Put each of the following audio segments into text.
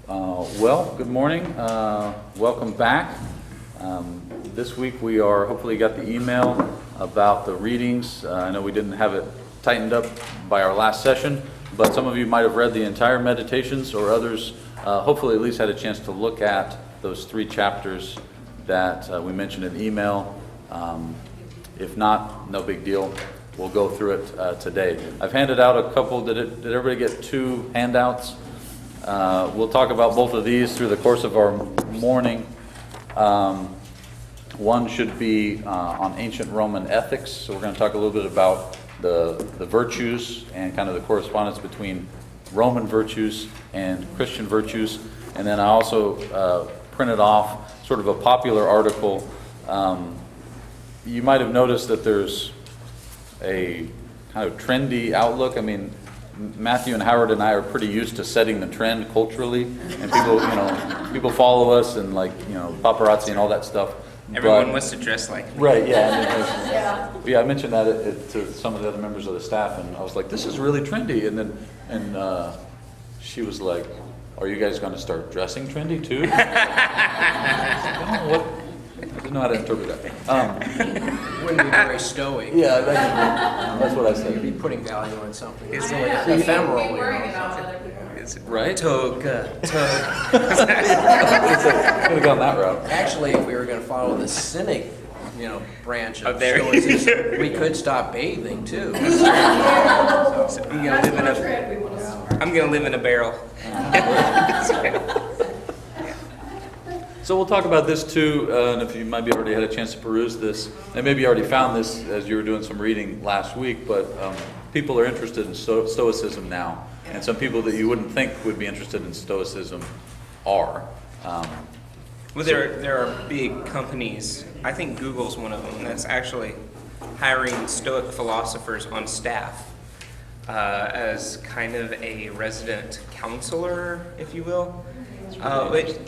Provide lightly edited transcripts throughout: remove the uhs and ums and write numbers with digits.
Well, good morning. Welcome back. This week we are hopefully got the email about the readings. I know we didn't have it tightened up by our last session, but some of you might have read the entire meditations, or others hopefully at least had a chance to look at those 3 chapters that we mentioned in the email. If not, no big deal. We'll go through it today. I've handed out a couple. Did everybody get 2 handouts? We'll talk about both of these through the course of our morning. One should be on ancient Roman ethics. So we're going to talk a little bit about the virtues and kind of the correspondence between Roman virtues and Christian virtues. And then I also printed off sort of a popular article. You might have noticed that there's a kind of trendy outlook. I mean, Matthew and Howard and I are pretty used to setting the trend culturally, and people follow us, and paparazzi and all that stuff. Everyone wants to dress like me. Right, yeah. I mentioned that to some of the other members of the staff, and I was like, this is really trendy. And she was like, are you guys going to start dressing trendy too? I didn't know how to interpret that. Wouldn't be very stoic. Yeah, that's what I said. You'd be putting value on something. It's really really ephemeral. Right? Tug. Could have gone that route. Actually, if we were going to follow the cynic, branch of there. Stoicism, we could stop bathing too. I'm gonna live in a barrel. So we'll talk about this too, and if you maybe already had a chance to peruse this, and maybe you already found this as you were doing some reading last week, but people are interested in Stoicism now, and some people that you wouldn't think would be interested in Stoicism are. Well, there are big companies. I think Google's one of them that's actually hiring Stoic philosophers on staff as kind of a resident counselor, if you will.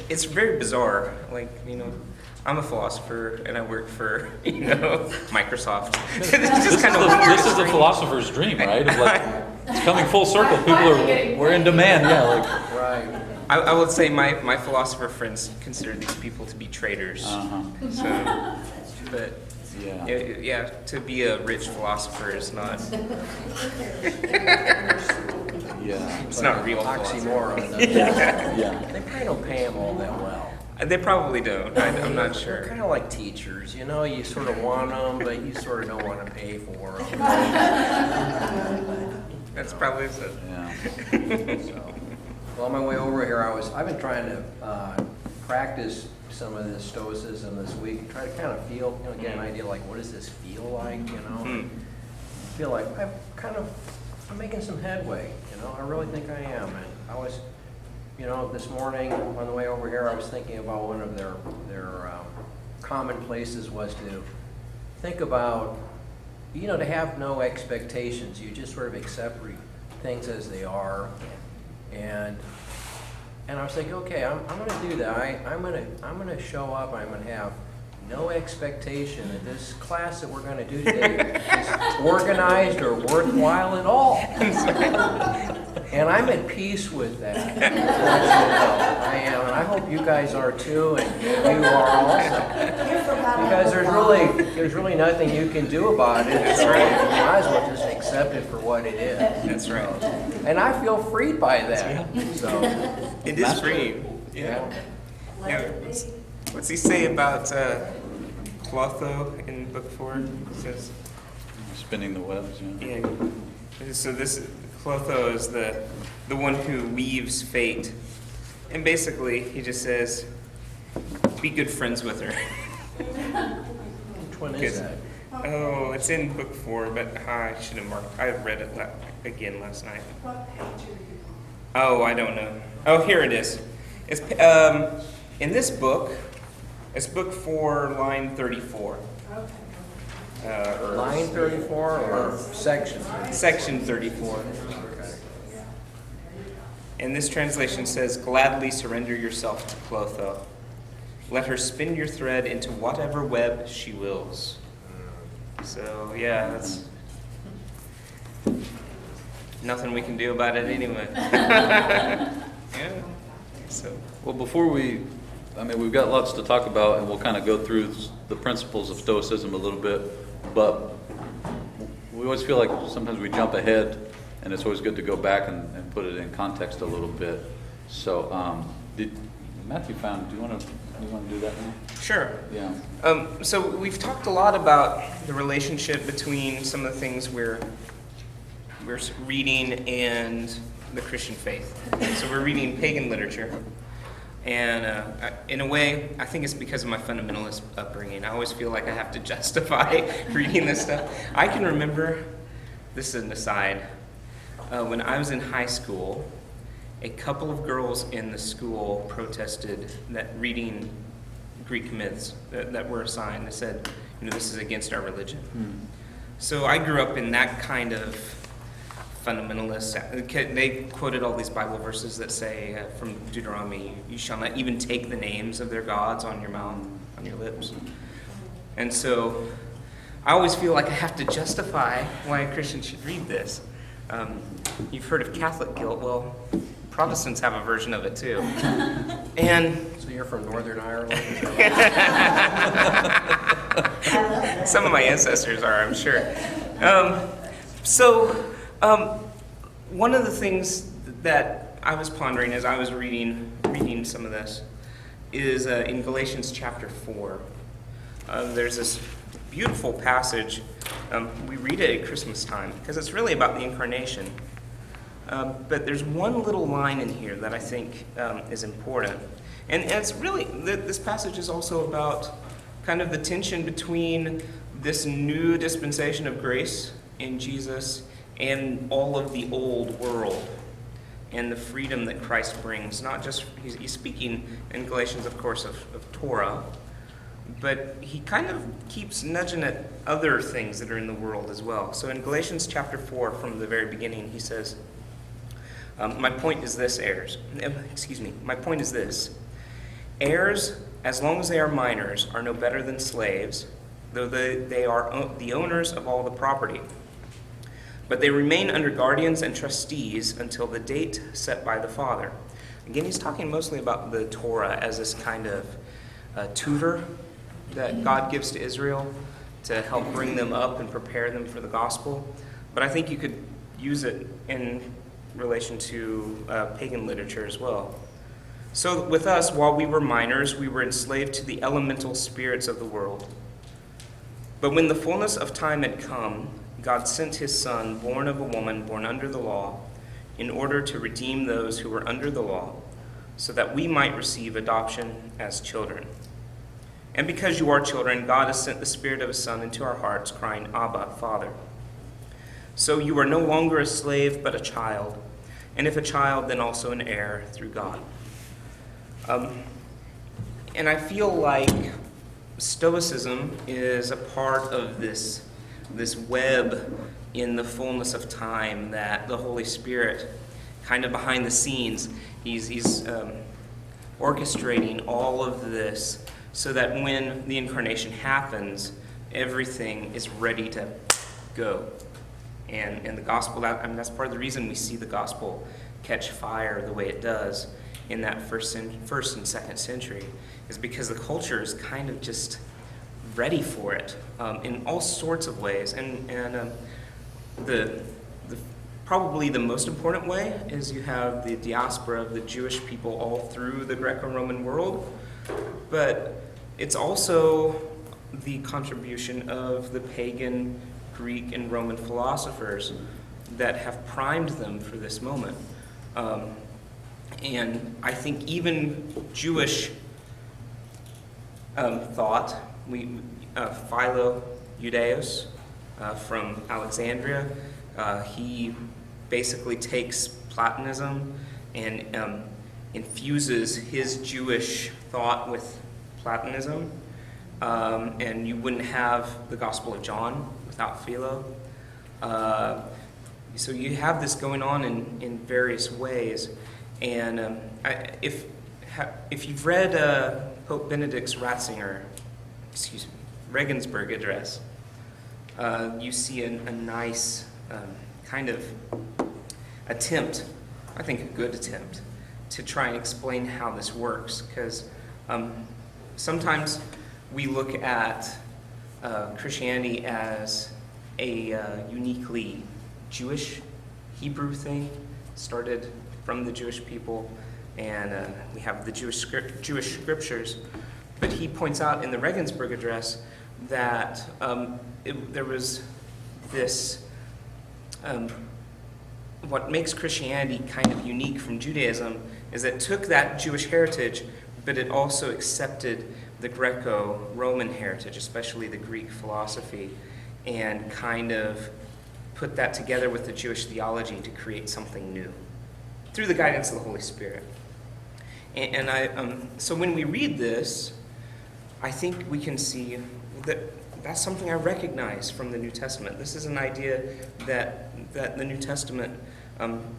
It's very bizarre. I'm a philosopher and I work for Microsoft. This is the philosopher's dream, right? It's coming full circle. We're in demand. Yeah, Right. I would say my philosopher friends consider these people to be traitors. So, but yeah, to be a rich philosopher is not. Yeah. It's not real philosophy. Oxymoron. Yeah. They probably don't pay them all that well. They probably don't. I'm not They're sure. kind of like teachers, you sort of want them, but you sort of don't want to pay for them. That's probably it. So, well, on my way over here, I've been trying to practice some of this Stoicism this week, try to kind of feel, get an idea like, what does this feel like, I feel like I'm making some headway, I really think I am. And I was, this morning on the way over here, I was thinking about one of their commonplaces was to think about, to have no expectations. You just sort of accept things as they are. And I was thinking, okay, I'm going to do that. I'm going to show up. I'm going to have no expectation that this class that we're going to do today is organized or worthwhile at all. And I'm at peace with that. I am, and I hope you guys are too, and you are also. Because there's really nothing you can do about it. So you might as well just accept it for what it is. That's right. And I feel freed by that. So It is free. Yeah. What's he say about Clotho in book 4? He says, Spinning the webs. yeah. So this Clotho is the one who weaves fate, and basically he just says, be good friends with her. which one is that? Oh, it's in book 4, but I should have marked. I read it again last night. Oh, I don't know. Oh, here it is. It's in this book. It's book 4, line 34. Line 34 or section? Section 34. And this translation says, gladly surrender yourself to Clotho. Let her spin your thread into whatever web she wills. So, yeah, that's nothing we can do about it anyway. Yeah. So, Well, before we've got lots to talk about, and we'll kind of go through the principles of Stoicism a little bit, but we always feel like sometimes we jump ahead, and it's always good to go back and put it in context a little bit. So, Matthew found, do you want to do that now? sure. Yeah. So we've talked a lot about the relationship between some of the things we're reading and the Christian faith. So we're reading pagan literature. And in a way, I think it's because of my fundamentalist upbringing. I always feel like I have to justify reading this stuff. I can remember, this is an aside, when I was in high school, a couple of girls in the school protested that reading Greek myths that were assigned. They said, this is against our religion. So I grew up in that kind of fundamentalist. They quoted all these Bible verses that say from Deuteronomy, you shall not even take the names of their gods on your mouth, on your lips. And so I always feel like I have to justify why a Christian should read this. You've heard of Catholic guilt. Well, Protestants have a version of it too. And So you're from Northern Ireland? some of my ancestors are, I'm sure. One of the things that I was pondering as I was reading some of this is in Galatians chapter 4. There's this beautiful passage. We read it at Christmas time because it's really about the incarnation. But there's one little line in here that I think is important. And it's really, this passage is also about kind of the tension between this new dispensation of grace in Jesus and all of the old world and the freedom that Christ brings. Not just, he's speaking in Galatians, of course, of Torah, but he kind of keeps nudging at other things that are in the world as well. So in Galatians chapter 4, from the very beginning, he says, my point is this, my point is this. Heirs, as long as they are minors, are no better than slaves, though they are the owners of all the property. But they remain under guardians and trustees until the date set by the father. Again, he's talking mostly about the Torah as this kind of tutor that God gives to Israel to help bring them up and prepare them for the gospel. But I think you could use it in relation to pagan literature as well. So with us, while we were minors, we were enslaved to the elemental spirits of the world. But when the fullness of time had come, God sent his Son, born of a woman, born under the law, in order to redeem those who were under the law, so that we might receive adoption as children. And because you are children, God has sent the Spirit of his Son into our hearts, crying, Abba, Father. So you are no longer a slave, but a child. And if a child, then also an heir through God. And I feel like Stoicism is a part of this web in the fullness of time that the Holy Spirit, kind of behind the scenes, he's orchestrating all of this so that when the incarnation happens, everything is ready to go. And the gospel, that's part of the reason we see the gospel catch fire the way it does in that first and second century, is because the culture is kind of just ready for it in all sorts of ways. And the probably the most important way is you have the diaspora of the Jewish people all through the Greco-Roman world, but it's also the contribution of the pagan Greek and Roman philosophers that have primed them for this moment. And I think even Jewish thought, Philo Judaeus from Alexandria, he basically takes Platonism and infuses his Jewish thought with Platonism. And you wouldn't have the Gospel of John without Philo. So you have this going on in various ways. And if you've read Pope Benedict's Regensburg address, you see a nice kind of attempt, I think a good attempt, to try and explain how this works, because sometimes we look at Christianity as a uniquely Jewish, Hebrew thing, started from the Jewish people, and we have the Jewish scriptures. But he points out in the Regensburg Address that there was this, what makes Christianity kind of unique from Judaism is that it took that Jewish heritage, but it also accepted the Greco-Roman heritage, especially the Greek philosophy, and kind of put that together with the Jewish theology to create something new through the guidance of the Holy Spirit. So when we read this, I think we can see that that's something I recognize from the New Testament. This is an idea that the New Testament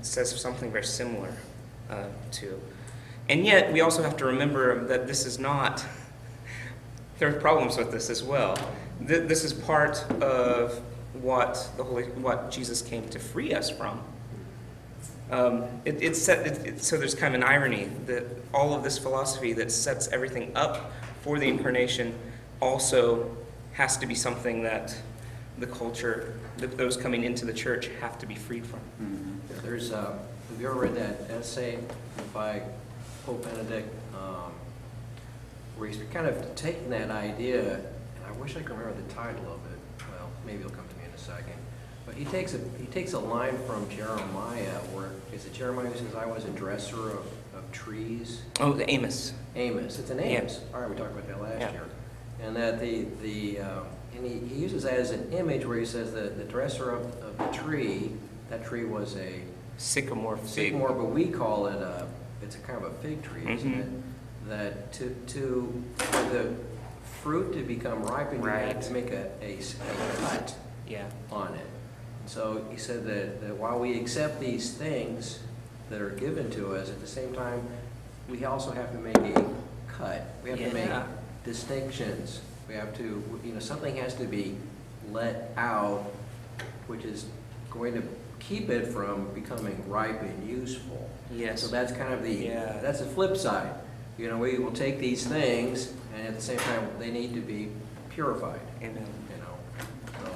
says something very similar to. And yet, we also have to remember that this is not, there are problems with this as well. This is part of what Jesus came to free us from. So there's kind of an irony that all of this philosophy that sets everything up for the incarnation also has to be something that the culture, that those coming into the church have to be freed from. Mm-hmm. There's, have you ever read that essay by Pope Benedict, where he's kind of taking that idea, and I wish I could remember the title of it. Well, maybe it'll come to me in a second. But he takes a line from Jeremiah, where is it Jeremiah who says, "I was a dresser of trees"? Oh, the Amos. Amos. It's an Amos. Yeah. All right, we talked about that last Yeah. year. And that and he uses that as an image where he says that the dresser of the tree, that tree was a Sycamore fig. sycamore, but we call it it's a kind of a fig tree, isn't Mhm. it? That for the fruit to become ripened, you have Right. to make a cut Yeah. on it. So he said that while we accept these things that are given to us, at the same time, we also have to make a cut. We have to make Yeah. distinctions. We have to, something has to be let out, which is going to keep it from becoming ripe and useful. Yes. So that's kind of Yeah. that's the flip side. We will take these things, and at the same time, they need to be purified. Amen. So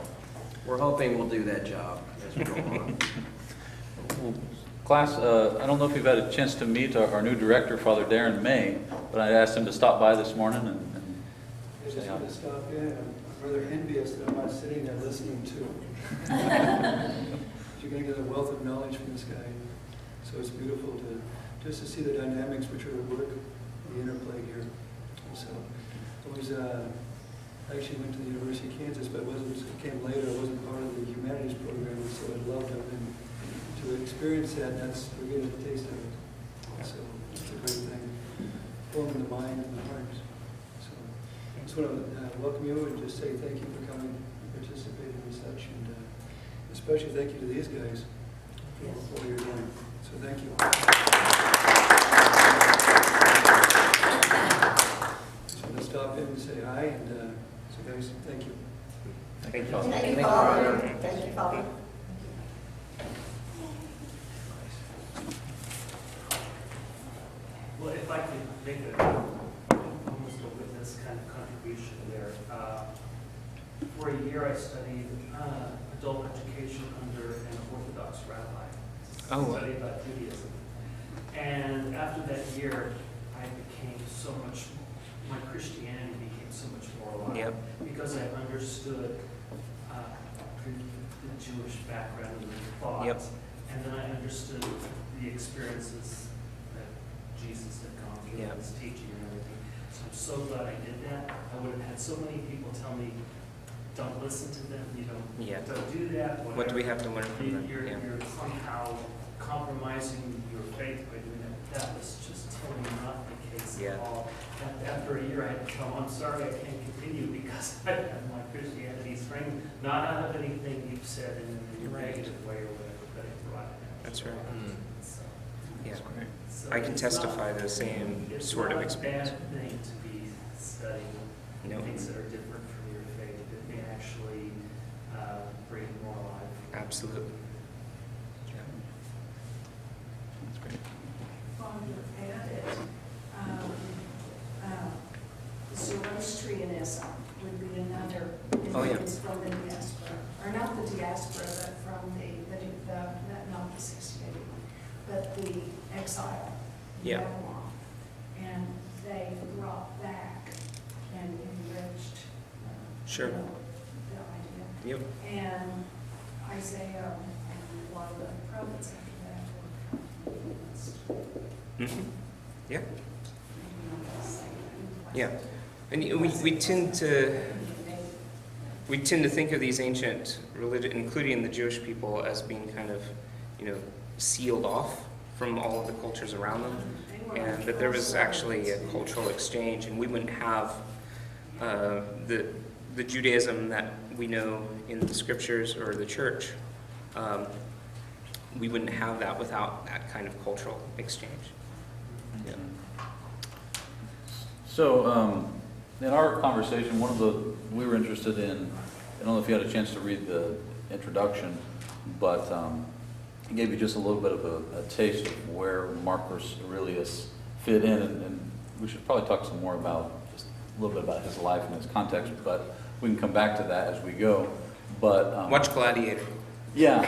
we're hoping we'll do that job as we go on. Well, class, I don't know if you've had a chance to meet our new director, Father Darren May, but I asked him to stop by this morning and I just want to stop in. I'm rather envious that I'm not sitting there listening to him. You're going to get a wealth of knowledge from this guy. So it's beautiful to see the dynamics which are at work, the interplay here. So I actually went to the University of Kansas, but it came later. I wasn't part of the humanities program, and so I loved it. And to experience that, we're getting a taste of it. So it's a great thing, forming the mind and the heart. So I just want to welcome you and just say thank you for coming and participating in such, and especially thank you to these guys for what you're doing. So thank you. Just want to stop in and say hi, and so guys, thank you. Thank you. Thank you, Father. Thank you, Father. Well, if I could make almost a witness kind of contribution there. For a year, I studied adult education under an Orthodox rabbi. Oh, wow. Studied about Judaism. And after that year, I became my Christianity became so much more alive. Yep. Because I understood the Jewish background and the thoughts. Yep. And then I understood the experiences that Jesus had gone through, Yep. his teaching and everything. So I'm so glad I did that. I would have had so many people tell me, don't listen to them, Yeah. don't do that, whatever. What do we have to learn from them? You're, Yeah. you're somehow compromising your faith by doing that. That was just totally not the case Yeah. at all. After a year, I had to tell them, I'm sorry, I can't continue because I have my Christianity spring, not out of anything you've said in a Right. negative way or whatever, but it brought it out. That's right. So- Yeah. so I can it's testify not- the same it's sort of not a experience. bad thing to be studying No. things that are different from your faith. It may actually bring it more alive. Absolutely. Yeah. That's great. Father, style. Yeah. Babylon. And they brought back and enriched, Sure. you know, the idea. Yep. And Isaiah and a lot of the prophets after that were influenced. Yeah. Maybe not the same. Yeah. And we tend to think of these ancient religion, including the Jewish people, as being kind of, sealed off from all of the cultures around them, and that there was actually a cultural exchange, and we wouldn't have the Judaism that we know in the scriptures or the church. We wouldn't have that without that kind of cultural exchange. Yeah. So, in our conversation, we were interested in, I don't know if you had a chance to read the introduction, but he gave you just a little bit of a taste of where Marcus Aurelius fit in, and we should probably talk some more about, just a little bit about his life and his context, but we can come back to that as we go. But Watch Gladiator. yeah.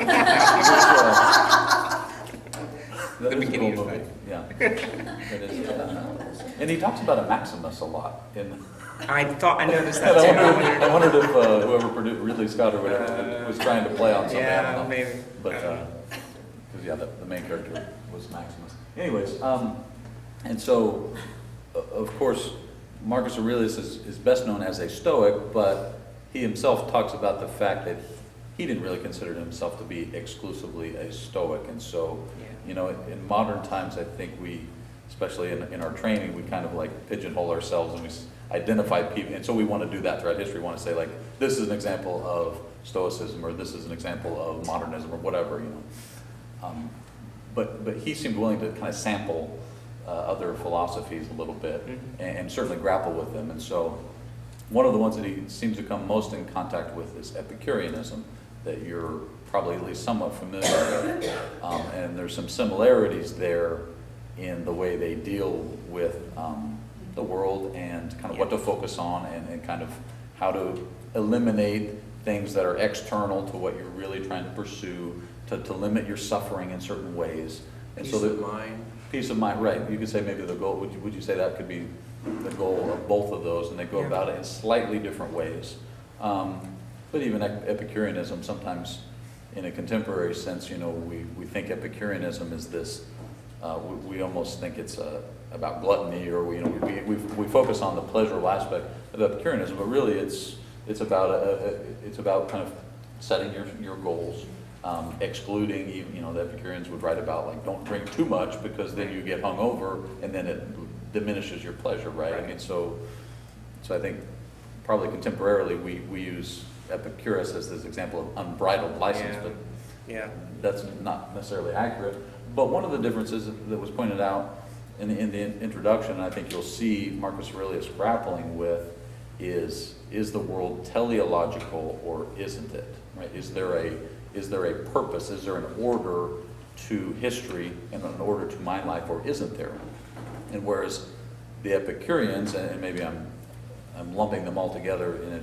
That The is a beginning cool of movie. that. Yeah. That is, and he talks about a Maximus a lot in. I noticed And that too. I wondered if whoever produced Ridley Scott or whatever was trying to play on something. I don't Yeah, know. maybe. But because the main character was Maximus. Anyways, and so of course Marcus Aurelius is best known as a Stoic, but he himself talks about the fact that he didn't really consider himself to be exclusively a Stoic, and so in modern times I think we, especially in our training, we kind of like pigeonhole ourselves and we identify people, and so we want to do that throughout history. We want to say like, this is an example of Stoicism, or this is an example of modernism, or whatever, But he seemed willing to kind of sample other philosophies a little bit, and certainly grapple with them. And so one of the ones that he seems to come most in contact with is Epicureanism, that you're probably at least somewhat familiar with. And there's some similarities there in the way they deal with the world and kind of what to focus on, and kind of how to eliminate things that are external to what you're really trying to pursue, to limit your suffering in certain ways. And Peace so of mind. Peace of mind, right. You could say maybe the goal, would you say that could be the goal of both of those, and they go about it in slightly different ways. But even Epicureanism, sometimes in a contemporary sense, we think Epicureanism is this, we almost think it's about gluttony, or we focus on the pleasurable aspect of Epicureanism, but really it's about kind of setting your goals, excluding, the Epicureans would write about like, don't drink too much because then you get hungover and then it diminishes your pleasure, right? I mean, so I think probably contemporarily we use Epicurus as this example of unbridled license, but that's not necessarily accurate. But one of the differences that was pointed out in the introduction, and I think you'll see Marcus Aurelius grappling with, is the world teleological or isn't it? Right? Is there a purpose? Is there an order to history and an order to my life, or isn't there? And whereas the Epicureans, and maybe I'm lumping them all together in a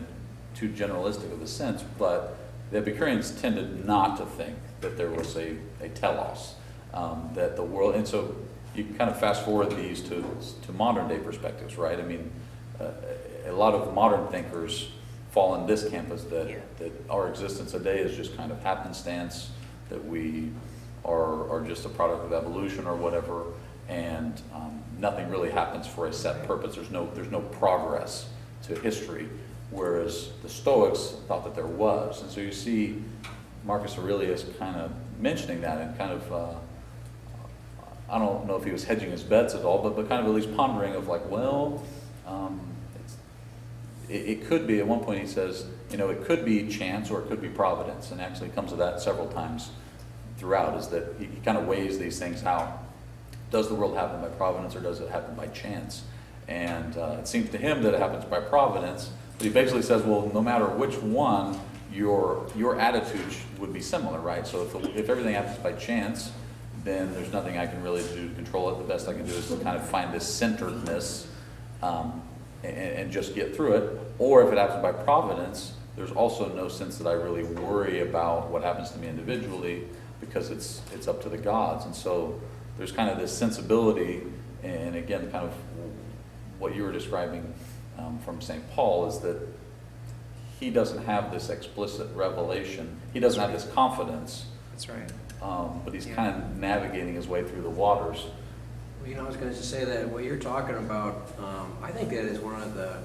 too generalistic of a sense, but the Epicureans tended not to think that there was a telos, that the world, and so you kind of fast forward these to modern day perspectives, right? I mean, a lot of modern thinkers fall in this campus that our existence today is just kind of happenstance, that we are just a product of evolution or whatever, and nothing really happens for a set purpose. There's no progress to history, whereas the Stoics thought that there was. And so you see Marcus Aurelius kind of mentioning that, and kind of I don't know if he was hedging his bets at all, but kind of at least pondering of like, well, it could be, at one point he says, it could be chance or it could be providence, and actually comes to that several times throughout, is that he kind of weighs these things out. Does the world happen by providence or does it happen by chance? And it seems to him that it happens by providence, but he basically says, well, no matter which one, your attitude would be similar, right? So if everything happens by chance, then there's nothing I can really do to control it. The best I can do is to kind of find this centeredness and just get through it. Or if it happens by providence, there's also no sense that I really worry about what happens to me individually, because it's up to the gods. And so there's kind of this sensibility, and again, kind of what you were describing from St. Paul is that he doesn't have this explicit revelation. He doesn't have this confidence, That's right. but he's Yeah. kind of navigating his way through the waters. Well, you know, I was going to say that what you're talking about, I think that is one of the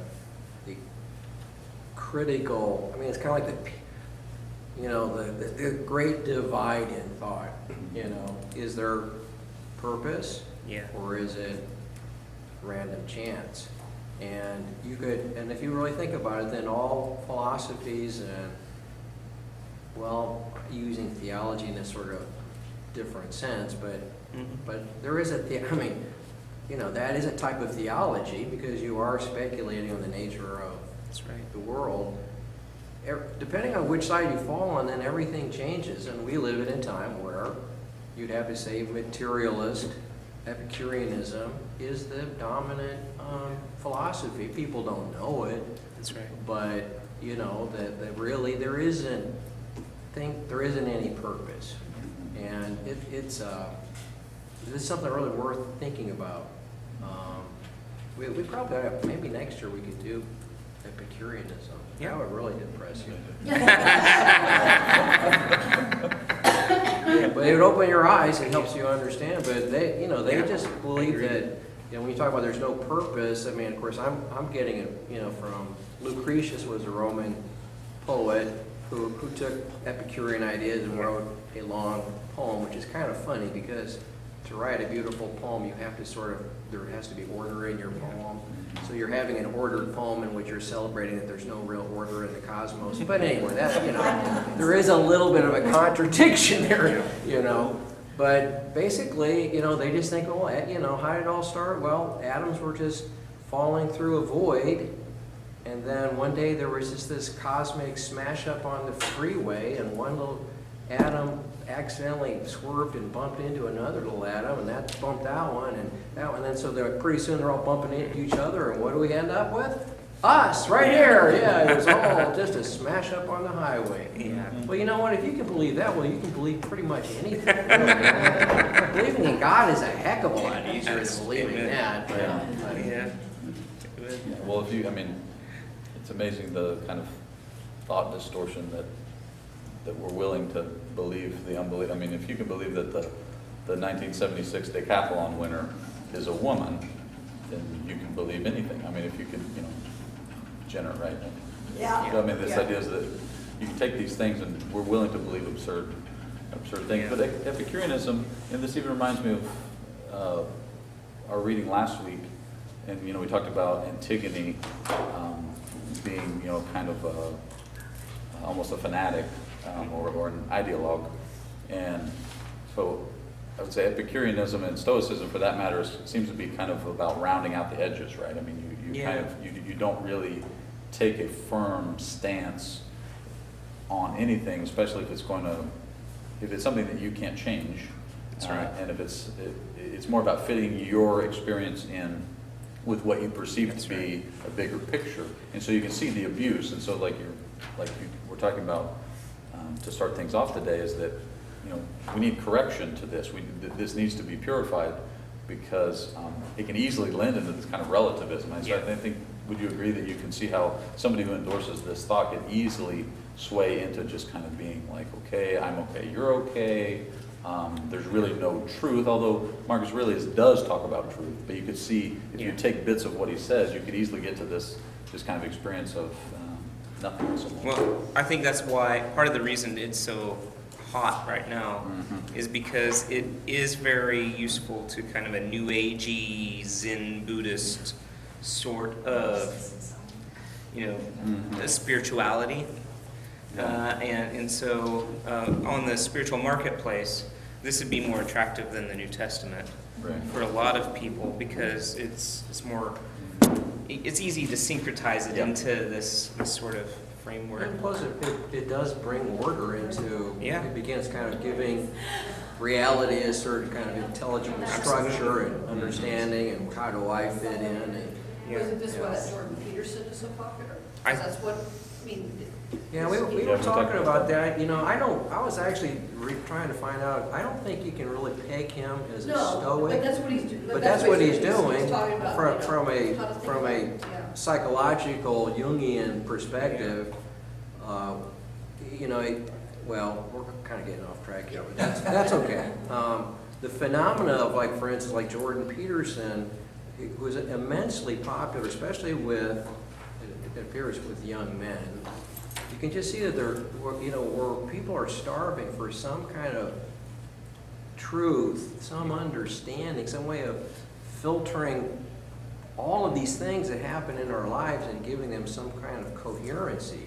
critical, I mean, it's kind of like the great divide in thought, you know. Is there purpose? Yeah. Or is it random chance? And you could, and if you really think about it, then all philosophies and, well, using theology in a sort of different sense, but there is I mean, you know, that is a type of theology because you are speculating on the nature of That's right. the world. Depending on which side you fall on, then everything changes, and we live in a time where you'd have to say materialist Epicureanism is the dominant philosophy. People don't know it, That's right. but you know that really there isn't any purpose, and it's something really worth thinking about. We probably ought to, maybe next year we could do Epicureanism. Yeah. That would really depress you. But it would open your eyes, it helps you understand, but they Yeah, just I believe agree. that, you know, when you talk about there's no purpose, I mean, of course, I'm getting it, you know, from Lucretius was a Roman poet who took Epicurean ideas and wrote a long poem, which is kind of funny because to write a beautiful poem, you have to there has to be order in your poem. So you're having an ordered poem in which you're celebrating that there's no real order in the cosmos. But anyway, that's, you know, there is a little bit of a contradiction there, you know. But basically, you know, they just think, oh, you know, how did it all start? Well, atoms were just falling through a void. And then one day there was just this cosmic smash up on the freeway, and one little atom accidentally swerved and bumped into another little atom, and that bumped that one, and that one. And then so pretty soon they're all bumping into each other, and what do we end up with? Us, right here. Yeah, it was all just a smash up on the highway. Yeah. Well, you know what? If you can believe that, well, you can believe pretty much anything. Believing in God is a heck of a lot easier than believing Amen. that. But, Yeah. Yeah, well, I mean, it's amazing the kind of thought distortion that we're willing to believe the unbelief. I mean, if you can believe that the 1976 decathlon winner is a woman, then you can believe anything. I mean, if you can, you know, Jenner, right? Yeah. I mean, this idea is that you can take these things and we're willing to believe absurd things. Yeah. But Epicureanism, and this even reminds me of our reading last week, and you know, we talked about Antigone being, you know, kind of almost a fanatic or an ideologue, and so I would say Epicureanism and Stoicism, for that matter, seems to be kind of about rounding out the edges, right? I mean, you Yeah. kind of you don't really take a firm stance on anything, especially if it's something that you can't change. That's right. And if it's more about fitting your experience in with what you perceive That's to be right. a bigger picture, and so you can see the abuse. And so, like you were talking about to start things off today, is that, you know, we need correction to this. This needs to be purified because it can easily lend into this kind of relativism. And so I think, would you agree that you can see how somebody who endorses this thought can easily sway into just kind of being like, okay, I'm okay, you're okay. There's really no truth, although Marcus Aurelius does talk about truth. But you could see, if you take bits of what he says, you could easily get to this kind of experience of nothingness. Well, I think that's why, part of the reason it's so hot right now is because it is very useful to kind of a new agey Zen Buddhist sort of, you know, spirituality. And so on the spiritual marketplace, this would be more attractive than the New Testament for a lot of people because it's more, it's easy to syncretize it into this sort of framework. And plus, it does bring order into, it begins kind of giving reality a certain kind of intelligible structure and understanding, and how do I fit in. And, Wasn't this why that Jordan Peterson is so popular? I- Because that's what I mean, Yeah, we Yeah, were we'll talk talking about about that, you know, I was actually trying to find out, I don't think you can really peg him as a no, but stoic. that's what he's doing. But that's what he's doing talking about, from, you know, from how to a, think from about a it, yeah. psychological Jungian perspective. You know, well, we're kind of getting off track here, but that's okay. The phenomena of, like, for instance, like Jordan Peterson, who was immensely popular, especially with, it appears with young men. You can just see that you know, where people are starving for some kind of truth, some understanding, some way of filtering all of these things that happen in our lives and giving them some kind of coherency.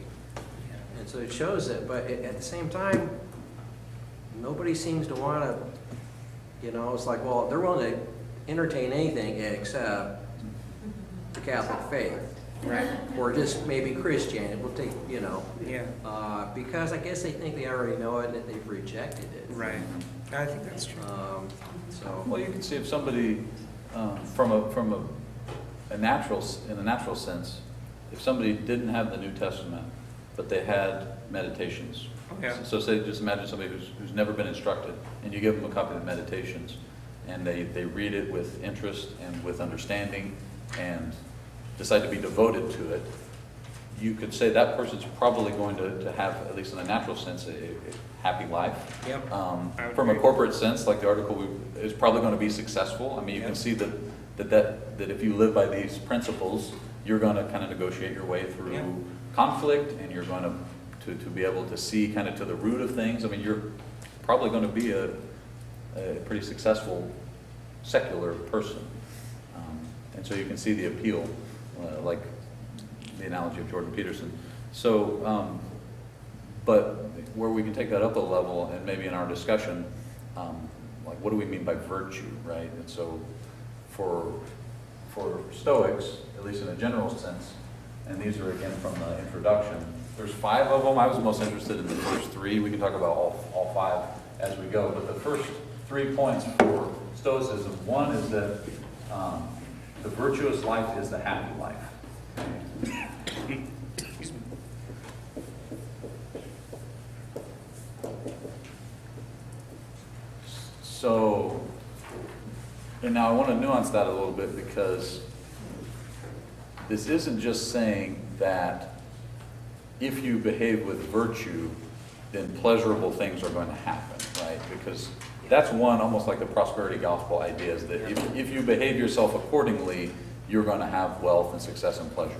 And so it shows that, but at the same time, nobody seems to want to, you know, it's like, well, they're willing to entertain anything except the Catholic faith. Right. Or just maybe Christianity, we'll take, you know, Yeah. because I guess they think they already know it and that they've rejected it. Right. I think that's true. So, Well, you can see if somebody, from a natural sense, if somebody didn't have the New Testament, but they had meditations. Yeah. So say, just imagine somebody who's never been instructed, and you give them a copy of the meditations, and they read it with interest and with understanding, and decide to be devoted to it, you could say that person's probably going to have, at least in a natural sense, a happy life. Yep. I would From a agree. corporate sense, like the article, is probably going to be successful. I mean, you can Yep. see that if you live by these principles, you're going to kind of negotiate your way through Yep. conflict, and you're going to be able to see kind of to the root of things. I mean, you're probably going to be a pretty successful secular person. And so you can see the appeal, like the analogy of Jordan Peterson. So, but where we can take that up a level, and maybe in our discussion, like what do we mean by virtue, right? And so for Stoics, at least in a general sense, and these are again from the introduction, there's 5 of them. I was most interested in the first 3. We can talk about all 5 as we go, but the first 3 points for Stoicism, one is that the virtuous life is the happy life. Excuse me. So, and now I want to nuance that a little bit, because this isn't just saying that if you behave with virtue, then pleasurable things are going to happen, right? Because that's one, almost like the prosperity gospel idea, is that if you behave yourself accordingly, you're going to have wealth and success and pleasure.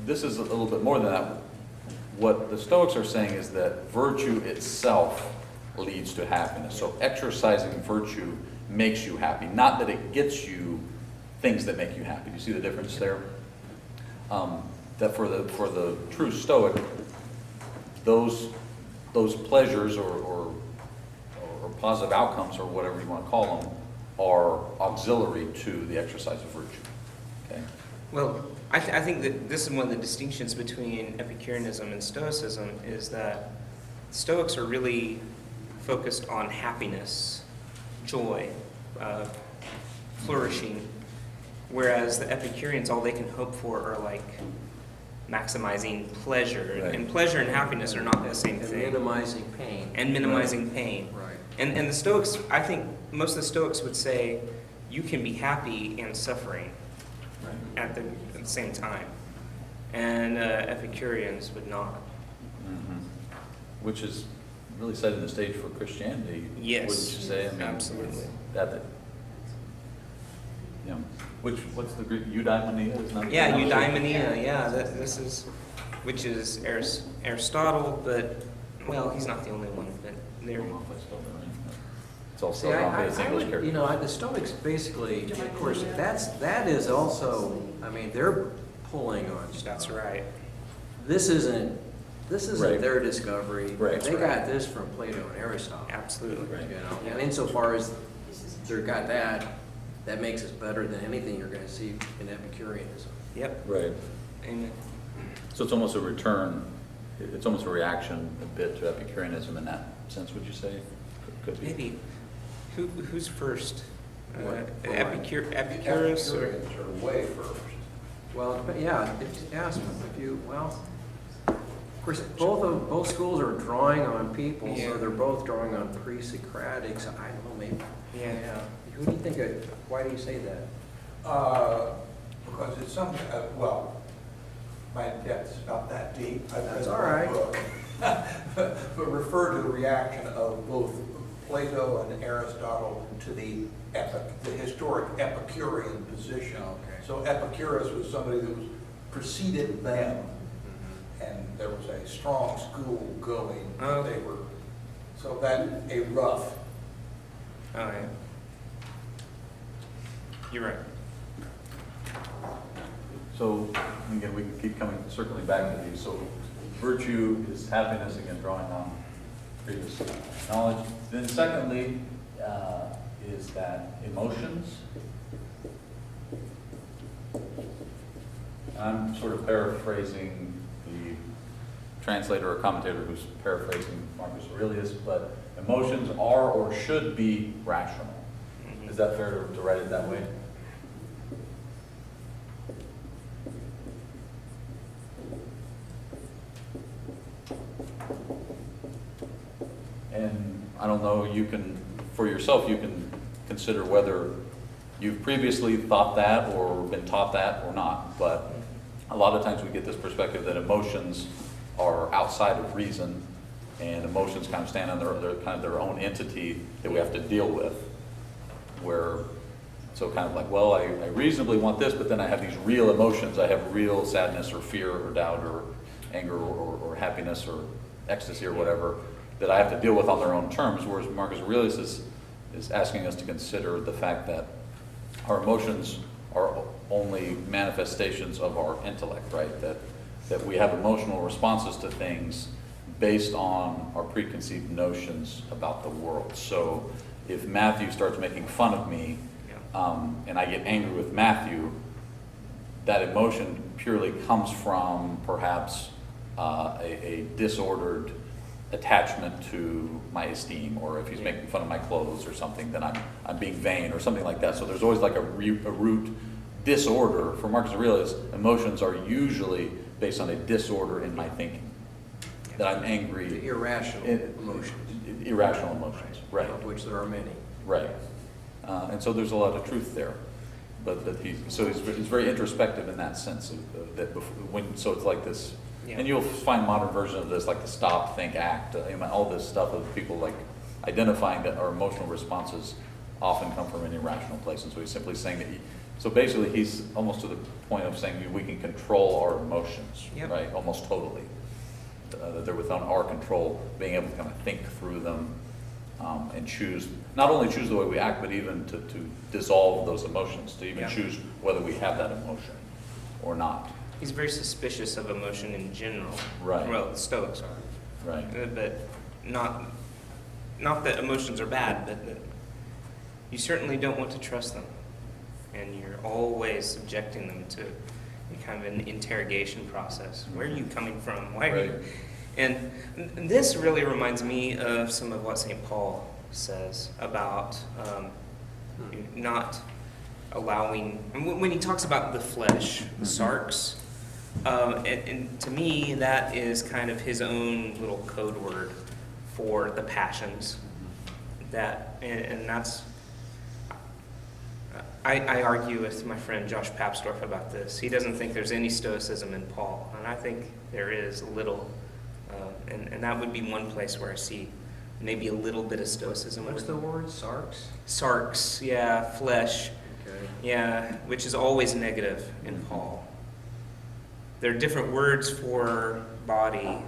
This is a little bit more than that. What the Stoics are saying is that virtue itself leads to happiness. So exercising virtue makes you happy, not that it gets you things that make you happy. Do you see the difference there? That for the true Stoic, those pleasures or positive outcomes, or whatever you want to call them, are auxiliary to the exercise of virtue. Okay. Well, I think that this is one of the distinctions between Epicureanism and Stoicism, is that Stoics are really focused on happiness, joy, flourishing, whereas the Epicureans, all they can hope for are like maximizing pleasure, Right. and pleasure and happiness are not the same and thing, minimizing pain. and minimizing pain. Right. And the Stoics, I think most of the Stoics would say you can be happy and suffering at the same time, and Epicureans would not. Mhm. Which is really setting the stage for Christianity, Yes. wouldn't you say? I mean, Absolutely. You know, what's the Greek, eudaimonia? Is not- Yeah, not- eudaimonia, yeah, this is, which is Aristotle, but, well, he's not the only one, but there. It's also See, wrong, I it's English would, character. you know, the Stoics basically, of course, that is also, I mean, they're pulling on stuff. That's right. This isn't Right. their discovery. Right. They got this from Plato and Aristotle. Absolutely. Right. You know, and insofar as they've got that makes it better than anything you're gonna see in Epicureanism. Yep. Right. Amen. So it's almost a return, it's almost a reaction a bit to Epicureanism in that sense, would you say? Could be. Maybe. Who's first? What? Epicurus or? Epicureans are way first. Well, yeah, yes, if you, well, of course, both schools are drawing on people, Yeah. so they're both drawing on pre-Socratic, so I don't know, maybe. Yeah. Who do you think, why do you say that? Because it's something, well, my depth's not that deep. I've read That's the all right. book. But refer to the reaction of both Plato and Aristotle to the historic Epicurean position. Okay. So Epicurus was somebody that was preceded them, and there was a strong school going. Oh. They were, so that a rough. Oh, yeah. You're right. So, again, we can keep circling back to these. So, virtue is happiness, again, drawing on previous knowledge. Then secondly, is that emotions. I'm sort of paraphrasing the translator or commentator who's paraphrasing Marcus Aurelius, but emotions are or should be rational. Is that fair to write it that way? And I don't know, you can, for yourself, you can consider whether you've previously thought that or been taught that or not. But a lot of times we get this perspective that emotions are outside of reason, and emotions kind of stand on their kind of their own entity that we have to deal with. Where, so kind of like, well, I reasonably want this, but then I have these real emotions. I have real sadness or fear or doubt or anger or happiness or ecstasy or whatever that I have to deal with on their own terms. Whereas Marcus Aurelius is asking us to consider the fact that our emotions are only manifestations of our intellect, right? That we have emotional responses to things based on our preconceived notions about the world. So if Matthew starts making fun of me, and I get angry with Matthew, that emotion purely comes from perhaps a disordered attachment to my esteem, or if he's making fun of my clothes or something, then I'm being vain or something like that. So there's always like a root disorder. For Marcus Aurelius, emotions are usually based on a disorder in my thinking. That I'm angry. The irrational emotions. Irrational emotions, right. Of which there are many. Right. And so there's a lot of truth there. But he's very introspective in that sense. So it's like this, Yeah. and you'll find modern version of this, like the stop, think, act, all this stuff of people like identifying that our emotional responses often come from an irrational place. And so he's simply saying that so basically he's almost to the point of saying we can control our emotions, Yep. right? Almost totally. That they're within our control, being able to kind of think through them and choose, not only choose the way we act, but even to dissolve those emotions, to even Yeah. choose whether we have that emotion or not. He's very suspicious of emotion in general. Right. Well, the Stoics are. Right. But not that emotions are bad, but that you certainly don't want to trust them. And you're always subjecting them to kind of an interrogation process. Where are you coming from? Why are you? Right. And this really reminds me of some of what St. Paul says about not allowing, when he talks about the flesh, the sarx, and to me that is kind of his own little code word for the passions. And that's, I argue with my friend Josh Papsdorf about this. He doesn't think there's any stoicism in Paul, and I think there is a little. And that would be one place where I see maybe a little bit of stoicism. What's the word? Sarx? Sarx, yeah, flesh, Okay. yeah, which is always negative in Paul. There are different words for body,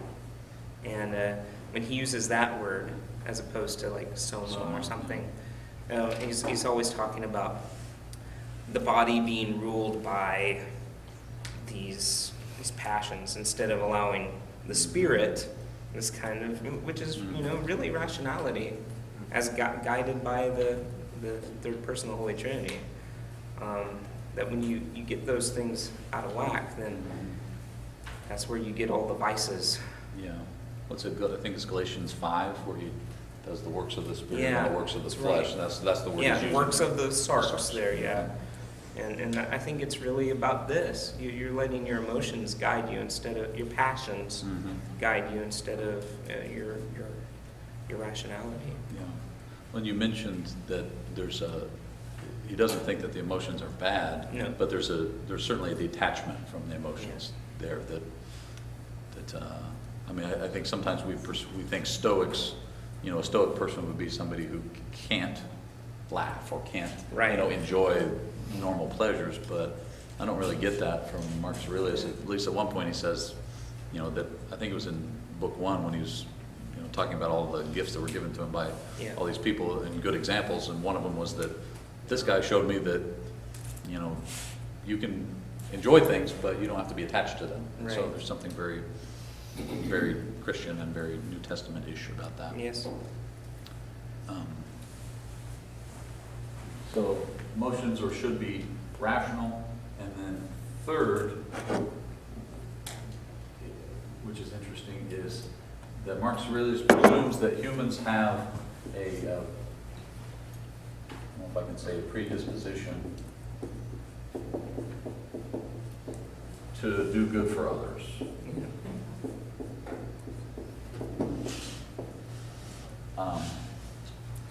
and when he uses that word as opposed to like soma or something, he's always talking about the body being ruled by these passions instead of allowing the spirit, this kind of, which is, really rationality, as guided by the third person of the Holy Trinity. That when you get those things out of whack, then that's where you get all the vices. Yeah. What's it good? I think it's Galatians 5 where he does the works of the spirit Yeah, and the works of the that's flesh. right. And that's the word he's Yeah, using works there. of the sarx there, yeah. And I think it's really about this. You're letting your emotions guide you instead of your passions guide you instead of your rationality. Yeah. When you mentioned that he doesn't think that the emotions are bad, No. but there's certainly a detachment from the emotions there that I mean, I think sometimes we think Stoics, a Stoic person would be somebody who can't laugh or can't, Right. enjoy normal pleasures, but I don't really get that from Marcus Aurelius. At least at one point he says, that I think it was in book 1 when he was, talking about all the gifts that were given to him by Yeah. all these people and good examples, and one of them was that this guy showed me that, you can enjoy things, but you don't have to be attached to them. And so Right. there's something very, very Christian and very New Testament-ish about that. Yes. So emotions or should be rational, and then third, which is interesting, is that Marcus Aurelius presumes that humans have I don't know if I can say a predisposition to do good for others.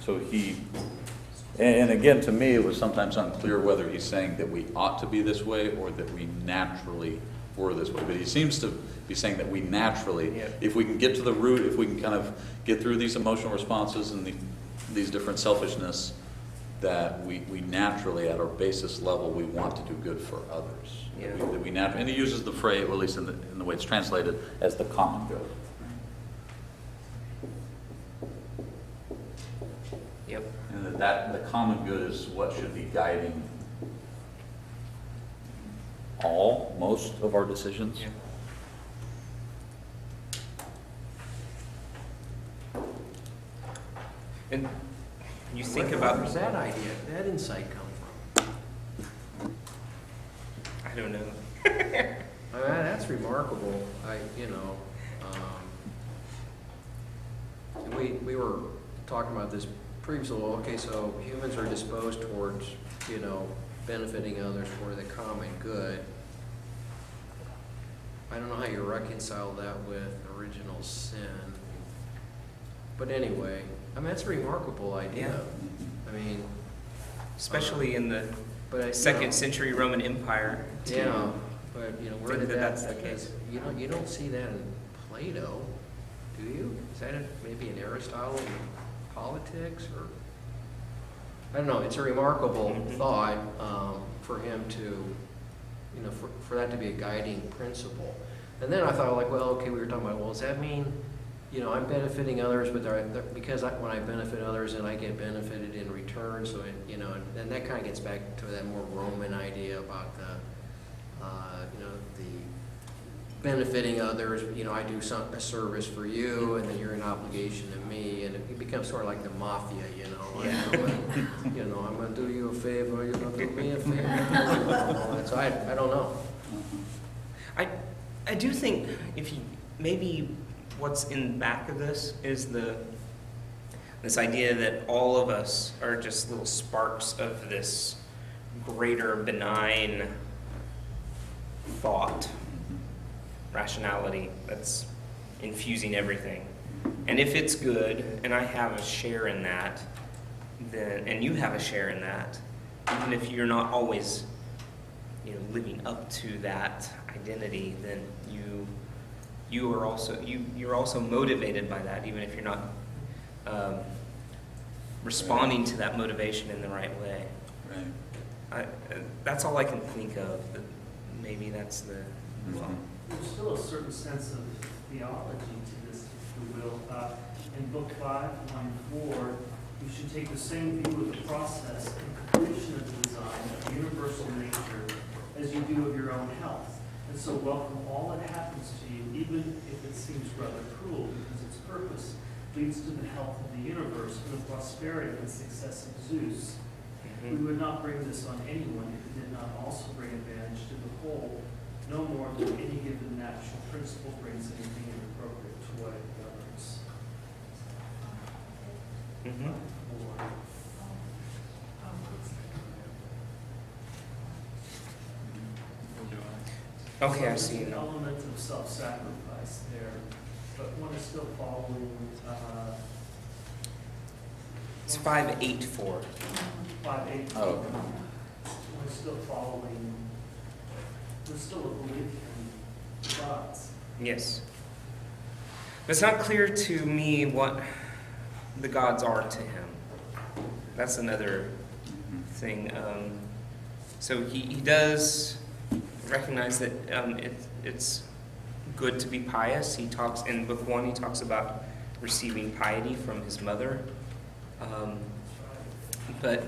So and again, to me, it was sometimes unclear whether he's saying that we ought to be this way or that we naturally were this way. But he seems to be saying that we naturally, if we can get to the root, if we can kind of get through these emotional responses and these different selfishness, that we naturally, at our basis level, we want to do good for others. Yeah. And he uses the phrase, or at least in the way it's translated, as the common good. Yep. And that the common good is what should be guiding most of our decisions. Yeah. And you think about, Where's that idea, that insight come from? I don't know. That's remarkable. And we were talking about this previously. Well, okay, so humans are disposed towards, benefiting others for the common good. I don't know how you reconcile that with original sin. But anyway, that's a remarkable idea. Especially in the But second century Roman Empire. too. Yeah, but where Think did that's that? the case. You don't see that in Plato, do you? Is that maybe in Aristotle in politics, or I don't know. It's a remarkable Mhm. thought for him to, for that to be a guiding principle. And then I thought, like, well, okay, we were talking about, well, does that mean, I'm benefiting others, but because when I benefit others, and I get benefited in return, so and that kind of gets back to that more Roman idea about the benefiting others. I do a service for you, and then you're an obligation to me, and it becomes sort of like the mafia, Yeah. I'm going to do you a favor, you're going to do me a favor. So I don't know. I do think maybe what's in back of this is this idea that all of us are just little sparks of this greater benign thought, rationality that's infusing everything. And if it's good, and I have a share in that, and you have a share in that, even if you're not always, living up to that identity, then you're also motivated by that, even if you're not responding to that motivation in the right way. Right. That's all I can think of. Maybe that's the thought. There's still a certain sense of theology to this, if you will. In Book 5, line 4, you should take the same view of the process and completion of the design of universal nature as you do of your own health. And so welcome all that happens to you, even if it seems rather cruel, because its purpose leads to the health of the universe and the prosperity and success of Zeus. We would not bring this on anyone if it did not also bring advantage to the whole, no more than any given natural principle brings anything inappropriate to what it governs. Okay, I So see there's an now. element of self-sacrifice there, but one is still following, It's 584. 5:8. Oh. One is still following, there's still a belief in gods. Yes. But it's not clear to me what the gods are to him. That's another thing. So he does recognize that it's good to be pious. He talks in book 1. He talks about receiving piety from his mother, but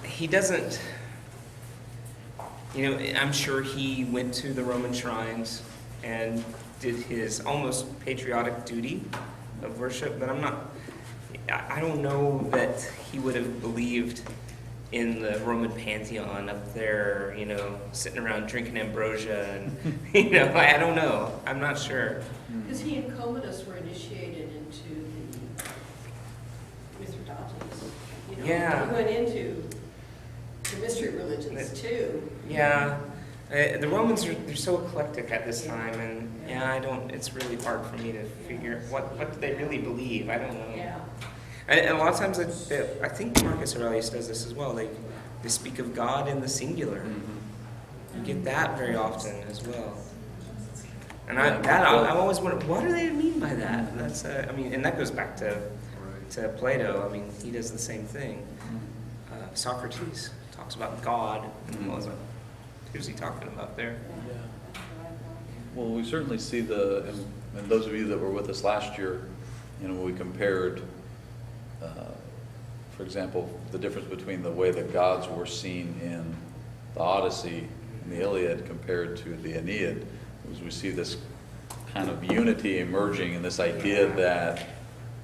he doesn't. You know, I'm sure he went to the Roman shrines and did his almost patriotic duty of worship, but I don't know that he would have believed in the Roman pantheon up there, you know, sitting around drinking ambrosia and, you know, I don't know. I'm not sure. Because he and Commodus were initiated into the Mithridates. You know, Yeah. He went into the mystery religions too. Yeah. The Romans they're so eclectic at this time, and it's really hard for me to figure what do they really believe. I don't know. Yeah. And a lot of times, I think Marcus Aurelius does this as well. They speak of God in the singular. You get that very often as well. And I always wonder, what do they mean by that? That's and that goes back to Plato. I mean, he does the same thing. Socrates talks about God, and who's he talking about there? Well, we certainly see and those of you that were with us last year, you know, when we compared, for example, the difference between the way the gods were seen in the Odyssey and the Iliad compared to the Aeneid, was we see this kind of unity emerging and this idea that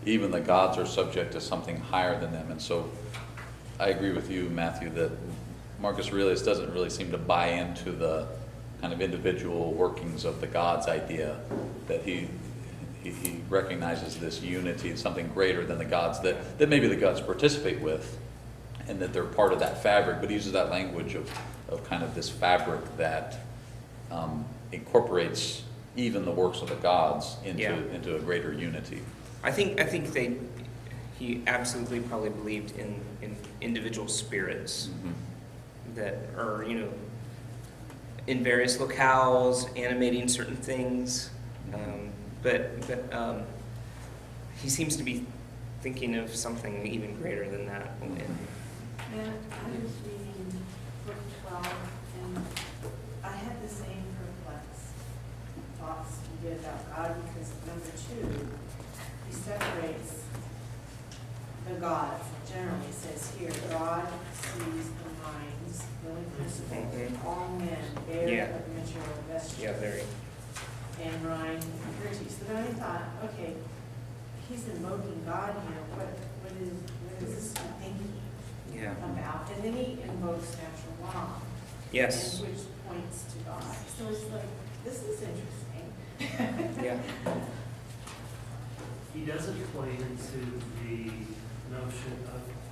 even the gods are subject to something higher than them. And so I agree with you, Matthew, that Marcus Aurelius doesn't really seem to buy into the kind of individual workings of the gods idea, that he recognizes this unity, something greater than the gods that maybe the gods participate with, and that they're part of that fabric, but he uses that language of kind of this fabric that incorporates even the works of the gods into a greater unity. I think he absolutely probably believed in individual spirits that are, you know, in various locales, animating certain things. But he seems to be thinking of something even greater than that. And I was reading book 12, and I had the same perplexed thoughts you did about God, because number 2, he separates the gods. Generally says here, God sees the minds, really principle, all men, bare of material vesture. Yeah, very. And Rhine and Gertie. So then I thought, okay, he's invoking God here. What is this thinking about? And then he invokes natural law. Yes. And which points to God. So it's like, this is interesting. Yeah. He doesn't play into the notion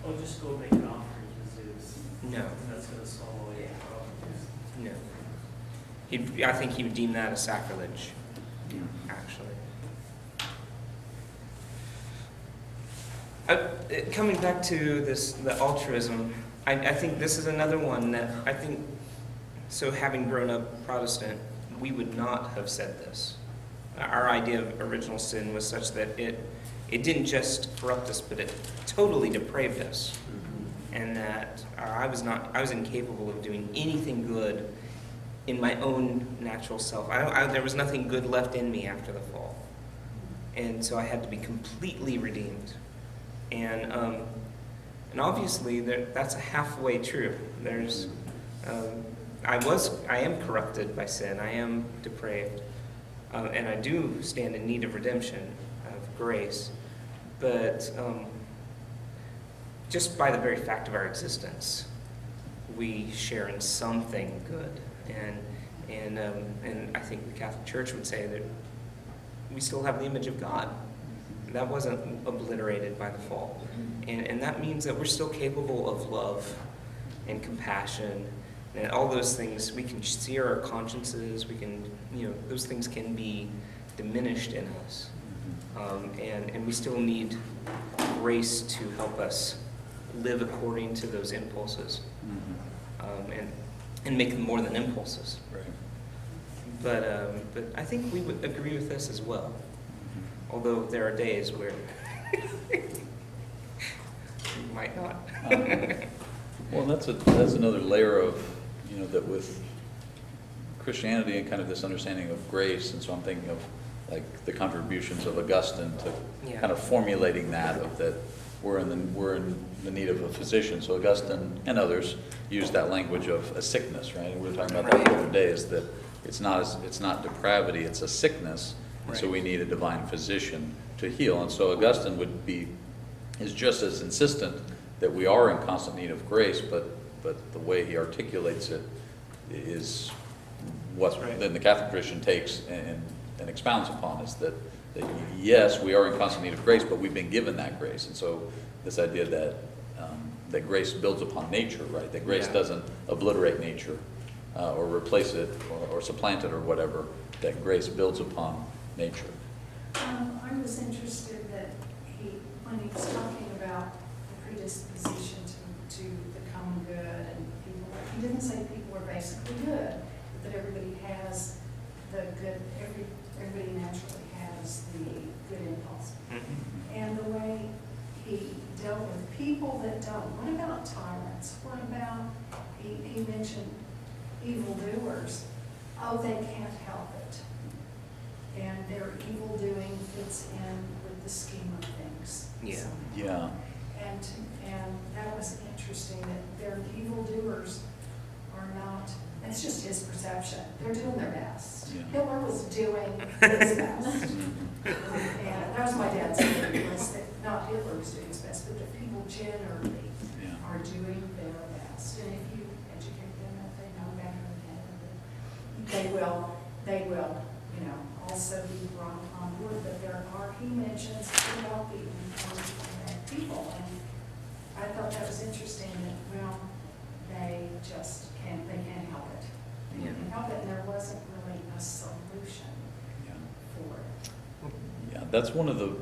of, just go make an offering to Zeus. No. And that's going to solve all your problems. No. I think he would deem that a sacrilege, actually. Coming back to the altruism, I think this is another one that I think, so having grown up Protestant, we would not have said this. Our idea of original sin was such that it didn't just corrupt us, but it totally depraved us. And that I was incapable of doing anything good in my own natural self. There was nothing good left in me after the fall. And so I had to be completely redeemed. And obviously that's a halfway true. I am corrupted by sin. I am depraved. And I do stand in need of redemption, of grace. But just by the very fact of our existence, we share in something good. And I think the Catholic Church would say that we still have the image of God. That wasn't obliterated by the fall. And that means that we're still capable of love and compassion And all those things, we can sear our consciences, we can, those things can be diminished in us. And we still need grace to help us live according to those impulses, and make them more than impulses. Right. But I think we would agree with this as well, although there are days where we might not. Well, that's another layer of, that with Christianity and kind of this understanding of grace, and so I'm thinking of like the contributions of Augustine to Yeah. kind of formulating that, of that we're in the need of a physician. So Augustine and others use that language of a sickness, right? And we were talking about that the other day, is that it's not depravity, it's a sickness, and so Right. we need a divine physician to heal. And so Augustine is just as insistent that we are in constant need of grace, but the way he articulates it is what Right. then the Catholic Christian takes and expounds upon, is that yes, we are in constant need of grace, but we've been given that grace. And so this idea that that grace builds upon nature, right? That grace Yeah. doesn't obliterate nature or replace it or supplant it or whatever, that grace builds upon nature. I was interested that when he was talking about the predisposition to the common good and people, he didn't say people are basically good, but that everybody has the good, everybody naturally has the good impulse. And the way he dealt with people that don't. What about tyrants? What about, he mentioned evildoers. Oh, they can't help it. And their evil doing fits in with the scheme of things. Yeah. Yeah. And that was interesting, that their evildoers are not, it's just his perception. They're doing their best. Yeah. Hitler was doing his best. And that was my dad's theory, was that not Hitler was doing his best, but that people generally Yeah. are doing their best. And if you educate them, if they know better than they will, also be brought on board. But he mentions wealthy and bad people. And I thought that was interesting that, they just can't help it. They can't help it, and there wasn't really a solution Yeah. for it. Yeah, that's one of the,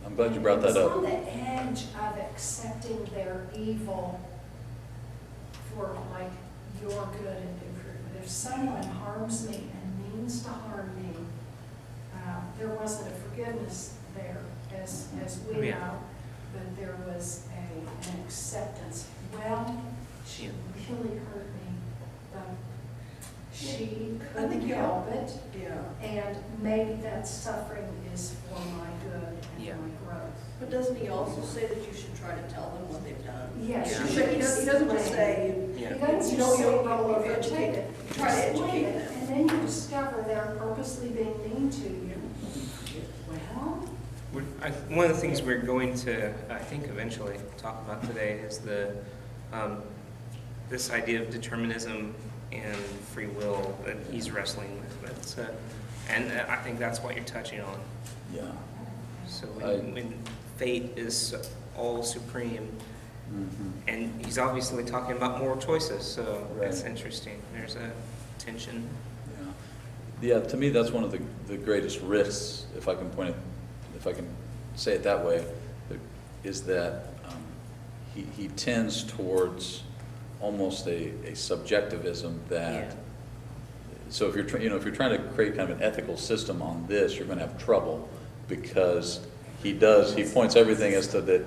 I'm glad you brought that It's on up. the edge of accepting their evil for like your good and improvement. If someone harms me and means to harm me, there wasn't a forgiveness there, as we Yeah. know, but there was an acceptance. Well, she really hurt me, but she I think couldn't you help it. Yeah. And maybe that suffering is for my good Yeah. and my growth. But doesn't he also say that you should try to tell them what they've done? Yes. Yeah. He doesn't just say, Yeah. He doesn't You just don't- say you don't roll over and educate take them. it. You try to Explain educate it, them. and then you discover they're purposely being mean to you. Well, One of the things we're going to, I think, eventually talk about today is this idea of determinism and free will that he's wrestling with. And I think that's what you're touching on. Yeah. So I- when fate is all supreme, Mhm. and he's obviously talking about moral choices, so that's Right. interesting. There's a tension. Yeah, to me, that's one of the greatest risks, if I can say it that way, is that he tends towards almost a subjectivism that. Yeah. So if you're trying to create kind of an ethical system on this, you're going to have trouble, because he points everything as to that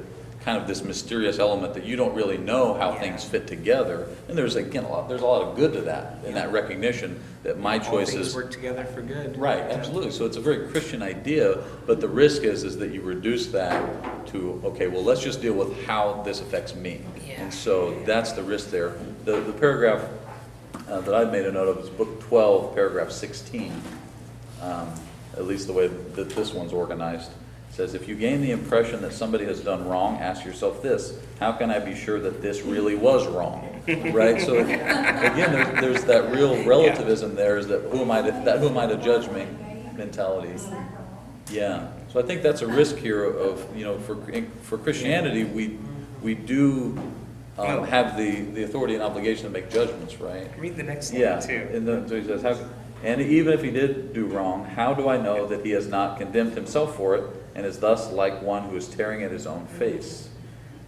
kind of this mysterious element that you don't really know how Yeah. things fit together. And there's a lot of good to that, in that recognition that my All things choices. work together for good. Right, absolutely. So it's a very Christian idea, but the risk is that you reduce that to, okay, well, let's just deal with how this affects me. Yeah. And so that's the risk there. The paragraph that I've made a note of is book 12, paragraph 16, at least the way that this one's organized. It says, if you gain the impression that somebody has done wrong, ask yourself this: how can I be sure that this really was wrong? Right? So again, there's that real relativism there, is that who am I to judge me mentality. is that wrong? Yeah. So I think that's a risk here of, for Christianity, we do Well- have the authority and obligation to make judgments, right? Read the next Yeah, line too. and then, so he says, and even if he did do wrong, how do I know that he has not condemned himself for it, and is thus like one who is tearing at his own face?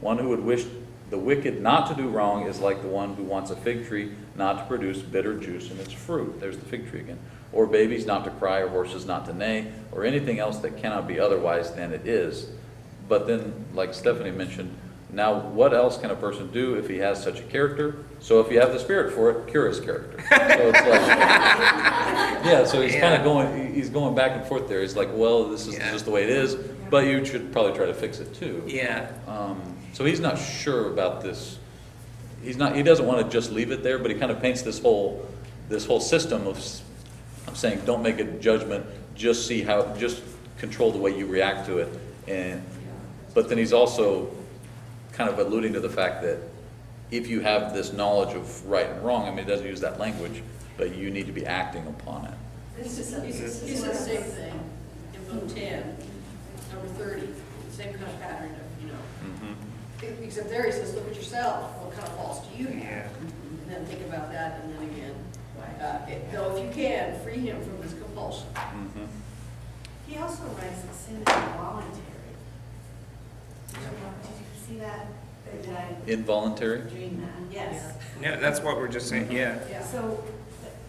One who would wish the wicked not to do wrong is like the one who wants a fig tree not to produce bitter juice in its fruit. There's the fig tree again. Or babies not to cry, or horses not to neigh, or anything else that cannot be otherwise than it is. But then, like Stephanie mentioned, now what else can a person do if he has such a character? So if you have the Spirit for it, cure his character. So it's like, yeah, so he's kind of he's going back and forth there. He's like, well, this is Yeah. just the way it is, but you should probably try to fix it too. Yeah. So he's not sure about this. He doesn't want to just leave it there, but he kind of paints this whole system of saying, don't make a judgment, just control the way you react to it. But then he's also kind of alluding to the fact that if you have this knowledge of right and wrong, I mean, he doesn't use that language, but you need to be acting upon it. He said the same thing in book 10, number 30, same kind of pattern of, except there he says, look at yourself, what kind of faults do you have? Yeah. And then think about that, and then again, though if you can, free him from this compulsion. Mhm. He also writes that sin is involuntary. Did you see that? Or did I Involuntary? dream that? Yes. No, that's what we're just saying, yeah. Yeah. So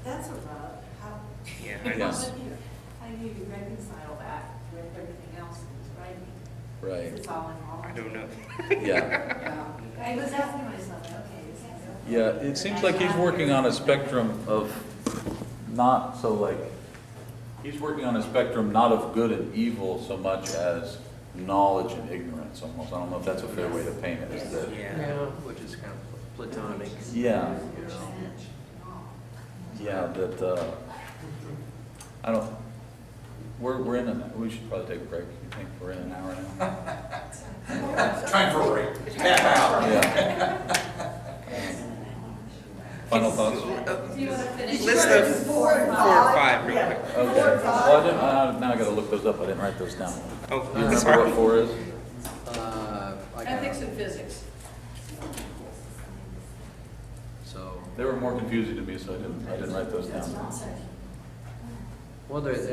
that's a rub. How, Yeah, I know. Yes. how do you reconcile that with everything else in his writing? Right. It's all I involuntary. don't know. Yeah. I was asking myself, okay, is that? Yeah, it seems like he's working on a spectrum of not so like, he's working on a spectrum not of good and evil so much as knowledge and ignorance almost. I don't know if that's a fair way to paint it. Is that, Yeah. Which is kind of platonic. yeah, You know. yeah, that, I don't, we're we should probably take a break. You think we're in an hour now? Time for a break. Half hour. Yeah. Final thoughts? Do you want to finish? List of 4 or 5 real quick. Okay. Well, I didn't, now I gotta look those up. I didn't write those down. Oh, Do you remember sorry. what 4 is? Like, Ethics and physics. So, They were more confusing to me, so I didn't write those down. well, there's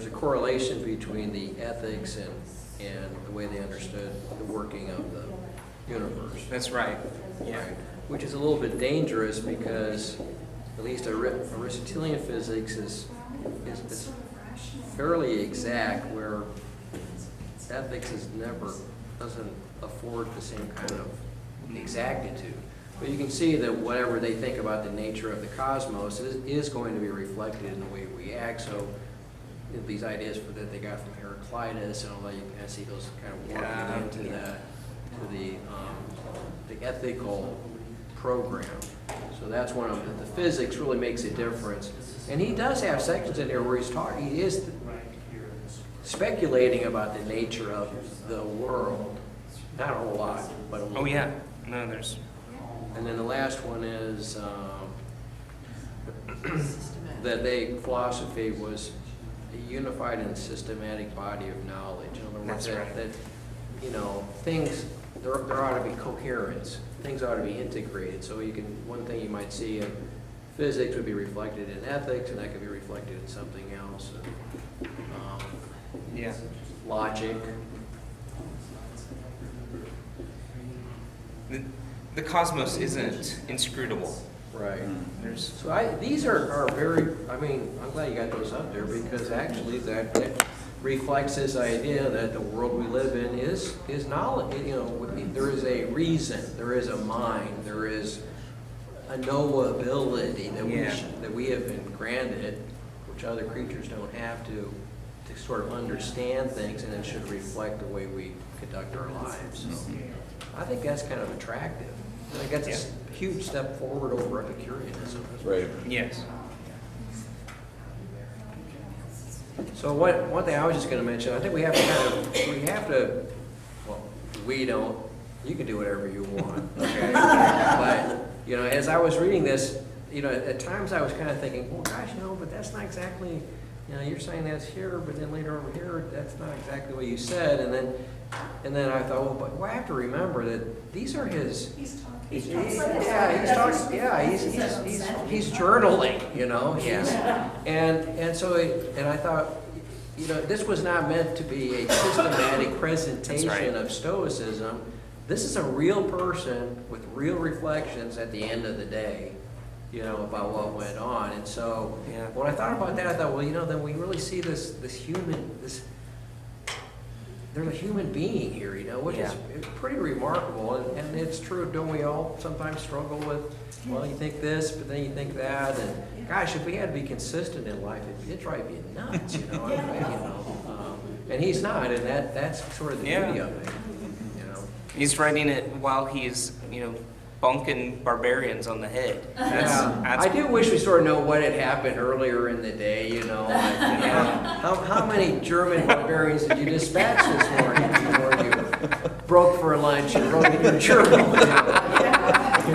a correlation between the ethics and the way they understood the working of the universe. That's right. Yeah. Right. Which is a little bit dangerous because at least Aristotelian physics is fairly exact, where ethics doesn't afford the same kind of exactitude. But you can see that whatever they think about the nature of the cosmos is going to be reflected in the way we act. So these ideas that they got from Heraclitus and all that, you can see those kind of working into the ethical program. So that's one of them. The physics really makes a difference. And he does have sections in there where he is Right here in this. speculating about the nature of the world. Not a whole lot, but a little. Oh, yeah. No, there's, And then the last one is that philosophy was a unified and systematic body of knowledge. In other words, That's right. things, there ought to be coherence. Things ought to be integrated. So one thing you might see in physics would be reflected in ethics, and that could be reflected in something else. yeah. Logic. The cosmos isn't inscrutable. Right. There's, So these are very, I'm glad you got those up there, because actually that reflects this idea that the world we live in is knowledge. There is a reason, there is a mind, there is a knowability that we have been granted, which other creatures don't have to sort of understand things, and it should reflect the way we conduct our lives. So I think that's kind of attractive. I think that's a huge step forward over Epicureanism. Right. yes. So one thing I was just going to mention, I think we have to we don't, you can do whatever you want, okay? But, as I was reading this, at times I was kind of thinking, well, gosh, but that's not exactly you know, you're saying that's here, but then later over here, that's not exactly what you said. And then I thought, well, but I have to remember that these are his. He's talking. He's journaling, you know, and so, and I thought, you know, this was not meant to be a systematic presentation of Stoicism. This is a real person with real reflections at the end of the day, you know, about what went on. And so, when I thought about that, I thought, well, you know, then we really see this human, there's a human being here, you know, which is pretty remarkable. And it's true, don't we all sometimes struggle with, well, you think this, but then you think that. And gosh, if we had to be consistent in life, it'd drive you nuts, you know. And he's not, and that's sort of the beauty of it, you know. He's writing it while he's, you know, bonking barbarians on the head. I do wish we sort of know what had happened earlier in the day, you know. Like, you know, how many German barbarians did you dispatch this morning before you broke for lunch and wrote in your journal? You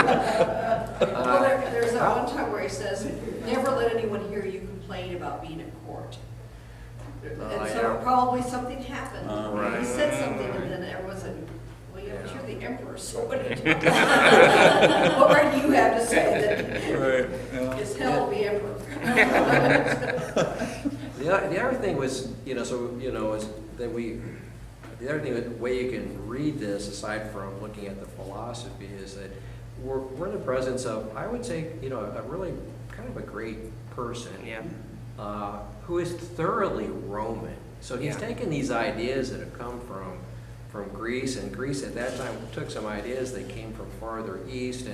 know? Well, there's that one time where he says, never let anyone hear you complain about being in court. And so probably something happened. Right. He said something and then everyone said, well, you're the emperor, so what did you what right do you have to say that it's hell to be emperor? The other thing was, you know, so, you know, is that the other thing, the way you can read this, aside from looking at the philosophy, is that we're in the presence of, I would say, you know, a really kind of a great person. Who is thoroughly Roman. So he's taken these ideas that have come from Greece, and Greece at that time took some ideas that came from farther east,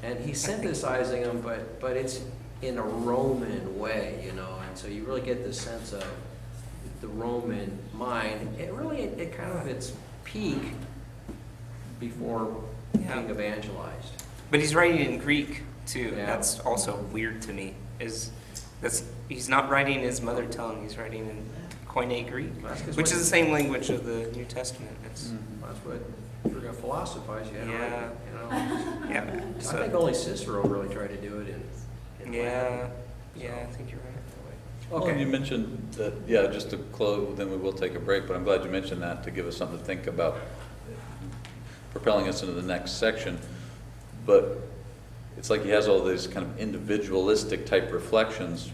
and he's synthesizing them, but it's in a Roman way, you know, and so you really get the sense of the Roman mind. It kind of its peak before being evangelized. But he's writing in Greek too. Yeah. That's also weird to me. He's not writing his mother tongue. He's writing in Koine Greek, which is the same language of the New Testament. That's what, if you're going to philosophize, you have to write it, you know. So, I think only Cicero really tried to do it in I Latin. think you're right. Well, and you mentioned that, just to close, then we will take a break, but I'm glad you mentioned that to give us something to think about, propelling us into the next section. But it's like he has all these kind of individualistic type reflections,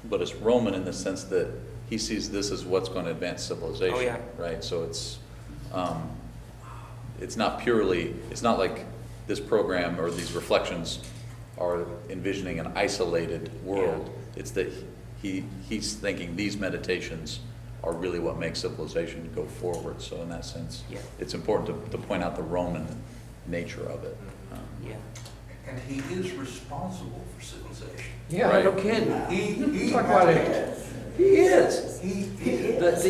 but it's Roman in the sense that he sees this as what's going to advance civilization, right? So it's not purely, it's not like this program or these reflections are envisioning an isolated world. It's that he's thinking these meditations are really what makes civilization go forward. So in that sense, it's important to point out the Roman nature of it. And he is responsible for civilization. Yeah, Right. no kidding. He Talk about it. He is. The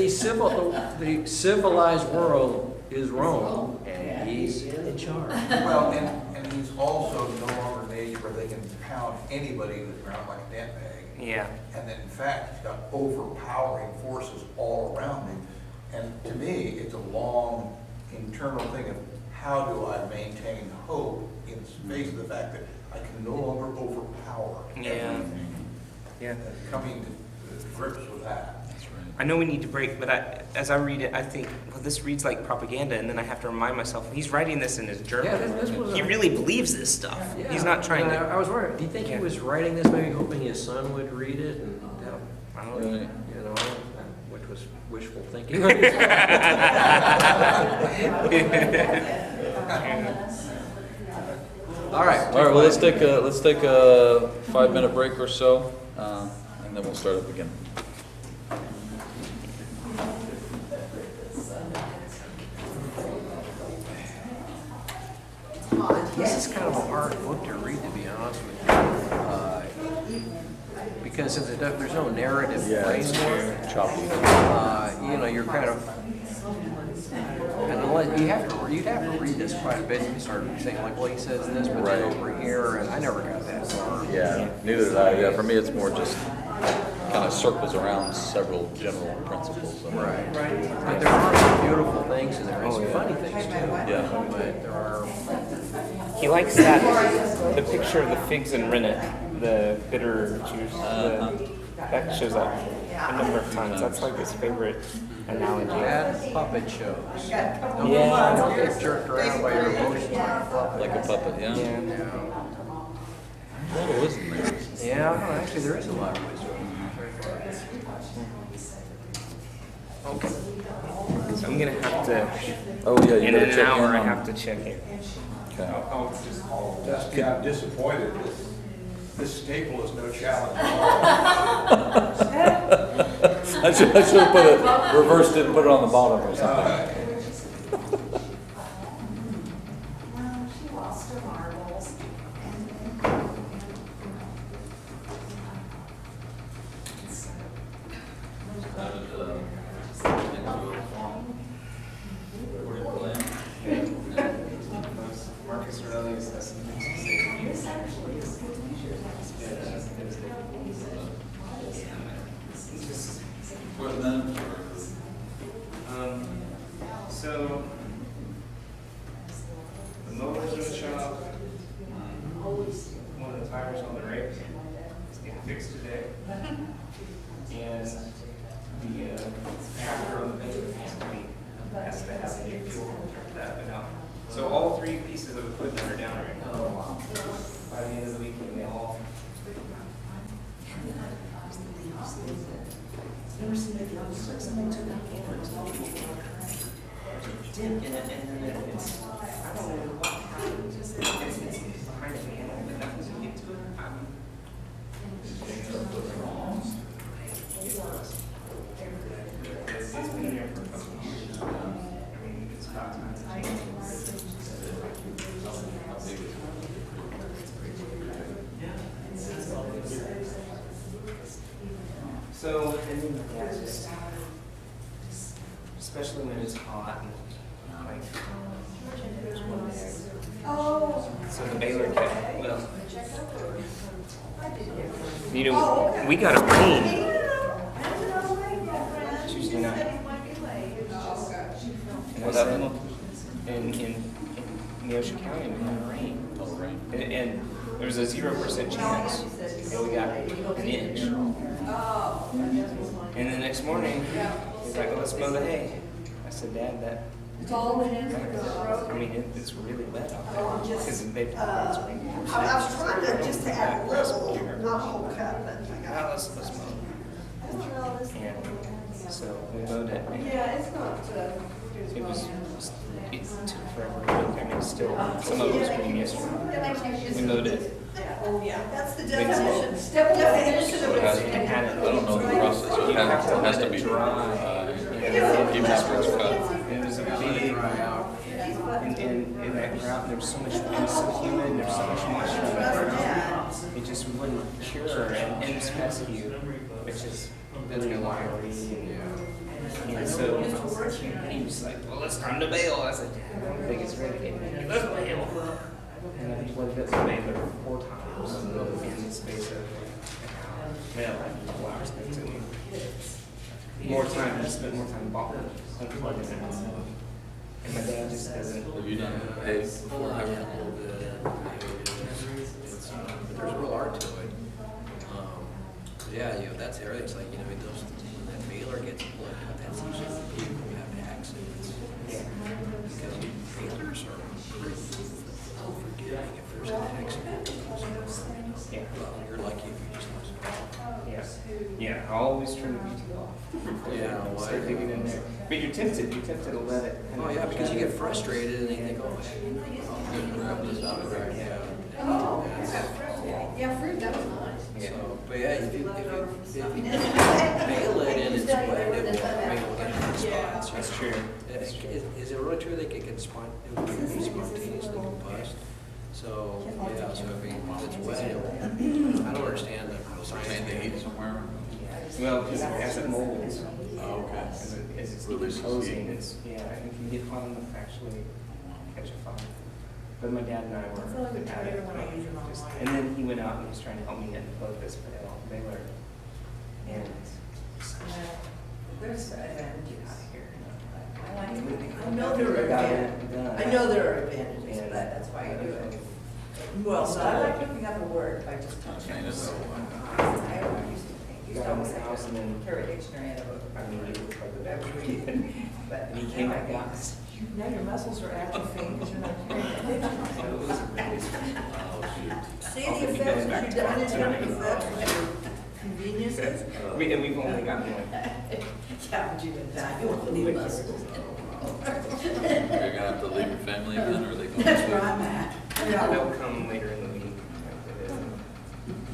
civilized world is Rome, and he's in charge. Well, and he's also no longer an age where they can pound anybody to the ground like a nutmeg. And then in fact, he's got overpowering forces all around him. And to me, it's a long internal thing of how do I maintain hope in the face of the fact that I can no longer overpower everything. Coming to grips with that. That's right. I know we need to break, but as I read it, I think, well, this reads like propaganda, and then I have to remind myself, he's writing this in his journal. He really believes this stuff. Yeah. He's not trying to. I was wondering, do you think he was writing this maybe hoping his son would read it and I don't know. Right. you know, which was wishful thinking? All right. Well, let's take a 5-minute break or so, and then we'll start up again. This is kind of a hard book to read, to be honest with you, because since there's no narrative framework, Choppy. you know, you're kind of, and unless you'd have to read this quite a bit to start saying like, well, he says this, but then over here, and I never got that far. Yeah, neither did I. Yeah, for me, it's more just kind of circles around several general principles. Right. But there are some beautiful things in there, and some funny things too. Yeah. But there are. He likes the picture of the figs and rennet, the bitter juice. That shows up a number of times. That's like his favorite analogy. And puppet shows. Yeah. Don't get jerked around by your emotions like a puppet. Like a puppet, yeah. Yeah. A little wisdom there. Yeah, no, actually, there is a lot of wisdom. Okay. So I'm gonna have to, Oh, yeah, you in gotta an check in hour, I on- have to check it. Okay. I'll just call. Dusty, I'm disappointed. This staple is no challenge at all. I should have put it, reversed it and put it on the bottom or something. Well, she lost her marbles and Marcus Aurelius has some things to say. this actually is good leisure. So, the mower's in the shop. One of the tires on the rake is getting fixed today. And the tractor on the bench has to have a new fuel for that been out. So all three pieces of equipment are down right now. By the end of the week, they all. And then it's, I don't know what happened, it's behind the panel, but that doesn't get to it. It's been there for a couple of years. I mean, it's about time to change it. So, and then, yeah, just, especially when it's hot and like. So the baler kept, well. You know, we got a rain Tuesday night. What happened? In Neosho County, we had rain. And there was a 0% chance that we got an inch. And the next morning, he's like, well, let's mow the hay. I said, Dad, that. It's all in the road. I mean, it's really wet out there. Because they've had it's raining. I was trying to just to add a little, not a whole cup, but I Now got. let's mow. And so we mowed it. and Yeah, it's not, It was, it took forever. I mean, still, some of it was pretty yesterday. We mowed it. Oh, yeah, that's the Wait, definition, definition of It has- it. And had it. I don't know the process, so You have to it has let to it be dry. even after it's cut. It was a big, and in that ground, there was so much, it was so humid, there's so much moisture in that ground. It just wouldn't cure, and it's pesky, which is really wiry. And so, he was like, well, it's time to bail. I said, I don't think it's ready. And let's bail. And I plugged it with baler 4 times in the space of, well, like 2 hours. It took me more time, I spent more time unplugging it. And my dad just doesn't. Have you done hay before? There's real art to it. Yeah, you know, that's the area, it's like, you know, those, when that baler gets plugged up, that's usually when people have accidents. Yeah. Because balers are pretty unforgiving if there's an accident. Yeah. You're lucky if you just lose. Yeah. Yeah, I always try to be too off. Yeah, well, Start digging in there. But you're tempted to let it. Oh, yeah, because you get frustrated and you think, oh, I'm gonna grab this out of there, yeah. Oh, yeah, fruit, that was nice. So, but yeah, if you bail it and it's wet, it will get in spots. That's true. Is it really true that it can spontaneously combust? So, yeah, so if it's wet, I don't understand the science. Man, they eat somewhere. Well, because as it molds, Oh, okay. as it's Releases decomposing, heat. it's, yeah, it can get hot enough to actually catch a fire. But my dad and I were. It's only been at it, when I use it on just- mine. And then he went out and he was trying to help me unplug this baler. And There's I had to get out of here. I know there are Got advantages. it done. I know there are advantages, And- but that's why you do it. Well, so I like looking up a word by just touching. Okay, it. that's- I used to paint. You got out of the house and then, Carry a dictionary out of it. I mean, you look like the devil. But And he came back out. now your muscles are atrophying because you're not carrying that dictionary. See the effects that you've done in terms of effects, conveniences? And we've only got one. Yeah, but you've been dying, you won't need muscles. You're gonna have to leave your family again, or are they going That's where to? I'm at. They'll come later in the week.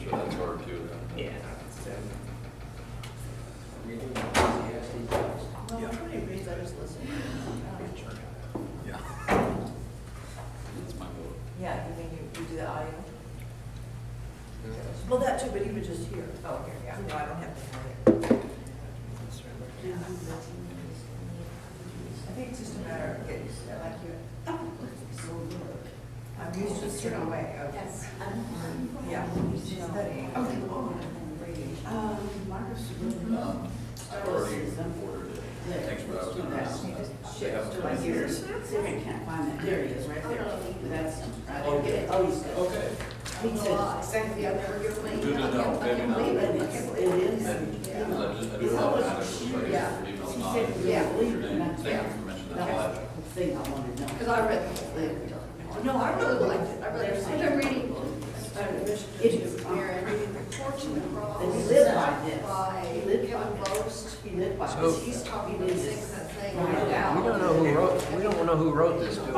Sure, that's hard too. Yeah. Well, nobody reads, I just listen. Yeah. That's my vote. Yeah, you mean you do the audio? Well, that too, but even just here. Oh, here, yeah, no, I don't have to have it. I think it's just a matter of getting, like you, I'm used to a certain way of, yeah, studying. I've already ordered it. Thanks for that. Shift to my ears. I can't find that. There he is, right there. That's, Okay. oh, he's good. Okay. He said, secondly, I've never given my Good to email. know, I can't believe it. It is. And I do have an Yeah. email not. Yeah. Thank you for mentioning that. Thing I wanted to know. Because I read the whole thing. No, I really liked it. I've been reading, reading reports in the cross. And he lived by this. By Kevin Boast. He lived by So- this. He's talking about the same thing. We don't know who wrote this, do we? And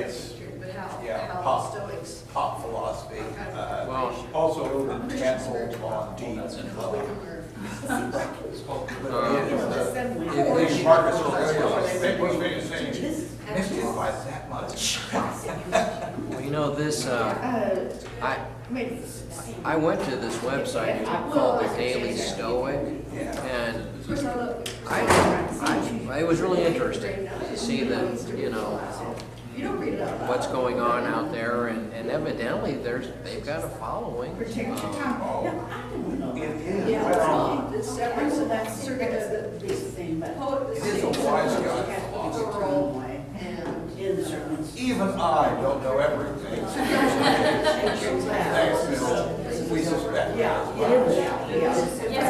it's, But yeah, how pop. the Stoics. pop philosophy. Well, Also, the temple on deep. What we can learn. Marcus Aurelius was famous saying, missed it by that much. well, you know, this, I went to this website called the Daily Stoic, and it was really interesting to see that, you know, You don't read it out loud. what's going on out there, and evidently they've got a following. Yeah, it's separate, so that's circuit of the big thing, but. It is a wise guy. And in certain. Even I don't know everything. Thanks, Bill. We suspect. Yes, but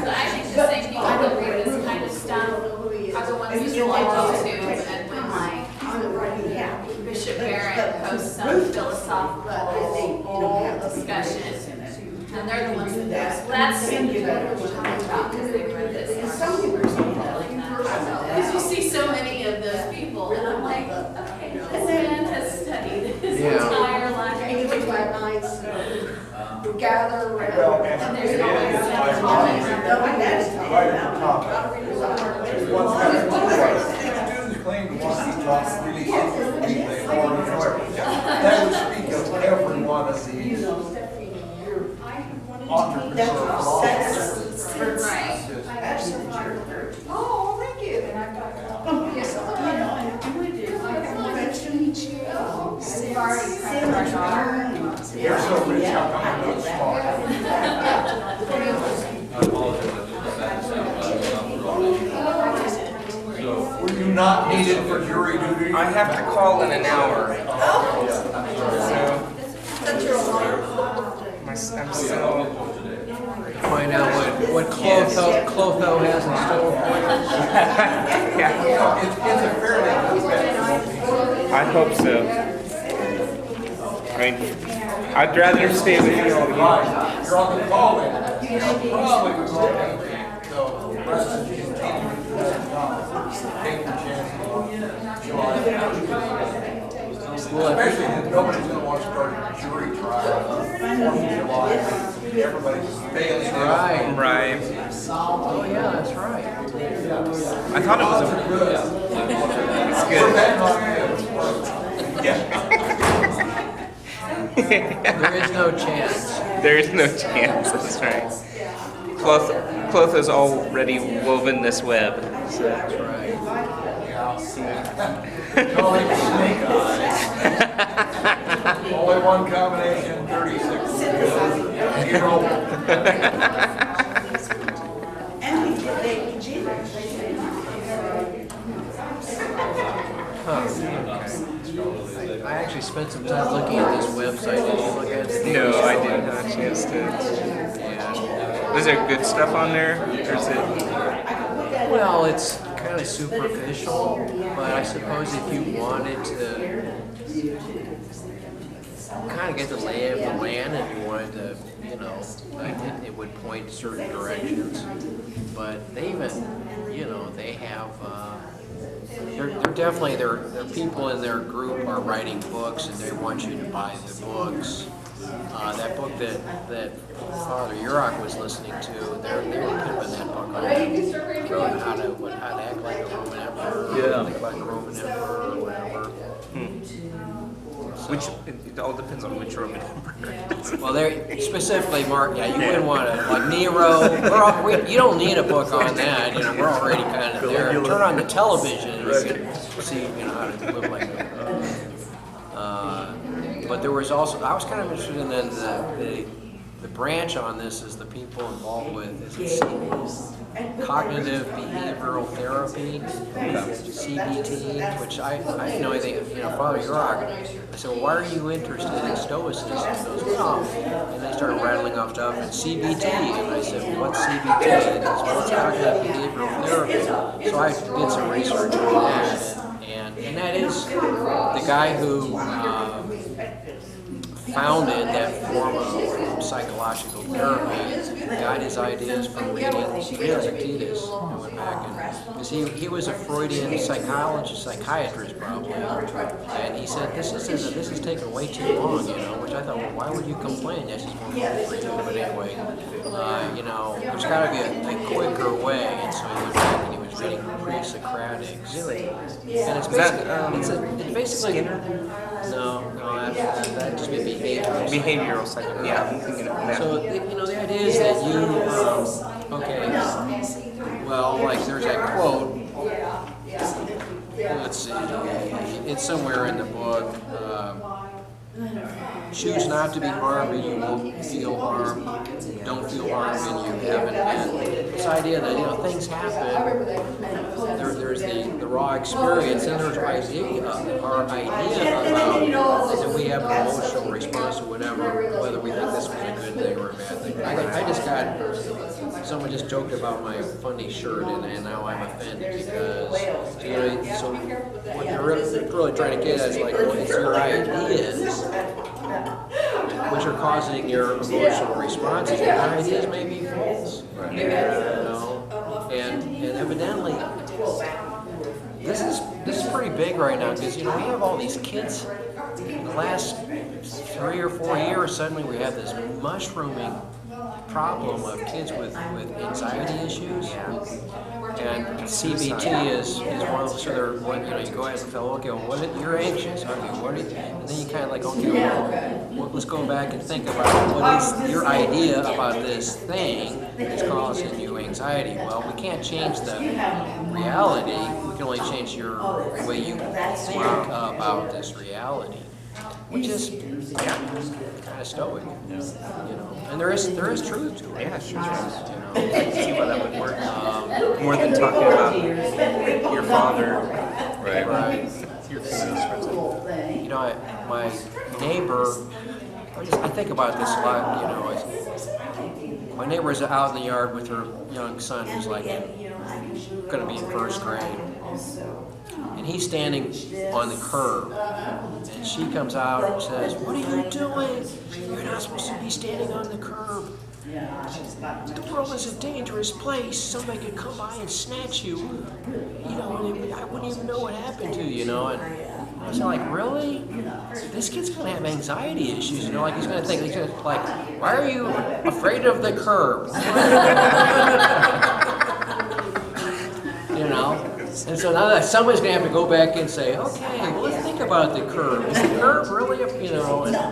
I think the same people that read this kind of stuff are the ones who like YouTube and when like Bishop Barrett posts some philosophical discussion. And they're the ones that that's what we're talking about because they read this. Because you see so many of those people and I'm like, okay, this man has studied his entire life. We gather around. Well, And there's always Students claim to want to be taught really anything or whatever. That would speak of every one of these entrepreneurs. right. Oh, thank you. And I've got, yes, I convention each year. We've already prepped our daughter. They're so rich, how come they're not smart? I apologize, I just got to say, so, Were you not needed for jury duty? I have to call in an hour. I'm so. Find out what Clotho has in store for you. Yeah, It's a fairly good bet. I hope so. I mean, I'd rather stay with you all year. Right, you're on the call in. Probably was okay. So, the rest of you continue to do that. Take your chances. Especially if nobody's gonna want to start a jury trial on July. Everybody's failing. Right. Right. Oh, yeah, that's right. I thought it was a. It's For good. that, not good. Yeah. There is no chance. There is no chance. That's right. Clotho's already woven this web. So. That's right. Only snake eyes. Only one combination, 36. Zero. I actually spent some time looking at this website. Did you look at it? No, I didn't have a chance to. Yeah. Was there good stuff on there, or is it? Well, it's kind of superficial, but I suppose if you wanted to kind of get the lay of the land and you wanted to, you know, it would point certain directions. But they even, you know, they have, they're definitely, their people in their group are writing books and they want you to buy the books. That book that Father Urach was listening to, they were pimping that book on how to act like a Roman emperor, think like a Roman emperor or whatever. Which, it all depends on which Roman emperor. Well, they're specifically Mark. Yeah, you wouldn't want to like Nero. You don't need a book on that. You know, we're already kind of there. Turn on the television and you can see, you know, how to live like that. But there was also, I was kind of interested in the branch on this is the people involved with cognitive behavioral therapy, CBT, which I didn't know anything. You know, Father Urach, I said, well, why are you interested in Stoicism? He goes, no. And they started rattling off stuff and CBT, and I said, well, what's CBT? And he goes, well, it's cognitive behavioral therapy. So I did some research on that, and that is the guy who founded that form of psychological therapy, got his ideas from reading Epictetus, and went back and, because he was a Freudian psychiatrist probably, and he said, this is taking way too long, you know, which I thought, well, why would you complain? That's just one more for you, but anyway, you know, there's got to be a quicker way, and so he went back and he was reading pre-Socratics. Really? And it's basically, no, that just be behavioral psychology. Yeah, I'm thinking of that. So, you know, the idea is that you, okay, well, like there's that quote, let's see, it's somewhere in the book, choose not to be harmed and you won't feel harmed, don't feel harmed and you haven't been. This idea that, you know, things happen, there's the raw experience, and there's our idea about that we have an emotional response to whatever, whether we think this was a good thing or a bad thing. I just got, someone just joked about my funny shirt, and now I'm offended because, you know, so what they're really trying to get at is like, well, it's your ideas which are causing your emotional responses. Your ideas may be false, you know, and evidently, this is pretty big right now because, you know, we have all these kids. In the last 3 or 4 years, suddenly we have this mushrooming problem of kids with anxiety issues. And CBT is one of those, so they're, you know, you go ask the fellow, okay, well, you're anxious, okay, what are you, and then you kind of like, okay, well, let's go back and think about what is your idea about this thing that's causing you anxiety. Well, we can't change the reality, we can only change the way you think about this reality, which is kind of stoic, you know. And there is truth to it. Yeah, sure. You know. I can see why that would work. More than talking about your father. Right. Your parents. You know, my neighbor, I think about this a lot, you know. My neighbor is out in the yard with her young son who's like going to be in first grade. And he's standing on the curb. And she comes out and says, what are you doing? You're not supposed to be standing on the curb. The world is a dangerous place. Somebody could come by and snatch you. You know, and I wouldn't even know what happened to you, you know. And I was like, really? This kid's going to have anxiety issues, you know, like he's going to think, he's going to like, why are you afraid of the curb? You know? And so now that somebody's going to have to go back and say, okay, well, let's think about the curb. Is the curb really, you know? And I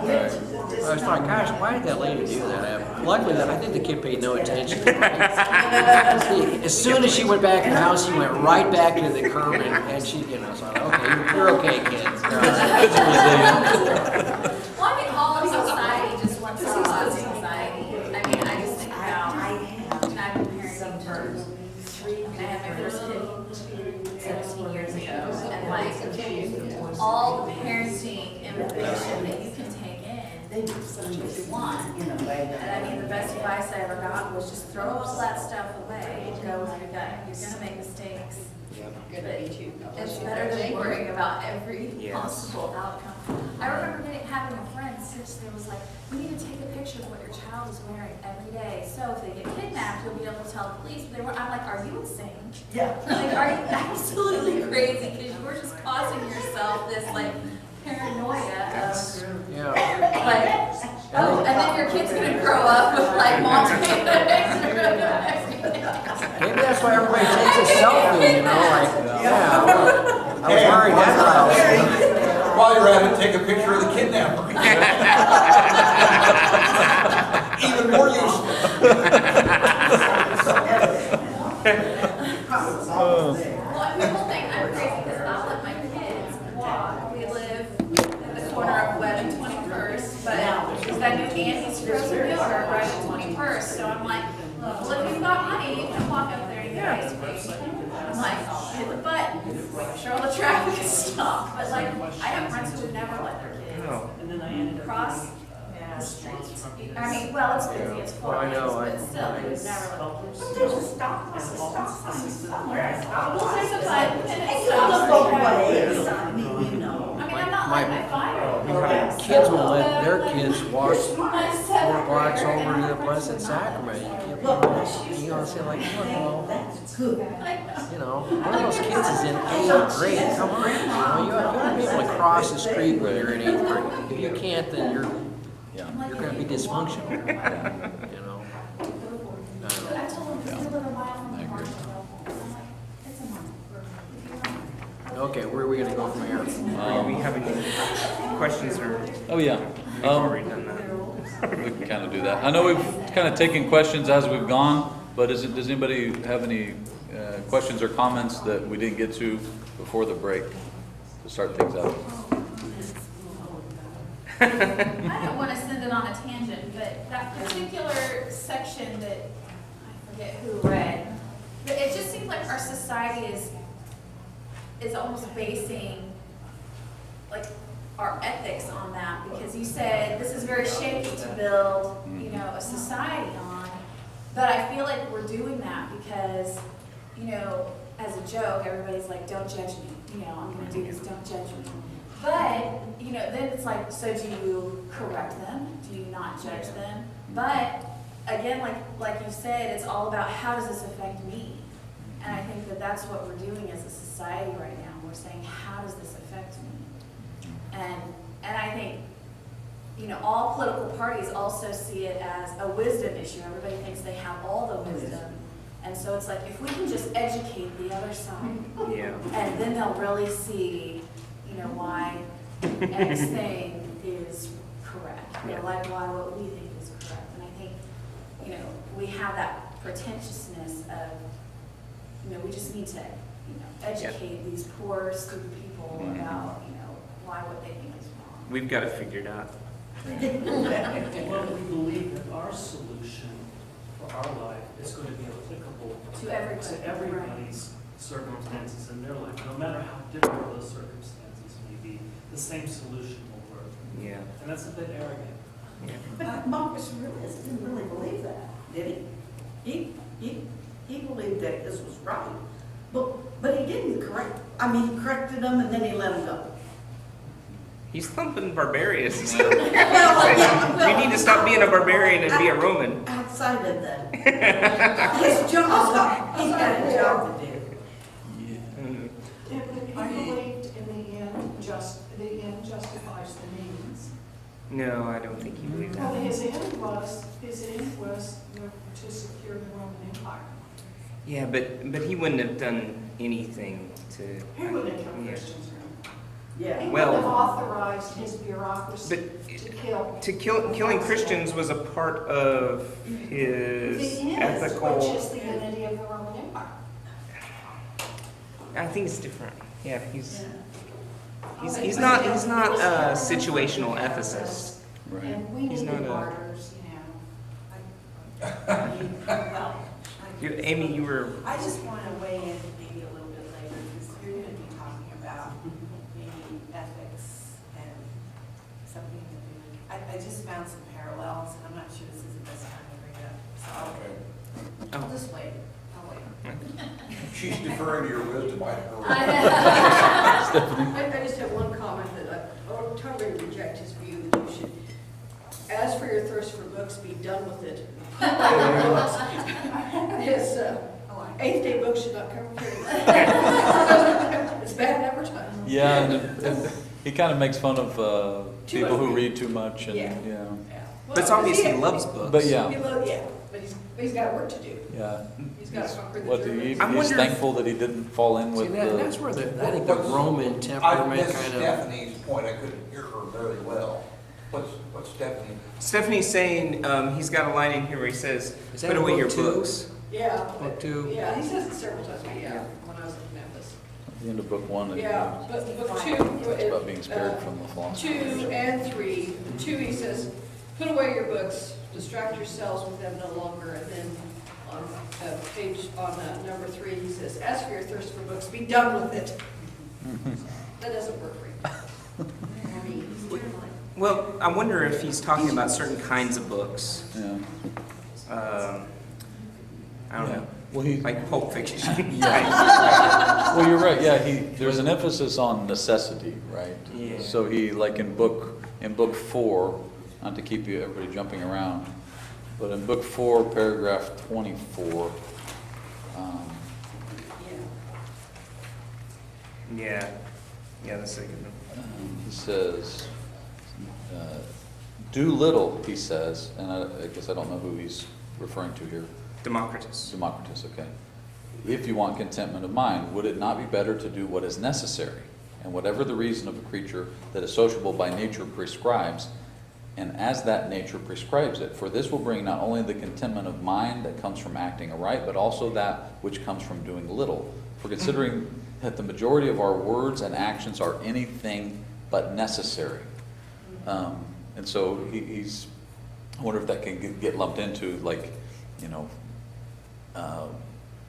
was like, gosh, why did that lady do that? Luckily, I think the kid paid no attention. As soon as she went back in the house, she went right back to the curb, and she, you know, so I thought, okay, you're okay, kid. Well, I think all of society just wants to cause anxiety. I mean, I just think about, I've been parenting for, I had my first kid 17 years ago, and like, all the parenting information that you can take in, they do something that you want in a way that. And I mean, the best advice I ever got was just throw all that stuff away and go with your gut. You're gonna make mistakes. Good to meet you. It's better than worrying about every Yes. possible outcome. I remember having a friend seriously was like, you need to take a picture of what your child is wearing every day. So if they get kidnapped, you'll be able to tell the police. But I'm like, are you insane? Yeah. Like, are you absolutely crazy? Because you were just causing yourself this like paranoia of Yeah. like, oh, and then your kid's gonna grow up with like multiple. Maybe that's why everybody takes a selfie, you know, like, yeah, I was wearing that blouse. While you're at it, take a picture of the kidnapper. Even more useful. Well, and the whole thing, I'm crazy because I'll let my kids walk. We live at the corner of Webb and 21st, but there's that new Andy's frozen yogurt right at 21st. So I'm like, well, if you've got money, you can walk up there and get ice cream. I'm like, hit the button, make sure all the traffic is stopped. But like, I have friends who would never let their kids And then I ended up. cross the street. I mean, well, it's busy, it's Well, I 4 lanes, know, but still, they would never let them. There's a stop sign somewhere. Well, there's a button and it And you look stops. both ways, I mean, you know. I mean, I'm not letting my 5-year-old. Kids will let their kids walk My 4 blocks 7-year-old. over to the Blessed Sacrament. You know, say like, well, That's good. you know, one of those kids is in 8th grade, come on. You know, you ought to be able to cross the street when you're in 8th grade. If you can't, then you're gonna be dysfunctional, you know? I told him, because they live a mile from the park. I'm like, it's a mile. Okay, where are we gonna go from here? Do we have any questions or Oh, yeah. we've already done that? We can kind of do that. I know we've kind of taken questions as we've gone, but does anybody have any questions or comments that we didn't get to before the break to start things out? I don't want to send it on a tangent, but that particular section that, I forget who read, but it just seems like our society is almost basing, like, our ethics on that, because you said this is very shaky to build, you know, a society on, but I feel like we're doing that because, you know, as a joke, everybody's like, don't judge me, you know, I'm gonna do this, don't judge me. But, you know, then it's like, so do you correct them? Do you not judge them? But, again, like you said, it's all about how does this affect me? And I think that that's what we're doing as a society right now. We're saying, how does this affect me? And I think, you know, all political parties also see it as a wisdom issue. Everybody thinks they have all the wisdom. And so it's like, if we can just educate the other side, Yeah. and then they'll really see, you know, why X thing is correct, or Yeah. like why what we think is correct. And I think, you know, we have that pretentiousness of, you know, we just need to, you know, educate these poor, stupid people about, you know, why what they think is wrong. We've got it figured out. Well, we believe that our solution for our life is going to be applicable To everybody, to everybody's circumstances in their life. No matter how different those circumstances may be, the same solution will work. Yeah. And that's a bit arrogant. But Marcus Aurelius didn't really believe that, did he? He believed that this was right, but he didn't correct, I mean, he corrected them and then he let them go. He's thumping barbarians. Well, You need to stop being a barbarian and be a Roman. Outside of that. His job, he's got a job to do. I believed in the end, the end justifies the means. No, I don't think he believed Well, that. his end was to secure the Roman Empire. Yeah, but he wouldn't have done anything to. He wouldn't have killed Yeah. Christians. Yeah. He Well- wouldn't have authorized his bureaucracy But to kill. killing Christians was a part of his The end, ethical. which is the unity of the Roman Empire. I think it's different. Yeah, he's He's not a situational ethicist. Right. And we He's need not a- martyrs, you know. Amy, you were. I just want to weigh in maybe a little bit later, because you're going to be talking about maybe ethics and something to do with I just found some parallels, and I'm not sure this is the best time to bring it up, so I'll just wait. I'll wait. She's deferring to your wisdom, I don't know. I just have one comment that I would totally reject his view that you should, as for your thirst for books, be done with it. His eighth day books should not come here. It's bad advertising. Yeah, and he kind of makes fun of Too people who much. read too much and, Yeah. yeah. But it's obvious he loves books. But yeah, Yeah, but he's got work to do. yeah. He's got to conquer the What, Germans. he's I wonder if- thankful that he didn't fall in See, with that's the, where I think the Roman I temperament missed kind of. Stephanie's point, I couldn't hear her very well. What's Stephanie? Stephanie's saying, he's got a line in here where he says, Is that put away book your 2? books. Yeah. Book 2. Yeah, he says it several times, but yeah, when I was looking at this. the end of book 1. and Yeah, but book 2. It's about being spared from the philosophy. 2 and 3. 2, he says, put away your books, distract yourselves with them no longer. And then on number 3, he says, as for your thirst for books, be done with it. That doesn't work for you. Well, I wonder if he's talking about certain kinds of books. Yeah. I don't know, Well, he, like Pulp Fiction. well, you're right, yeah, there's an emphasis on necessity, right? Yeah. So he, like in book 4, not to keep everybody jumping around, but in book 4, paragraph 24, Yeah, that's a good one. he says, do little, he says, and I guess I don't know who he's referring to here. Democritus. Democritus, okay. If you want contentment of mind, would it not be better to do what is necessary, and whatever the reason of a creature that is sociable by nature prescribes, and as that nature prescribes it? For this will bring not only the contentment of mind that comes from acting aright, but also that which comes from doing little. For considering that the majority of our words and actions are anything but necessary. And so he's, I wonder if that can get lumped into, like, you know,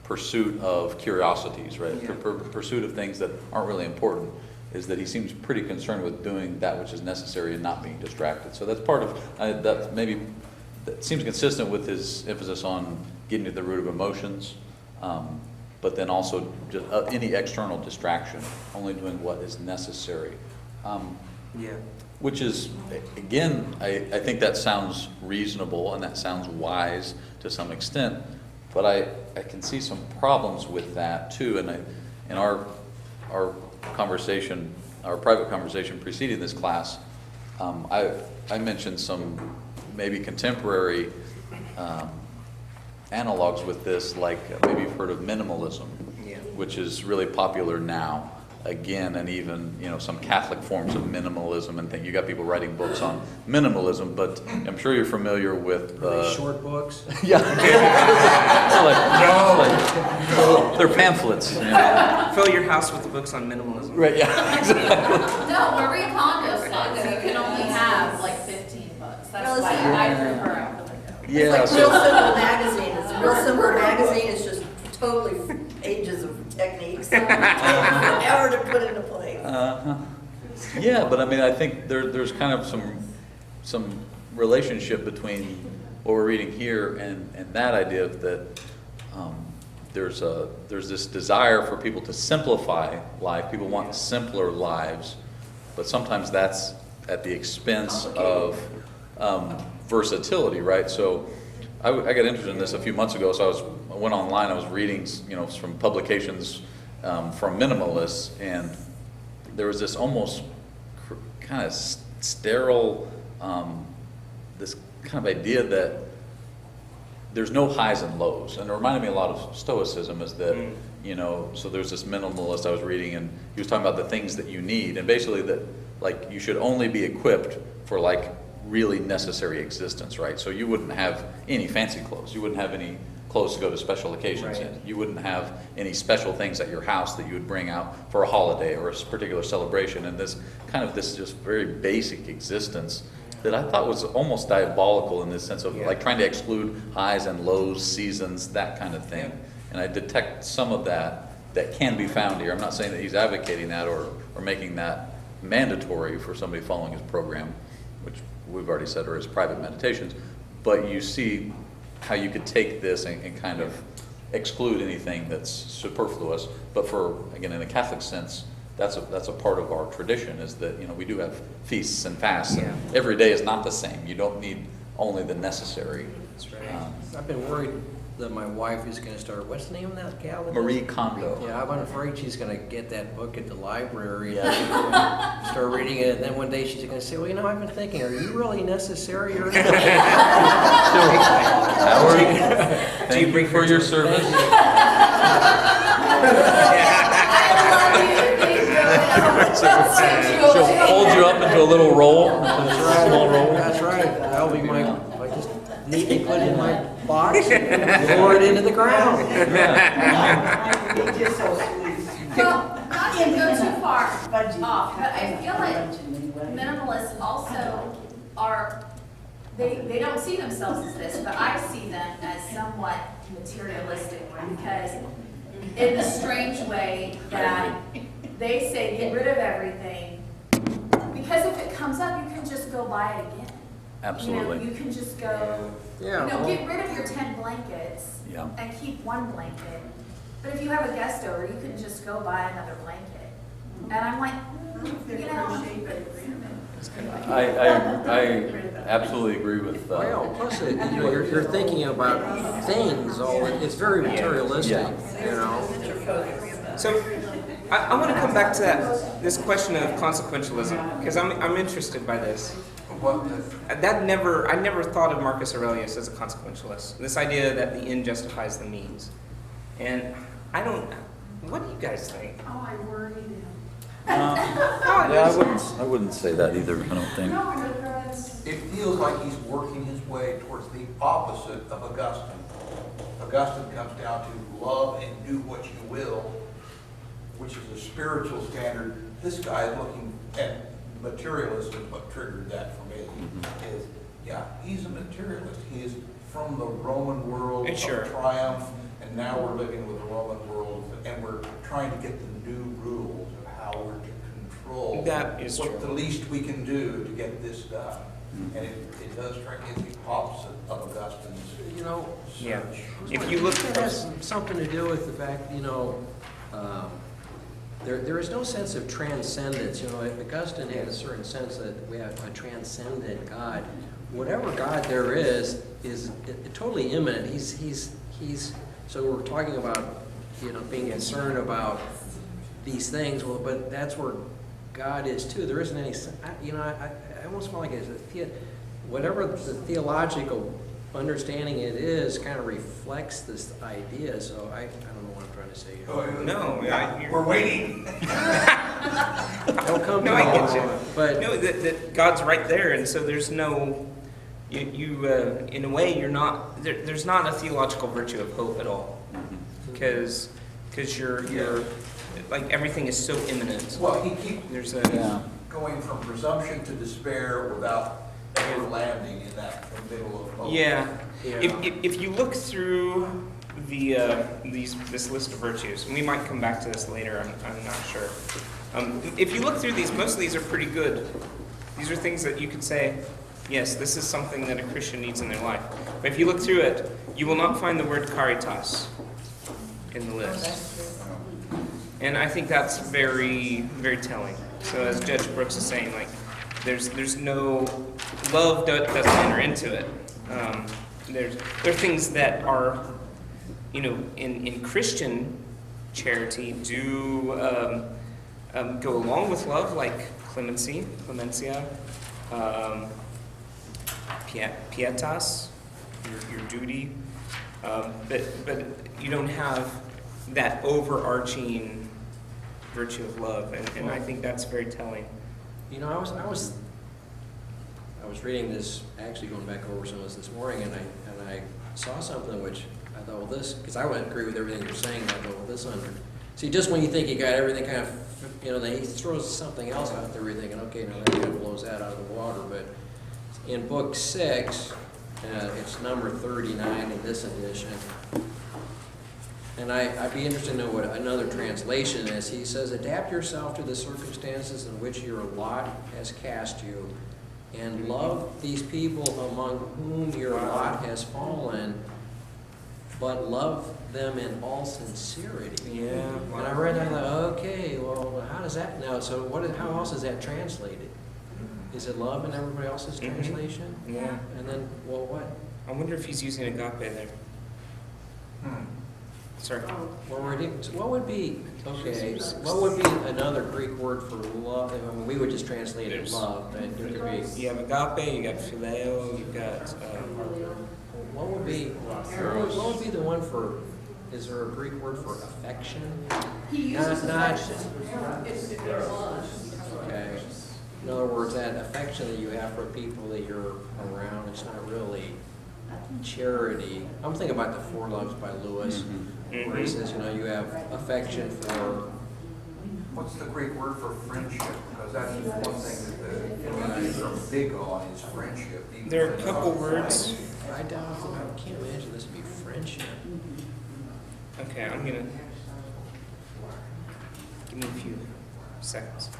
pursuit of curiosities, right? Yeah. Pursuit of things that aren't really important, is that he seems pretty concerned with doing that which is necessary and not being distracted. So that's part of, that seems consistent with his emphasis on getting to the root of emotions, but then also just any external distraction, only doing what is necessary. Yeah. Which is, again, I think that sounds reasonable and that sounds wise to some extent, but I can see some problems with that too. And in our conversation, our private conversation preceding this class, I mentioned some maybe contemporary analogs with this, like maybe you've heard of minimalism, which is really popular now. Again, and even, you know, some Catholic forms of minimalism and things. You got people writing books on minimalism, but I'm sure you're familiar with. Are they short books? Yeah. They're pamphlets. You know? Fill your house with books on minimalism. Right. Yeah. Exactly. No, Marie Kondo says you can only have like 15 books. That's why I threw her out the window. Yeah. It's like Real Simple Magazine. It's Real Simple Magazine is just totally pages of techniques. Forever to put into place. Yeah, but I mean, I think there's kind of some relationship between what we're reading here and that idea of that there's this desire for people to simplify life. People want simpler lives, but sometimes that's at the expense of versatility, right? So I got interested in this a few months ago. So I went online. I was reading, you know, from publications from minimalists, and there was this almost kind of sterile, this kind of idea that there's no highs and lows. And it reminded me a lot of Stoicism, is that, you know, so there's this minimalist I was reading, and he was talking about the things that you need, and basically that, like, you should only be equipped for, like, really necessary existence, right? So you wouldn't have any fancy clothes. You wouldn't have any clothes to go to special occasions in. You wouldn't have any special things at your house that you would bring out for a holiday or a particular celebration. And this just very basic existence that I thought was almost diabolical in this sense of like trying to exclude highs and lows, seasons, that kind of thing. And I detect some of that can be found here. I'm not saying that he's advocating that or making that mandatory for somebody following his program, which we've already said, are his private meditations. But you see how you could take this and kind of exclude anything that's superfluous. But for, again, in the Catholic sense, that's a part of our tradition, is that, we do have feasts and fasts. Yeah. And every day is not the same. You don't need only the necessary. That's right. I've been worried that my wife is gonna start, what's the name of that gal? Marie Kondo. Yeah, I'm afraid she's gonna get that book at the library and start reading it, and then one day she's gonna say, well, I've been thinking, are you really necessary or not? Howard, thank you for your service. She'll fold you up into a little roll, a small roll. That's right, that'll be I just neatly put it in my box and lower it into the ground. You're just so sweet. Well, not to go too far off, but I feel like minimalists also are, they don't see themselves as this, but I see them as somewhat materialistic, because in the strange way that they say get rid of everything, because if it comes up, you can just go buy it again. Absolutely. You can just go, get rid of your 10 blankets Yeah. and keep one blanket. But if you have a guest over, you can just go buy another blanket. And I'm like, I absolutely agree with. Well, plus, you're thinking about things, it's very materialistic, So I want to come back to this question of consequentialism, because I'm interested by this. I never thought of Marcus Aurelius as a consequentialist. This idea that the end justifies the means. And what do you guys think? Oh, I worried him. I wouldn't say that either, I don't think. No, because It feels like he's working his way towards the opposite of Augustine. Augustine comes down to love and do what you will, which is a spiritual standard. This guy is looking at materialist, is what triggered that for me. Is, he's a materialist. He is from the Roman world Sure. of triumph, and now we're living with the Roman world, and we're trying to get the new rules of how we're to control That is what true. the least we can do to get this done. And it does strike me as the opposite of Augustine's Yeah. search. If you look It has something to do with the fact, there is no sense of transcendence. Augustine had a certain sense that we have a transcendent God. Whatever God there is totally immanent. He's. So we're talking about, being concerned about these things. Well, but that's where God is too. There isn't any. I almost feel like whatever the theological understanding it is, kind of reflects this idea. So I don't know what I'm trying to say here. No, We're waiting. Don't come to I me. get you. But No, that God's right there, and so there's no, in a way, you're not, there's not a theological virtue of hope at all, because you're, like, everything is so imminent. Well, he keeps There's going from presumption to despair without ever landing in that middle of hope. Yeah. Yeah. If you look through this list of virtues, and we might come back to this later, I'm not sure. If you look through these, most of these are pretty good. These are things that you could say, yes, this is something that a Christian needs in their life. But if you look through it, you will not find the word caritas in the list. And I think that's very, very telling. So as Judge Brooks is saying, like, there's no love doesn't enter into it. There are things that are, in Christian charity do go along with love, like clemencia, pietas, your duty, but you don't have that overarching virtue of love, and I think that's very telling. I was reading this, actually going back over some of this morning, and I saw something which I thought, well, this, because I would agree with everything you're saying, I thought, well, this under. See, just when you think you got everything kind of, then he throws something else out there, you're thinking, okay, now that kind of blows that out of the water. But in book 6, it's number 39 in this edition. And I'd be interested to know what another translation is. He says, adapt yourself to the circumstances in which your lot has cast you. and love these people among whom your lot has fallen, but love them in all sincerity. Yeah. And I read that, I thought, okay, well, how does that now? So how else is that translated? Is it love in everybody else's Mhm. translation? Yeah. And then, well, what? I wonder if he's using agape there. Sorry. What would be, okay, what would be another Greek word for love? I mean, we would just translate it There's- love, but there could be, You have agape, you got phileo, you've got, what would be the one for, is there a Greek word for affection? He uses Not- affection. It's love. Okay. In other words, that affection that you have for people that you're around, it's not really charity. I'm thinking about the Four Loves by Lewis, where he says, you know, you have affection for, What's the Greek word for friendship? Because that's one thing that the Indians are big on is friendship. even there are a when couple it's words. I doubt, I can't imagine this would be friendship. Okay, I'm gonna, give me a few seconds.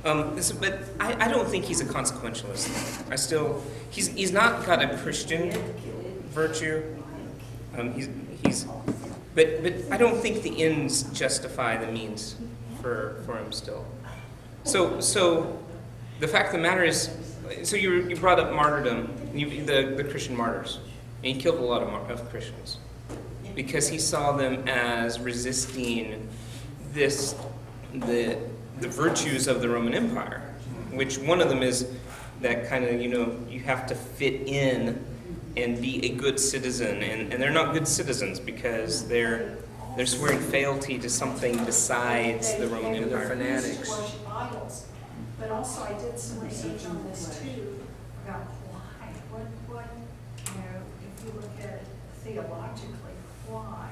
But I don't think he's a consequentialist. He's not got a Christian virtue. But I don't think the ends justify the means for him still. So the fact of the matter is, so you brought up martyrdom, the Christian martyrs, and he killed a lot of Christians because he saw them as resisting the virtues of the Roman Empire, which one of them is that kind of, you have to fit in and be a good citizen, and they're not good citizens because they're swearing fealty to something besides the Roman And they're They Empire. fanatics. worship idols. But also I did some research on this too, about why, what, if you look at it theologically, why?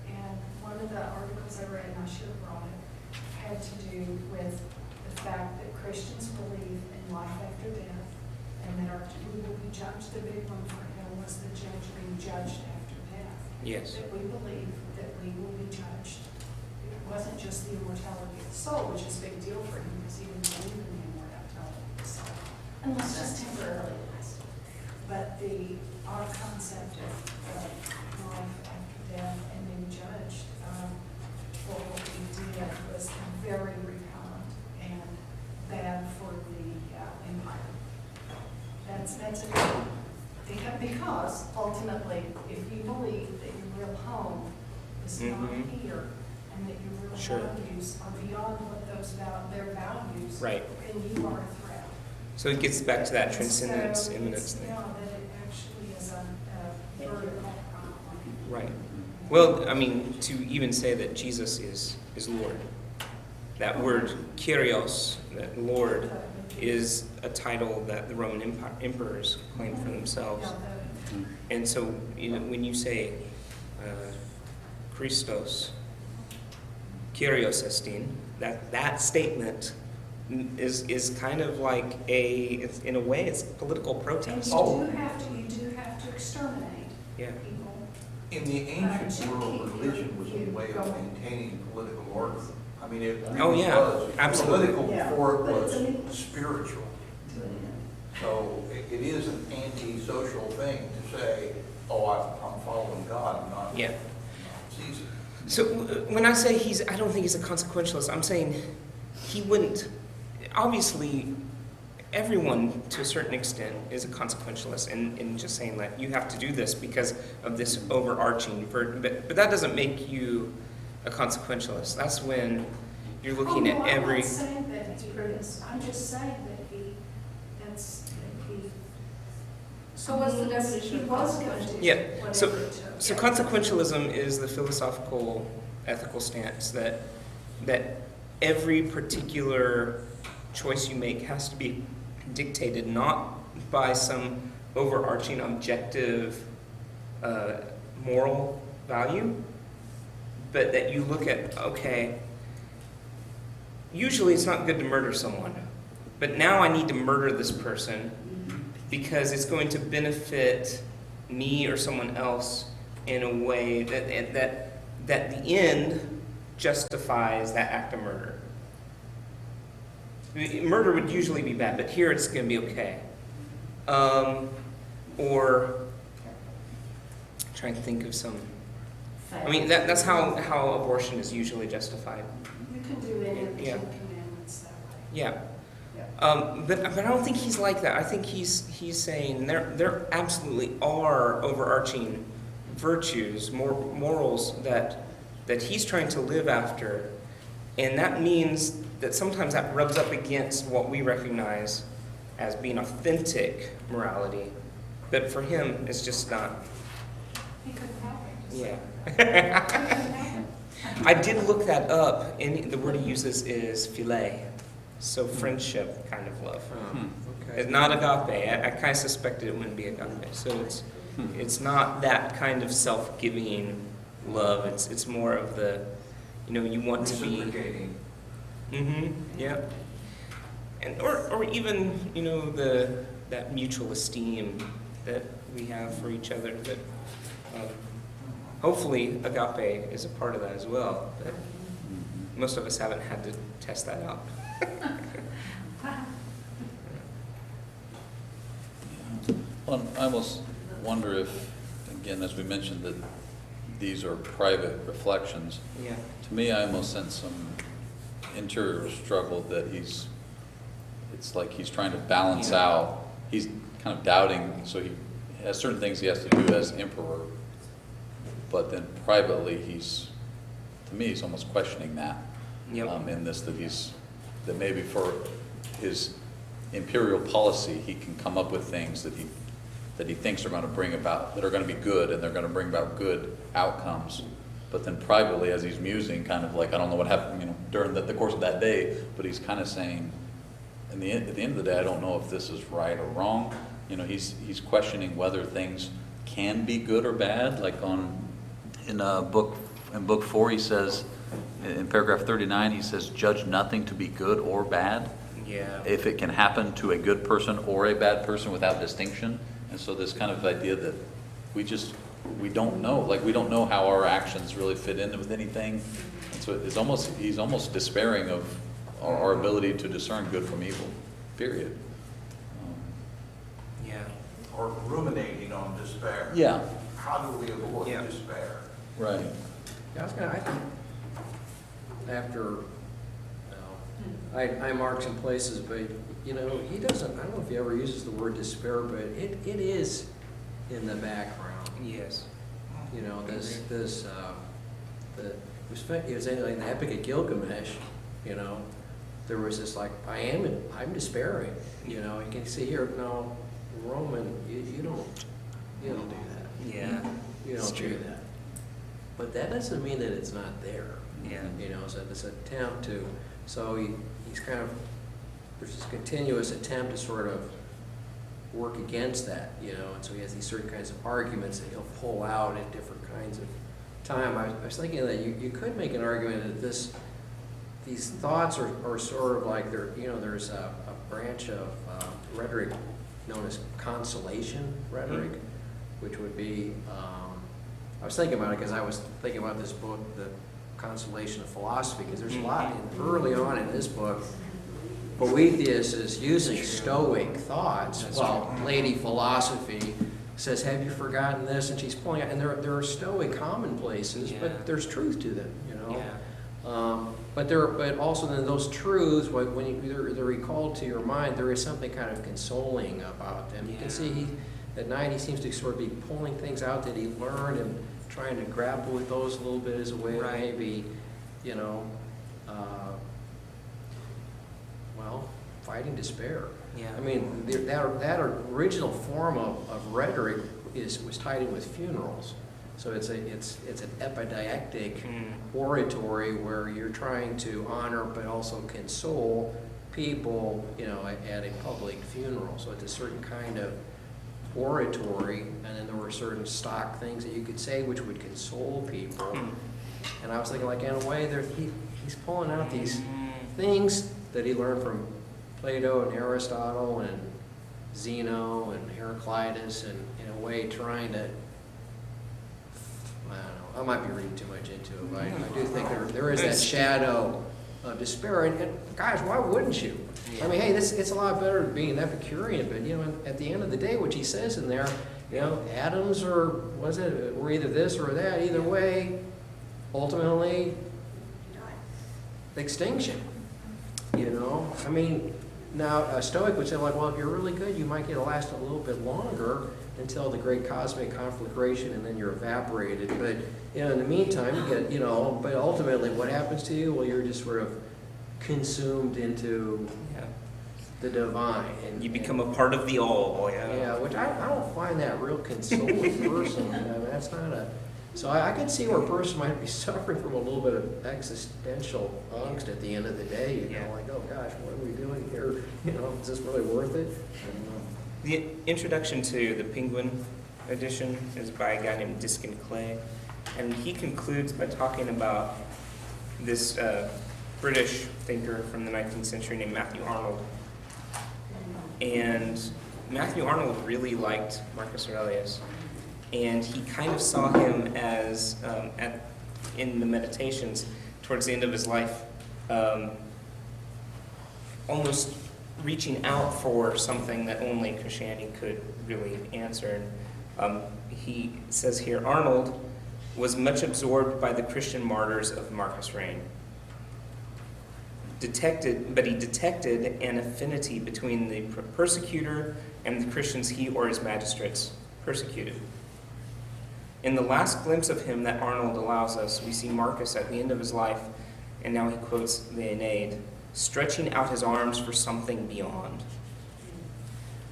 And one of the articles I read, and I should have brought it, had to do with the fact that Christians believe in life after death, and that we will be judged. The big one for him was the judge being judged after death. Yes. That we believe that we will be judged. It wasn't just the immortality of the soul, which is a big deal for him because he didn't believe in the immortality of the soul, unless just temporarily lost. But our concept of life after death and being judged for what we did was very repellent and bad for the empire. That's a because ultimately, if you believe that your real home is not Mhm. here, and that your real Sure. values are beyond what their values, Right. then you are a threat. So it gets back to that And transcendence, so immanence it's, thing. yeah, that it actually is a vertical problem. Right. Well, I mean, to even say that Jesus is Lord, that word Kyrios, that Lord, is a title that the Roman emperors claimed for themselves. And so, when you say Christos, Kyrios estin, that statement is kind of like in a way, it's political And protest. you do have to exterminate Yeah. people. In the ancient world, religion was a way of maintaining political order. I mean, it Oh, really yeah, was absolutely. political before it But was it's spiritual. So it is an anti-social thing to say, oh, I'm following God, I'm not Yeah. Caesar. So when I say I don't think he's a consequentialist, I'm saying he wouldn't, obviously, everyone to a certain extent is a consequentialist in just saying that you have to do this because of this overarching burden, but that doesn't make you a consequentialist. That's when you're looking at every... I'm not saying that it's prudence, I'm just saying that So what's the definition of he was going consequential? to, Yeah, whatever so it took. So consequentialism is the philosophical, ethical stance that every particular choice you make has to be dictated not by some overarching objective moral value, but that you look at, okay, usually it's not good to murder someone, but now I need to murder this person because it's going to benefit me or someone else in a way that the end justifies that act of murder. Murder would usually be bad, but here it's going to be okay. Or trying to think of some. I mean, that's how abortion is usually justified. You can do any of the Yeah. Ten Commandments that way. Yeah. But I don't think he's like that. I think he's saying there absolutely are overarching virtues, morals that he's trying to live after, and that means that sometimes that rubs up against what we recognize as being authentic morality, but for him it's just not. He couldn't have it. Yeah. I did look that up, and the word he uses is philia, so friendship kind of love. It's not agape. I kind of suspected it wouldn't be agape. So it's not that kind of self-giving love. It's more of the, you want to be. Reciprocating. Yeah. And or even that mutual esteem that we have for each other. That hopefully agape is a part of that as well. But most of us haven't had to test that out. Well, I almost wonder if, again, as we mentioned, that these are private reflections. Yeah. To me, I almost sense some interior struggle that it's like he's trying to balance out. He's kind of doubting, so he has certain things he has to do as emperor, but then privately to me, he's almost questioning that. Yep. In this, that maybe for his imperial policy, he can come up with things that he thinks are going to bring about, that are going to be good, and they're going to bring about good outcomes. But then privately, as he's musing, kind of like, I don't know what happened, during the course of that day, but he's kind of saying, at the end of the day, I don't know if this is right or wrong. He's questioning whether things can be good or bad. Like in book 4, he says, in paragraph 39, he says, "Judge nothing to be good or bad." Yeah. If it can happen to a good person or a bad person without distinction. And so this kind of idea that we don't know, like we don't know how our actions really fit in with anything. And so he's almost despairing of our ability to discern good from evil, period. Yeah. Or ruminating on despair. Yeah. How do we avoid Yeah. despair? Right. Yeah, I think after, I mark some places, but, he doesn't, I don't know if he ever uses the word despair, but it is in the background. Yes. It was in the Epic of Gilgamesh, there was this like, I'm despairing, you can see here, no, Roman, you don't do that. Yeah. You It's don't true. do that. But that doesn't mean that it's not there. Yeah. So this attempt to, so he's kind of, there's this continuous attempt to sort of work against that, and so he has these certain kinds of arguments that he'll pull out at different kinds of time. I was thinking that you could make an argument that these thoughts are sort of like there's a branch of rhetoric known as consolation rhetoric, which would be, I was thinking about it because I was thinking about this book, The Consolation of Philosophy, because there's a lot early on in this book. Boethius is using Stoic thoughts. Lady Philosophy says, "Have you forgotten this?" And she's pulling out, and there are Stoic commonplaces, but there's truth to them, Yeah. But also then those truths, when they're recalled to your mind, there is something kind of consoling about them. You can see at night he seems to sort of be pulling things out that he learned and trying to grapple with those a little bit as a way of maybe, fighting despair. Yeah. I mean, that original form of rhetoric was tied in with funerals. So it's an epidactic oratory where you're trying to honor but also console people, at a public funeral. So it's a certain kind of oratory, and then there were certain stock things that you could say which would console people. And I was thinking, like, in a way, he's pulling out these things that he learned from Plato and Aristotle and Zeno and Heraclitus, and in a way trying to, I don't know, I might be reading too much into it, but I do think there is that shadow of despair. And guys, why wouldn't you? I mean, hey, it's a lot better than being an Epicurean, but you know, at the end of the day, what he says in there, you know, atoms or we're either this or that. Either way, ultimately, extinction. You know, I mean, now a Stoic would say like, well, if you're really good, you might get to last a little bit longer until the great cosmic conflagration, and then you're evaporated. But you know, in the meantime, you get, you know, but ultimately, what happens to you? Well, you're just sort of consumed into the divine, and you become a part of the all. Yeah, which I don't find that real consoling personally. I mean, that's not a. So I can see where a person might be suffering from a little bit of existential angst at the end of the day. You know, like, oh gosh, what are we doing here? You know, is this really worth it? The introduction to the Penguin edition is by a guy named Diskin Clay, and he concludes by talking about this British thinker from the 19th century named Matthew Arnold. And Matthew Arnold really liked Marcus Aurelius, and he kind of saw him as, in the Meditations, towards the end of his life, almost reaching out for something that only Christianity could really answer. He says here, Arnold was much absorbed by the Christian martyrs of Marcus Reign. He detected an affinity between the persecutor and the Christians he or his magistrates persecuted. In the last glimpse of him that Arnold allows us, we see Marcus at the end of his life, and now he quotes the Aeneid, stretching out his arms for something beyond.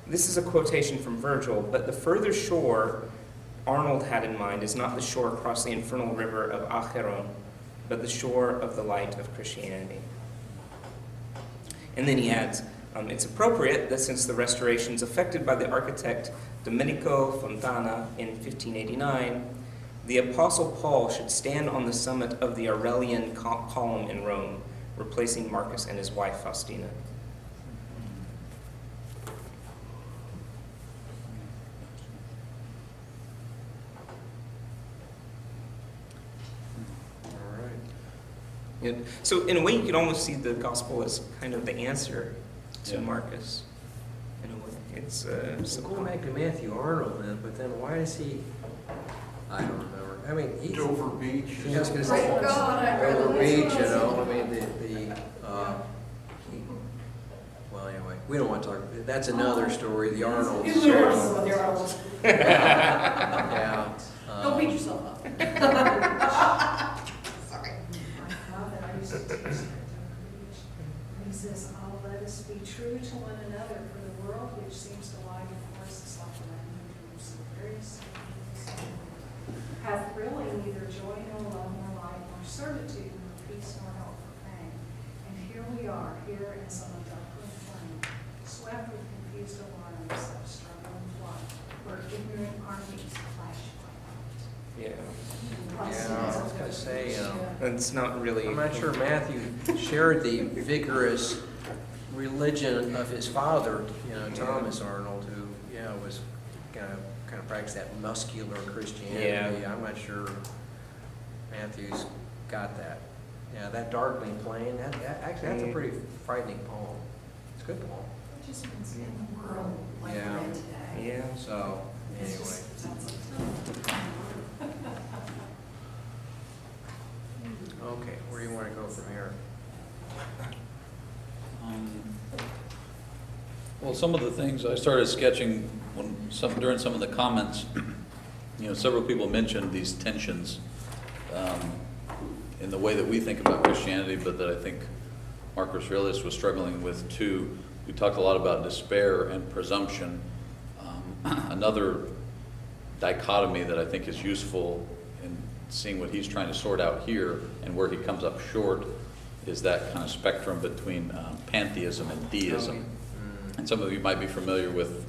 This is a quotation from Virgil, but the further shore Arnold had in mind is not the shore across the infernal river of Acheron, but the shore of the light of Christianity. And then he adds, it's appropriate that since the restorations effected by the architect Domenico Fontana in 1589, the Apostle Paul should stand on the summit of the Aurelian column in Rome, replacing Marcus and his wife Faustina. So in a way, you could almost see the gospel as kind of the answer to Marcus. In a way, it's So going back to Matthew Arnold, then, but then why does he? I don't remember. I mean, he's Dover Beach. I was going to say Thank God I read Dover the Beach. list. You know, I mean well, anyway, we don't want to talk. That's another story. The Arnolds. You knew what some of the Arnolds. Yeah. Don't beat yourself up. Sorry. My father, I used to teach that he says, "Oh, let us be true to one another, for the world which seems to lie before us is like a land of so very simple, hath really neither joy nor love nor light nor certitude nor peace nor help for pain. And here we are, here in some darkling flame, swept with confused alarms of struggle and flight, where ignorant armies flash by night." Yeah, Yeah, I was going to say. it's not really. I'm not sure Matthew shared the vigorous religion of his father, you know, Thomas Arnold, who, was kind of practiced that muscular Christianity. Yeah. I'm not sure Matthew's got that. Yeah, that Darkling Plain, actually, that's a pretty frightening poem. It's a good poem. It just means in the world like Yeah. we're in today. Yeah. So, It's anyway. just- it's- Okay, where do you want to go from here? Well, some of the things I started sketching during some of the comments, several people mentioned these tensions in the way that we think about Christianity, but that I think Marcus Aurelius was struggling with too. We talked a lot about despair and presumption. Another dichotomy that I think is useful in seeing what he's trying to sort out here and where he comes up short is that kind of spectrum between pantheism and deism. And some of you might be familiar with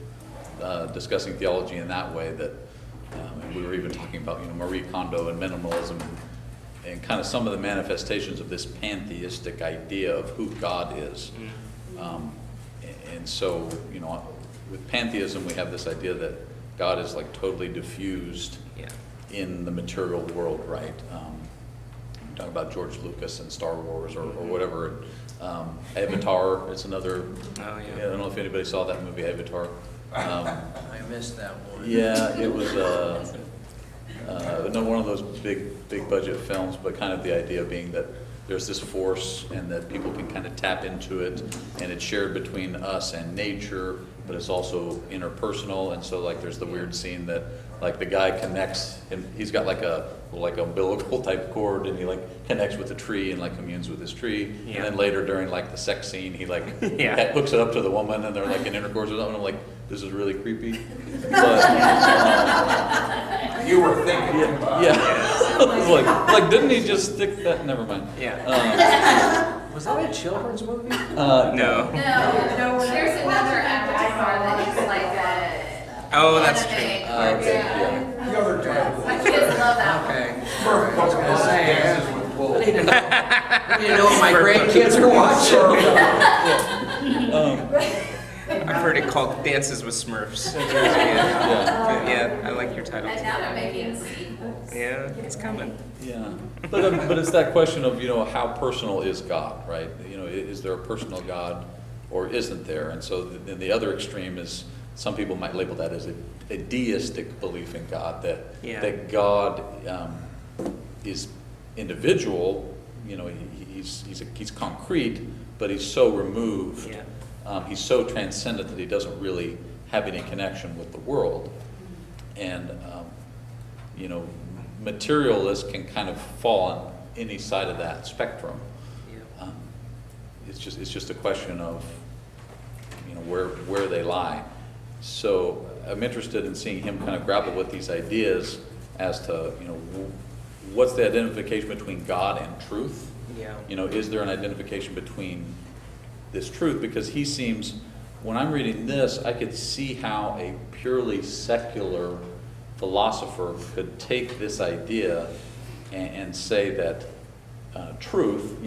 discussing theology in that way, that and we were even talking about Marie Kondo and minimalism and kind of some of the manifestations of this pantheistic idea of who God is. And so, with pantheism, we have this idea that God is like totally diffused. Yeah. in the material world, right? Talk about George Lucas and Star Wars or whatever. Avatar is another. Oh, yeah. I don't know if anybody saw that movie, Avatar. I missed that one. Yeah, it was one of those big budget films, but kind of the idea being that there's this force and that people can kind of tap into it, and it's shared between us and nature, but it's also interpersonal. And so like there's the weird scene that like the guy connects, and he's got like a umbilical type cord, and he like connects with the tree and like communes with his tree. Yeah. And then later during like the sex scene, he like Yeah. hooks it up to the woman, and they're like in intercourse with them. And I'm like, this is really creepy. But You were thinking yeah, about. yeah. I was like, didn't he just stick that? Never mind. Yeah. Was that a children's movie? No. No, there's another Avatar that is like a. Oh, that's anime. Okay, yeah. The other title. My kids love that one. Okay. Smurf I was gonna Bus say, Dances with I Wolves. need to know, I need to know what my grandkids are watching. I've heard it called Dances with Smurfs. Yeah. Yeah, I like your title. And now they're making sequels. Yeah, it's coming. Yeah, but it's that question of, how personal is God, right? Is there a personal God or isn't there? And so then the other extreme is, some people might label that as a deistic belief in God, that God is individual, he's concrete, but he's so removed. Yeah. He's so transcendent that he doesn't really have any connection with the world. And, materialists can kind of fall on any side of that spectrum. Yeah. It's just a question of, where they lie. So I'm interested in seeing him kind of grapple with these ideas as to, what's the identification between God and truth? Yeah. Is there an identification between this truth? Because he seems, when I'm reading this, I could see how a purely secular philosopher could take this idea and say that truth,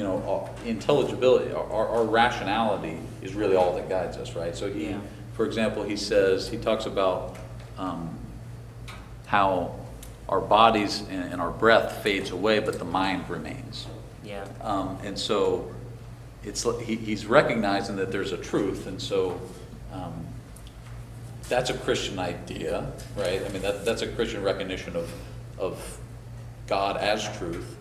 intelligibility, our rationality is really all that guides us, right? So he, for example, he talks about how our bodies and our breath fades away, but the mind remains. Yeah. And so it's he's recognizing that there's a truth, and so that's a Christian idea, right? I mean, that's a Christian recognition of God as truth.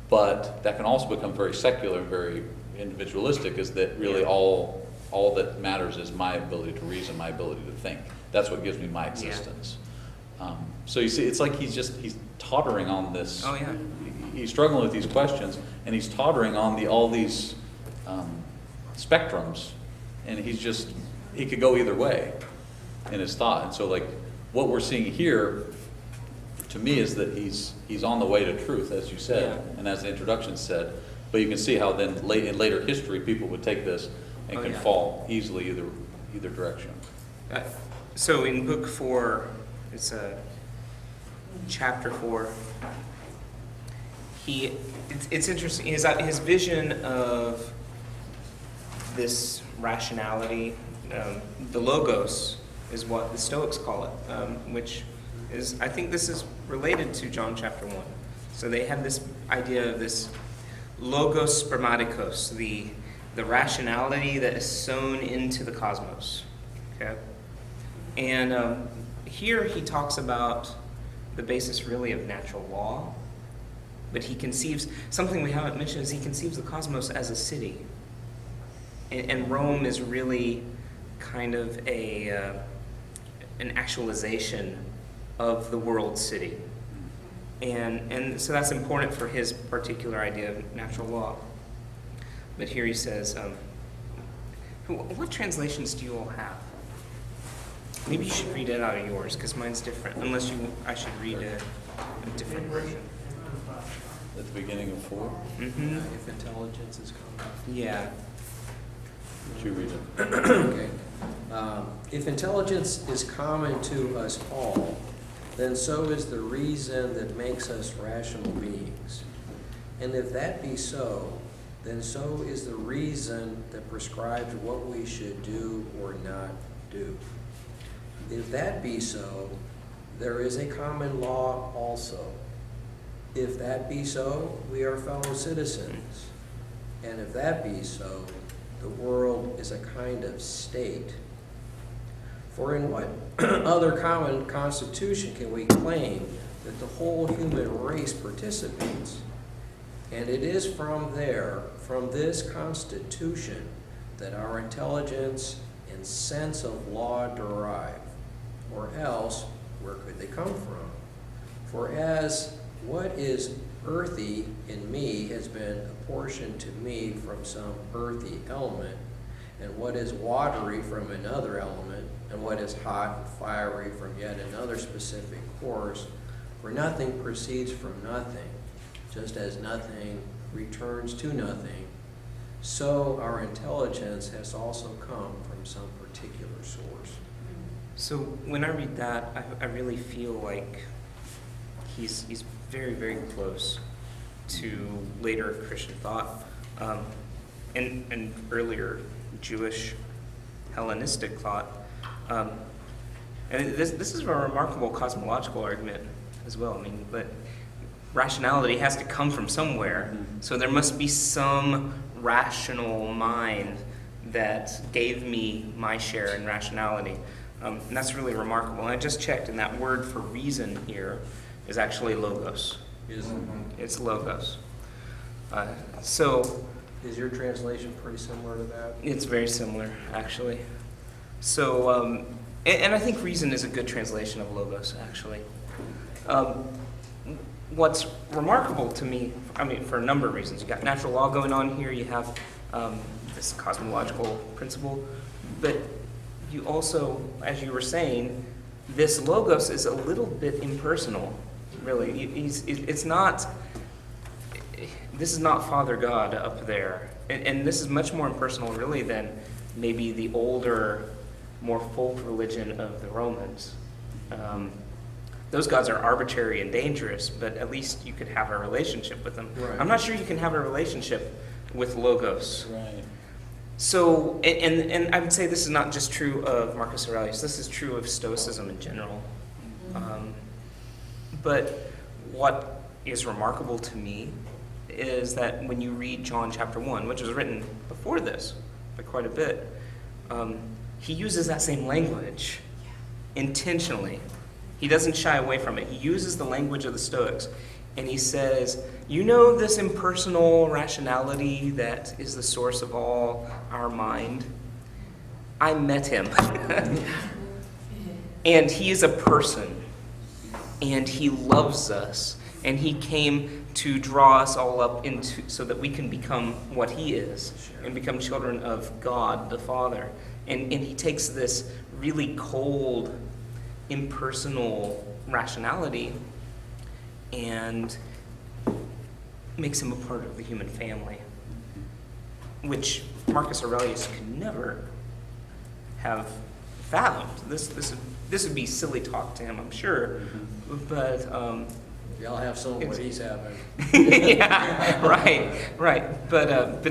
But that can also become very secular and very individualistic, is that really all that matters is my ability to reason, my ability to think. That's what gives me my existence. So you see, it's like he's tottering on this. Oh, yeah. He's struggling with these questions, and he's tottering on all these spectrums, and he could go either way in his thought. And so, like, what we're seeing here, to me, is that he's on the way to truth, as you said, and as the introduction said. But you can see how then in later history, people would take this and can fall easily either direction. So in book 4, it's chapter 4. It's interesting. His vision of this rationality, the logos, is what the Stoics call it, which is, I think this is related to John chapter 1. So they have this idea of this logos spermaticos, the rationality that is sown into the cosmos. Okay, and here he talks about the basis really of natural law, but he conceives, something we haven't mentioned is he conceives the cosmos as a city. And Rome is really kind of an actualization of the world city. And so that's important for his particular idea of natural law. But here he says, what translations do you all have? Maybe you should read it out of yours, because mine's different, unless I should read a different version. At the beginning of 4? Mm-hmm. If intelligence is common. Yeah. Would you read it? Okay. If intelligence is common to us all, then so is the reason that makes us rational beings. And if that be so, then so is the reason that prescribes what we should do or not do. If that be so, there is a common law also. If that be so, we are fellow citizens. And if that be so, the world is a kind of state. For in what other common constitution can we claim that the whole human race participates? And it is from this constitution, that our intelligence and sense of law derive. Or else, where could they come from? For as what is earthy in me has been apportioned to me from some earthy element, and what is watery from another element, and what is hot and fiery from yet another specific course, for nothing proceeds from nothing, just as nothing returns to nothing, so our intelligence has also come from some particular source. So when I read that, I really feel like he's very, very close to later Christian thought, and earlier Jewish Hellenistic thought. And this is a remarkable cosmological argument as well. I mean, but rationality has to come from somewhere, so there must be some rational mind that gave me my share in rationality. And that's really remarkable. And I just checked, and that word for reason here is actually logos. It's logos. So Is your translation pretty similar to that? it's very similar, actually. So, and I think reason is a good translation of logos, actually. What's remarkable to me, I mean, for a number of reasons, you got natural law going on here, you have this cosmological principle, but you also, as you were saying, this logos is a little bit impersonal, really. It's not, this is not Father God up there, and this is much more impersonal, really, than maybe the older, more folk religion of the Romans. Those gods are arbitrary and dangerous, but at least you could have a relationship with them. Right. I'm not sure you can have a relationship with logos. Right. So, and I would say this is not just true of Marcus Aurelius, this is true of Stoicism in general. But what is remarkable to me is that when you read John chapter 1, which was written before this by quite a bit, he uses that same language intentionally. He doesn't shy away from it. He uses the language of the Stoics, and he says, you know this impersonal rationality that is the source of all our mind? I met him. And he is a person, and he loves us, and he came to draw us all up into so that we can become what he is and become children of God the Father. And he takes this really cold, impersonal rationality and makes him a part of the human family, which Marcus Aurelius could never have fathomed. This would be silly talk to him, I'm sure, but Y'all have some of what he's having. yeah, right. But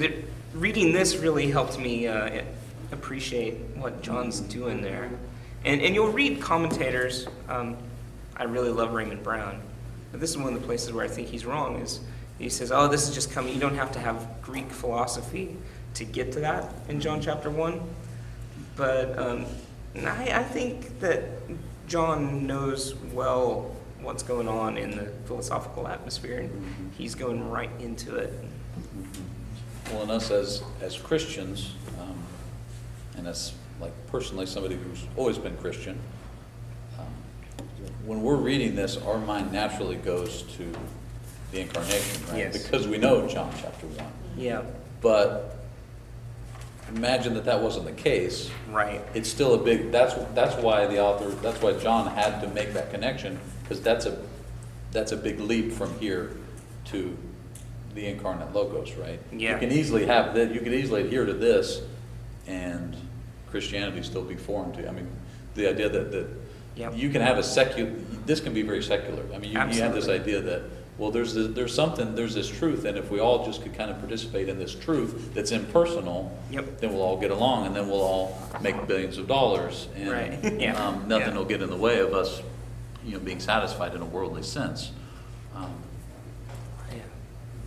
reading this really helped me appreciate what John's doing there. And you'll read commentators. I really love Raymond Brown. But this is one of the places where I think he's wrong. Is he says, "Oh, this is just coming. You don't have to have Greek philosophy to get to that in John chapter 1." But I think that John knows well what's going on in the philosophical atmosphere, and he's going right into it. Well, and us as Christians, and as like personally somebody who's always been Christian, when we're reading this, our mind naturally goes to the incarnation, right? Yes. Because we know John chapter 1. Yeah. But imagine that wasn't the case. Right. It's still a big, that's why the author, that's why John had to make that connection, because that's a big leap from here to the incarnate logos, right? Yeah. You can easily have that, you could easily adhere to this and Christianity still be foreign to you. I mean, the idea that Yep. you can have this can be very secular. I mean, you have this idea that, well, there's this truth, and if we all just could kind of participate in this truth that's impersonal, Yep. then we'll all get along, and then we'll all make billions of dollars, and Right. Yeah. nothing Yeah. will get in the way of us, being satisfied in a worldly sense.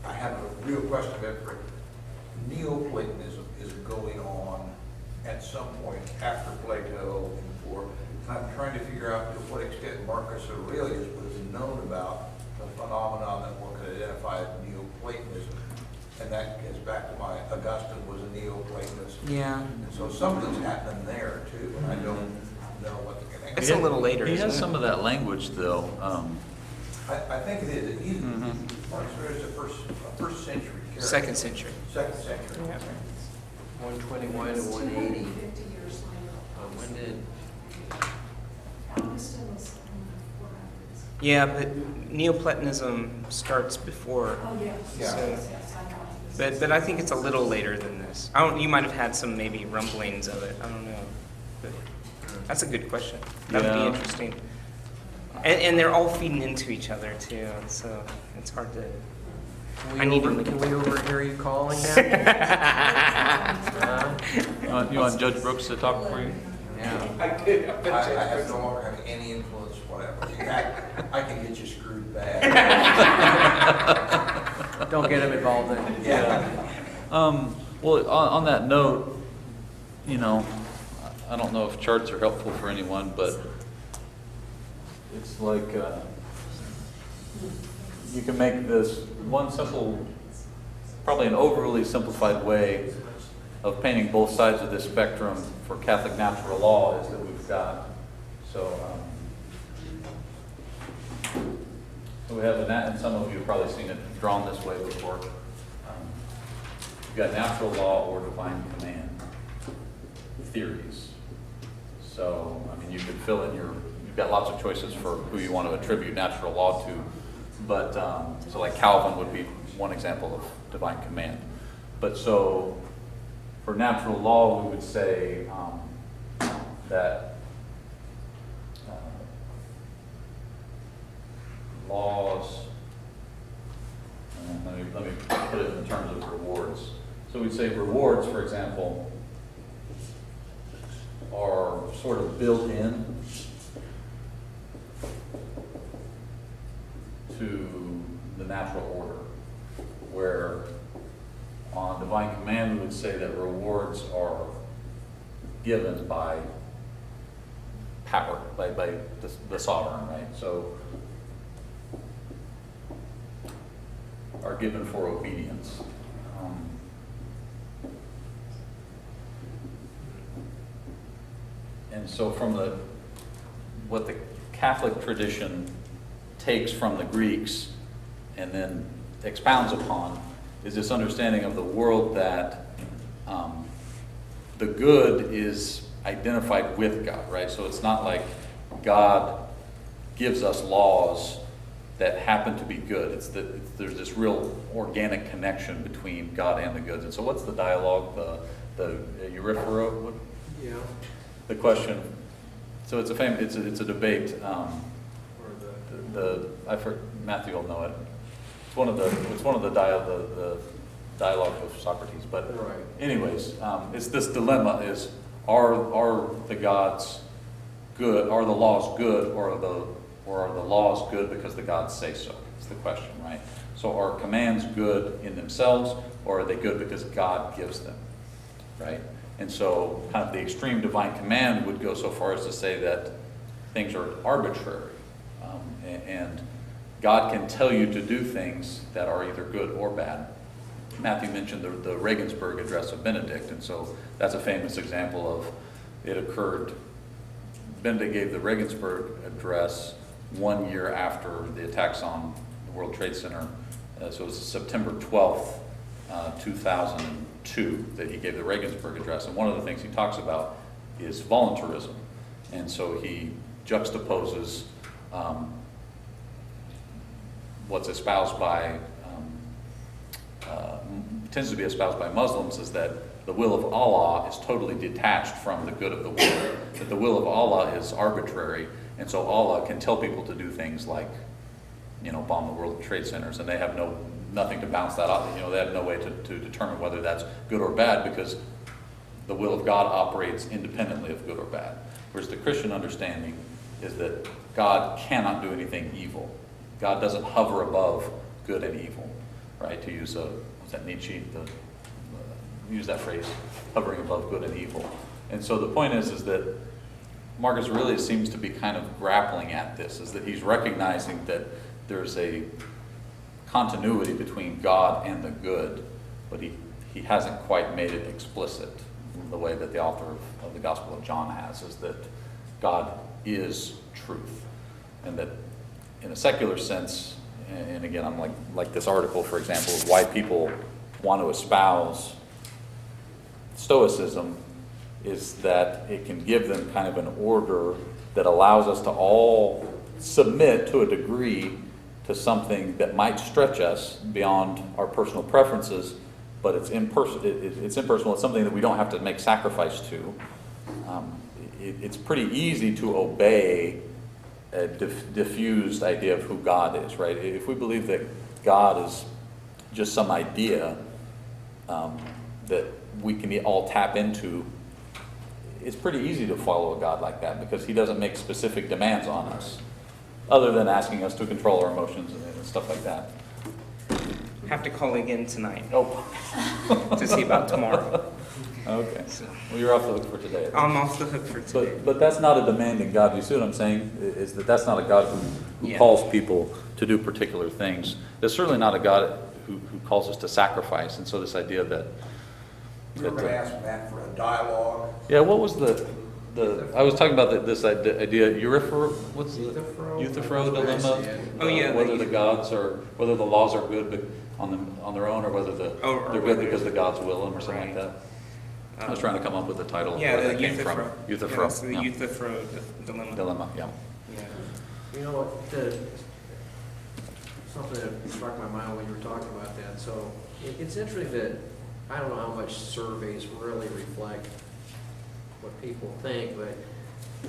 I have a real question of it. Neoplatonism is going on at some point after Plato and before. And I'm trying to figure out to what extent Marcus Aurelius was known about the phenomenon that one could identify as Neoplatonism. And that gets back to my Augustine was a Neoplatonist. Yeah. And so something's happening there too, and I don't know what the connection It's is. a little later, He has isn't it? some of that language, though. I think it is. He's, Marcus Aurelius is a first century character. Second century. Second century. Yeah. 121 to 180. 50 years later. When did, Augustine was in the 400s. Yeah, but Neoplatonism starts before. Oh, yes. Yeah. So- Yes, I know. But I think it's a little later than this. You might have had some maybe rumblings of it. I don't know. But that's a good question. That would be Yeah. interesting. And they're all feeding into each other too, so it's hard to. can we overhear you calling now? You want Judge Brooks to talk for you? Yeah. I have no longer have any influence whatever. In fact, I can get you screwed bad. Don't get him involved in it. Yeah. Well, on that note, I don't know if charts are helpful for anyone, but it's like, you can make this one simple, probably an overly simplified way of painting both sides of this spectrum for Catholic natural law is that we've got, so we have and some of you have probably seen it drawn this way before. You've got natural law or divine command theories. So, you could fill in you've got lots of choices for who you want to attribute natural law to, but, so like Calvin would be one example of divine command. But so, for natural law, we would say that laws, let me put it in terms of rewards. So we'd say rewards, for example, are sort of built in to the natural order, where on divine command we would say that rewards are given by power, by the sovereign, right? So are given for obedience. And so from what the Catholic tradition takes from the Greeks and then expounds upon is this understanding of the world that the good is identified with God, right? So it's not like God gives us laws that happen to be good. There's this real organic connection between God and the goods. And so what's the dialogue, the Euryphero? Yeah. The question, so it's a debate. Matthew will know it. It's one of the dialogue of Socrates. But Right. anyways, it's this dilemma: is are the gods good? Are the laws good, or are the laws good because the gods say so? It's the question, right? So are commands good in themselves, or are they good because God gives them, right? And so kind of the extreme divine command would go so far as to say that things are arbitrary. And God can tell you to do things that are either good or bad. Matthew mentioned the Regensburg Address of Benedict, and so that's a famous example of it occurred. Benedict gave the Regensburg Address 1 year after the attacks on the World Trade Center. So it was September 12th, 2002, that he gave the Regensburg Address. And one of the things he talks about is voluntarism. And so he juxtaposes what's espoused by, tends to be espoused by Muslims, is that the will of Allah is totally detached from the good of the world. That the will of Allah is arbitrary, and so Allah can tell people to do things like, bomb the World Trade Centers, and they have nothing to bounce that off. They have no way to determine whether that's good or bad, because the will of God operates independently of good or bad. Whereas the Christian understanding is that God cannot do anything evil. God doesn't hover above good and evil, right? To use what's that, Nietzsche, use that phrase, hovering above good and evil. And so the point is that Marcus really seems to be kind of grappling at this, is that he's recognizing that there's a continuity between God and the good, but he hasn't quite made it explicit the way that the author of the Gospel of John has, is that God is truth. And that in a secular sense, and again, I'm like this article, for example, of why people want to espouse Stoicism, is that it can give them kind of an order that allows us to all submit to a degree to something that might stretch us beyond our personal preferences, but it's impersonal. It's something that we don't have to make sacrifice to. It's pretty easy to obey a diffused idea of who God is, right? If we believe that God is just some idea that we can all tap into, it's pretty easy to follow a God like that because he doesn't make specific demands on us, other than asking us to control our emotions and stuff like that. Have to call again tonight Oh. to see about tomorrow. Okay. Well, you're off the hook for today. I'm off the hook for today. But that's not a demanding God. You see what I'm saying? Is that that's not a God who Yeah. calls people to do particular things. It's certainly not a God who calls us to sacrifice. And so this idea that... You were going to ask Matt for a dialogue. Yeah, what was the I was talking about this idea, what's the Euthyphro dilemma? Oh, yeah, Whether the gods are, whether the laws are good but on their own, or whether they're good because the gods will them, or something like that. I was trying to come up with the title. Yeah, of where the that came from. Euthyphro. Euthyphro. Yeah, it's the Yeah. Euthyphro dilemma. Dilemma, yeah. Yeah. You know what, something that struck my mind when you were talking about that. So it's interesting that I don't know how much surveys really reflect what people think, but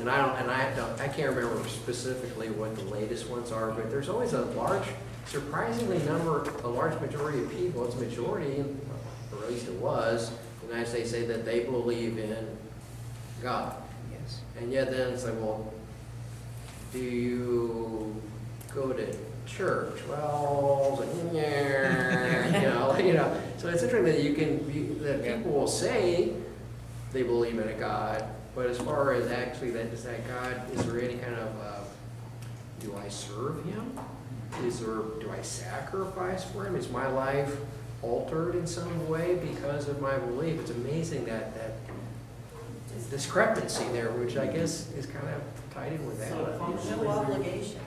I can't remember specifically what the latest ones are, but there's always a large majority of people, it's a majority, or at least it was, in the United States, say that they believe in God. Yes. And yet then it's like, well, do you go to church? Well, it's like, yeah, you know. So it's interesting that people will say they believe in a God, but as far as actually is that God, is there any kind of, do I serve him? Do I sacrifice for him? Is my life altered in some way because of my belief? It's amazing that discrepancy there, which I guess is kind of tied in with that. So no obligation.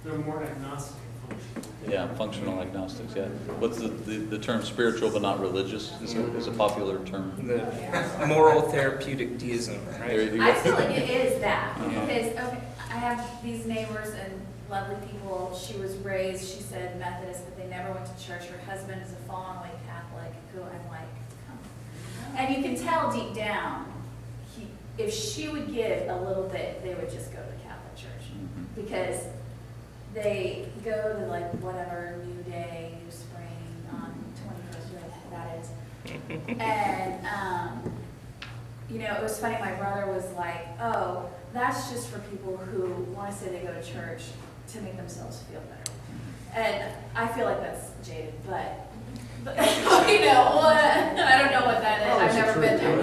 They're more agnostic functional. Yeah, functional agnostics, yeah. What's the term spiritual but not religious is a popular term. The moral therapeutic deism, There right? you go. I feel like it is that, Uh-huh. because, okay, I have these neighbors and lovely people. She was raised, she said Methodist, but they never went to church. Her husband is a fallen away Catholic, who I'm like, come. And you can tell deep down, if she would give a little bit, they would just go to the Catholic Church. Mhm. Because they go to like whatever New Day, New Spring on 21st, whatever that is. And, you know, it was funny, my brother was like, oh, that's just for people who want to say they go to church to make themselves feel better. And I feel like that's jaded, but you know, I don't know what that is. I've never been there.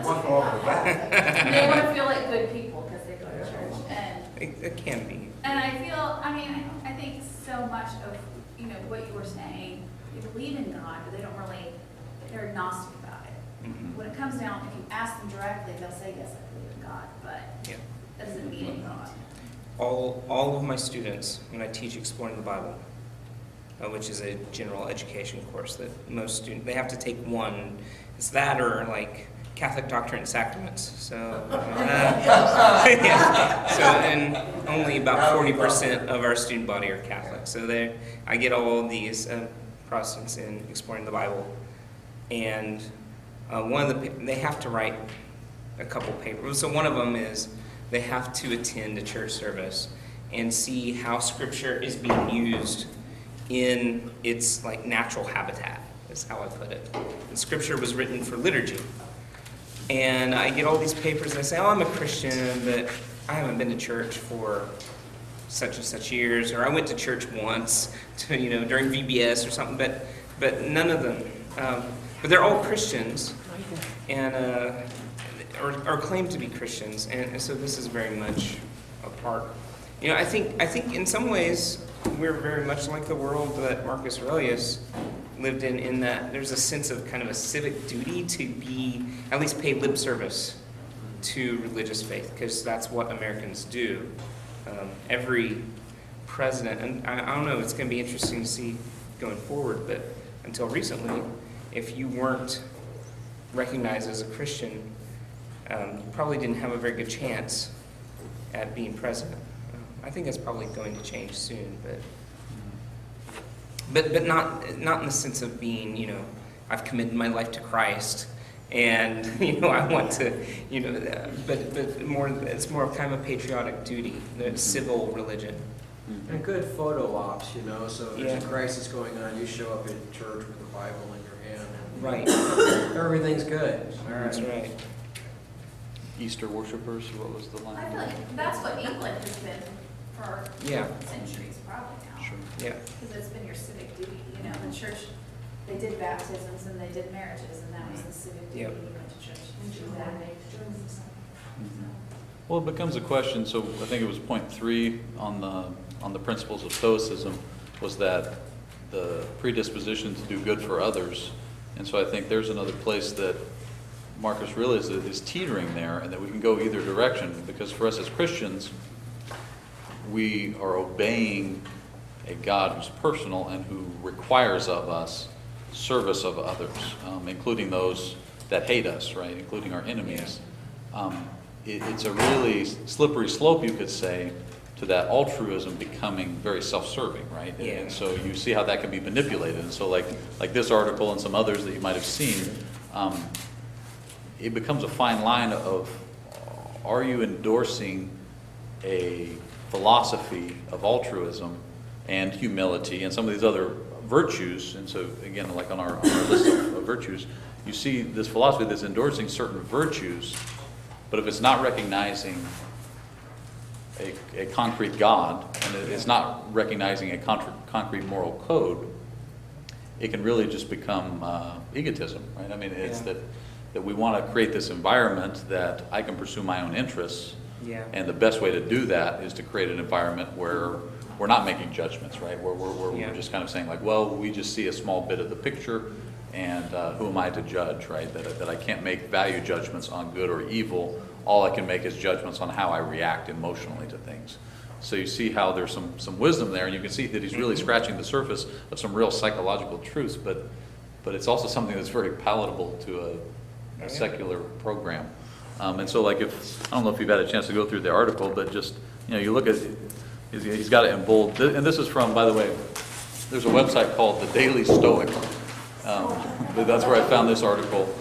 What's wrong with that? They want to feel like good people because they go to church. And It can be. And I think so much of, you know, what you were saying, they believe in God, but they're agnostic about it. Mhm. When it comes down, if you ask them directly, they'll say, yes, I believe in God, but Yeah. that doesn't mean anything. All of my students, when I teach Exploring the Bible, which is a general education course that most students, they have to take one. It's that or like Catholic Doctrine and Sacraments. So, yeah. So, and only about 40% of our student body are Catholic. So I get all of these Protestants in Exploring the Bible. And they have to write a couple papers. So one of them is they have to attend a church service and see how Scripture is being used in its like natural habitat, is how I put it. And Scripture was written for liturgy. And I get all these papers and I say, oh, I'm a Christian, but I haven't been to church for such and such years, or I went to church once to, during VBS or something, but none of them. But they're all Christians, and or claim to be Christians, and so this is very much a part. I think in some ways we're very much like the world that Marcus Aurelius lived in that there's a sense of kind of a civic duty to at least pay lip service to religious faith, because that's what Americans do. Every president, and I don't know, it's going to be interesting to see going forward, but until recently, if you weren't recognized as a Christian, you probably didn't have a very good chance at being president. I think that's probably going to change soon, but not in the sense of being, I've committed my life to Christ, and I want to, but more, it's more of kind of a patriotic duty, the civil religion. And good photo ops, so if there's Yeah. a crisis going on, you show up at church with the Bible in your hand. And Right. everything's good. All That's right. Easter worshipers, what was the line? I feel like that's what England has been for Yeah. centuries, probably now. Sure. Yeah. Because it's been your civic duty, the church, they did baptisms and they did marriages, and that was the civic duty, you Yep. went to church and do that. Well, it becomes a question, so I think it was point 3 on the principles of Stoicism, was that the predisposition to do good for others. And so I think there's another place that Marcus Aurelius is teetering there, and that we can go either direction, because for us as Christians, we are obeying a God who's personal and who requires of us service of others, including those that hate us, right, including our enemies. It's a really slippery slope, you could say, to that altruism becoming very self-serving, right? Yeah. And so you see how that can be manipulated. And so like this article and some others that you might have seen, it becomes a fine line of, are you endorsing a philosophy of altruism and humility and some of these other virtues? And so again, like on our list of virtues, you see this philosophy that's endorsing certain virtues, but if it's not recognizing a concrete God, and it's not recognizing a concrete moral code, it can really just become egotism, right? I mean, it's that we want to create this environment that I can pursue my own interests, and the best way to do that is to create an environment where we're not making judgments, right? Where we're just kind of saying like, well, we just see a small bit of the picture, and who am I to judge, right? That I can't make value judgments on good or evil. All I can make is judgments on how I react emotionally to things. So you see how there's some wisdom there, and you can see that he's really scratching the surface of some real psychological truths, but it's also something that's very palatable to a secular program. And so like I don't know if you've had a chance to go through the article, but just, you look at, he's got it in bold, and this is from, by the way, there's a website called The Daily Stoic. That's where I found this article.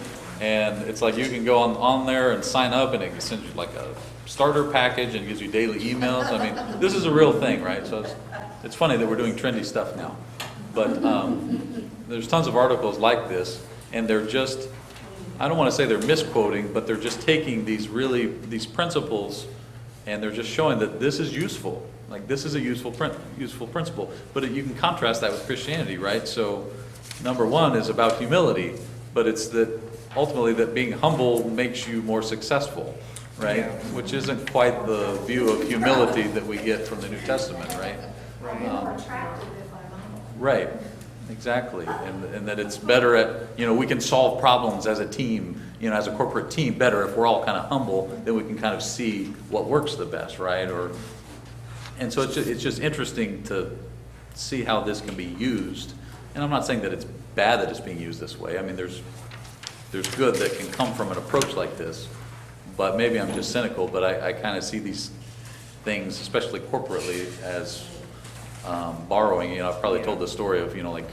And it's like you can go on there and sign up, and it sends you like a starter package and gives you daily emails. I mean, this is a real thing, right? So it's funny that we're doing trendy stuff now. But there's tons of articles like this, and they're just, I don't want to say they're misquoting, but they're just taking these principles, and they're just showing that this is useful. Like this is a useful principle. But you can contrast that with Christianity, right? So number 1 is about humility, but it's that ultimately that being humble makes you more successful, right? Yeah. Which isn't quite the view of humility that we get from the New Testament, right? Right, exactly. And that it's better at, we can solve problems as a team, as a corporate team better if we're all kind of humble, then we can kind of see what works the best, right? And so it's just interesting to see how this can be used. And I'm not saying that it's bad that it's being used this way. I mean, there's good that can come from an approach like this, but maybe I'm just cynical, but I kind of see these things, especially corporately, as borrowing. I've probably told the story of, like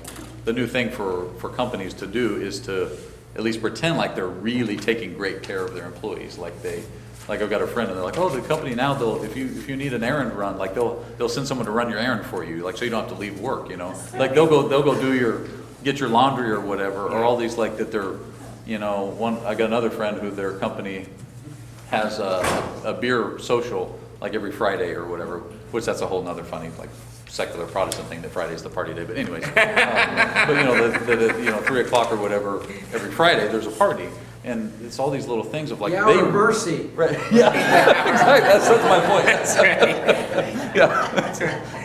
the new thing for companies to do is to at least pretend like they're really taking great care of their employees. Like I've got a friend, and they're like, oh, the company now, if you need an errand run, like they'll send someone to run your errand for you, like so you don't have to leave work, Like they'll go get your laundry or whatever, or all these like that they're, I got another friend who their company has a beer social like every Friday or whatever, which that's a whole nother funny, like, secular Protestant thing, that Friday's the party day, but anyways. But, you know, you know, 3 o'clock or whatever, every Friday, there's a party. And it's all these little things of like. The hour of mercy. Right, yeah, exactly, that's my point. That's right. Yeah.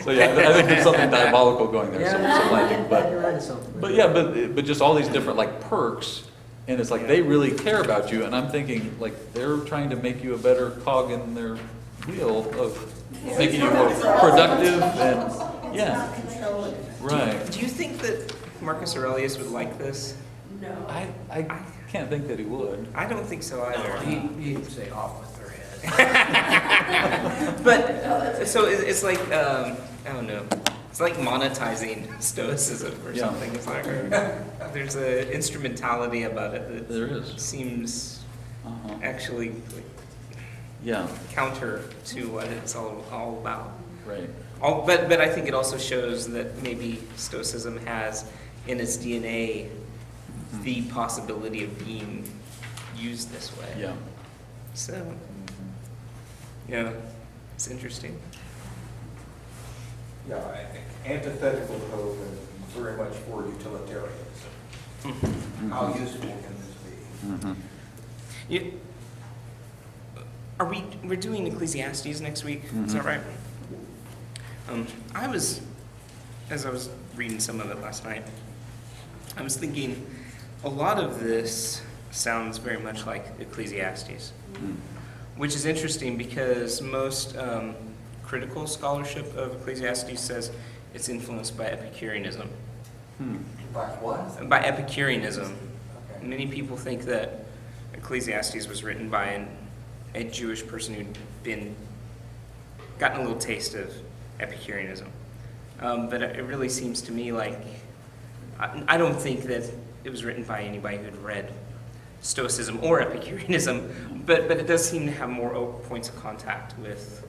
So, yeah, I think there's something diabolical going there, some landing, but. You're onto something. But yeah, but just all these different like perks, and it's like they really care about you, and I'm thinking like they're trying to make you a better cog in their wheel of making you more productive and, yeah, right. Do you think that Marcus Aurelius would like this? No. I can't think that he would. I don't think so either. He'd say off with their head. But, so it's like, I don't know, it's like monetizing stoicism or Yeah. something. It's like, there's an instrumentality about it that There is. seems Uh-huh. actually Yeah, counter to what it's all about. right. But I think it also shows that maybe Stoicism has in its DNA the possibility of being used this way. Yeah. So, yeah, it's interesting. Yeah, I think antithetical to hope and very much for utilitarianism. How useful can this be? Mhm. We're doing Ecclesiastes next week, is that Mhm. right? As I was reading some of it last night, I was thinking a lot of this sounds very much like Ecclesiastes, Mm. which is interesting because most critical scholarship of Ecclesiastes says it's influenced by Epicureanism. Hmm. Like what? By Epicureanism. Okay. Many people think that Ecclesiastes was written by a Jewish person who'd gotten a little taste of Epicureanism. But it really seems to me like, I don't think that it was written by anybody who'd read Stoicism or Epicureanism, but it does seem to have more points of contact with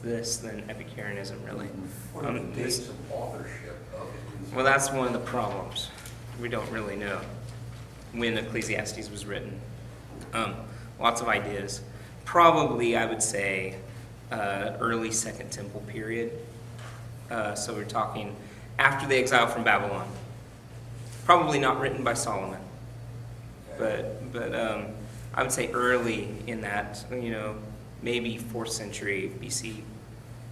this than Epicureanism, really. What are the This- dates of authorship of Ecclesiastes? Well, that's one of the problems. We don't really know when Ecclesiastes was written. Lots of ideas. Probably, I would say, early Second Temple period. So we're talking after the exile from Babylon. Probably not written by Solomon, but I would say early in that, maybe 4th century BC,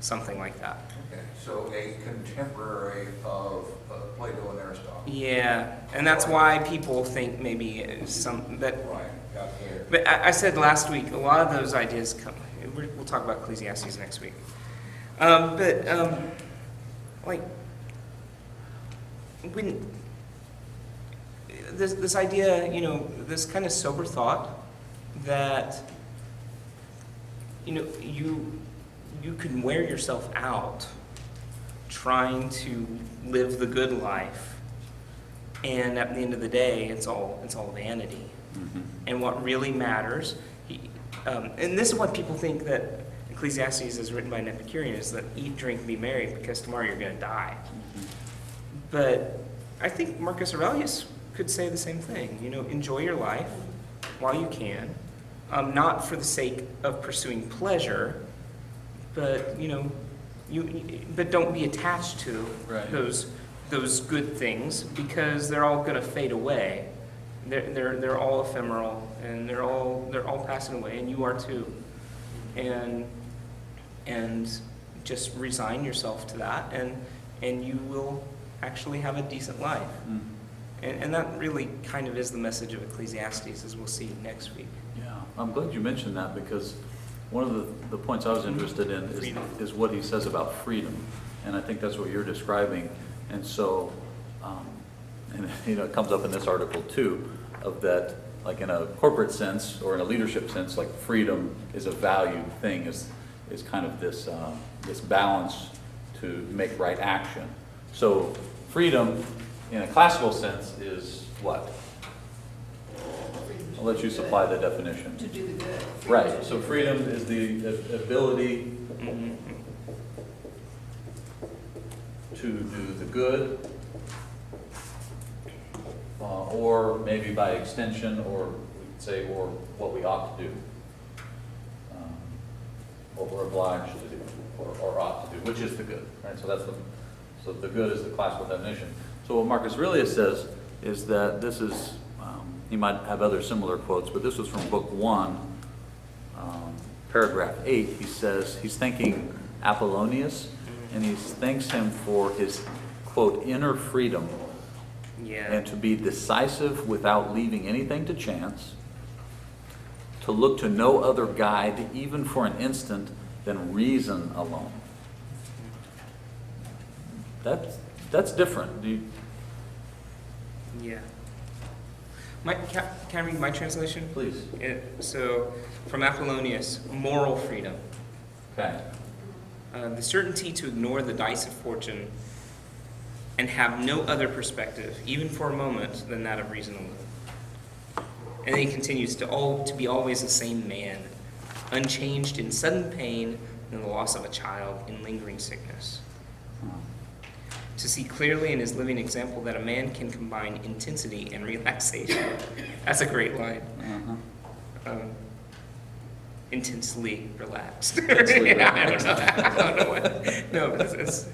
something like that. Okay, so a contemporary of Plato and Aristotle. Yeah, and that's why people think maybe that. Right, got there. But I said last week, a lot of those ideas come. We'll talk about Ecclesiastes next week. Like when this idea, this kind of sober thought that you can wear yourself out trying to live the good life, and at the end of the day, it's all vanity. Mhm. And what really matters, and this is what people think that Ecclesiastes is written by an Epicurean, is that eat, drink, be merry, because tomorrow you're going to die. But I think Marcus Aurelius could say the same thing. Enjoy your life while you can, not for the sake of pursuing pleasure, but but don't be attached to Right. those good things, because they're all going to fade away. They're all ephemeral, and they're all passing away, and you are too. And just resign yourself to that, and you will actually have a decent life. Mm. And that really kind of is the message of Ecclesiastes, as we'll see next week. Yeah, I'm glad you mentioned that, because one of the points I was interested in is what he says about freedom. And I think that's what you're describing. And so, and it comes up in this article too, of that, like in a corporate sense or in a leadership sense, like freedom is a valued thing, is kind of this balance to make right action. So freedom in a classical sense is what? I'll let you supply the definition. To do the good. Right, so freedom is the ability to do the good, or maybe by extension, or we could say, or what we ought to do. or we're obliged to do, or ought to do, which is the good, right? So so the good is the classical definition. So what Marcus Aurelius says is that this is, he might have other similar quotes, but this was from Book 1, paragraph 8. He says, he's thanking Apollonius, and he thanks him for his, quote, inner freedom, and to be decisive without leaving anything to chance, to look to no other guide, even for an instant, than reason alone. That's different. Yeah. Can I read my translation? Please. So, from Apollonius, moral freedom. Okay. The certainty to ignore the dice of fortune and have no other perspective, even for a moment, than that of reason alone. And then he continues to be always the same man, unchanged in sudden pain and the loss of a child, in lingering sickness. To see clearly in his living example that a man can combine intensity and relaxation. That's a great line. Intensely relaxed. Intensely relaxed. I don't know what. No, but it's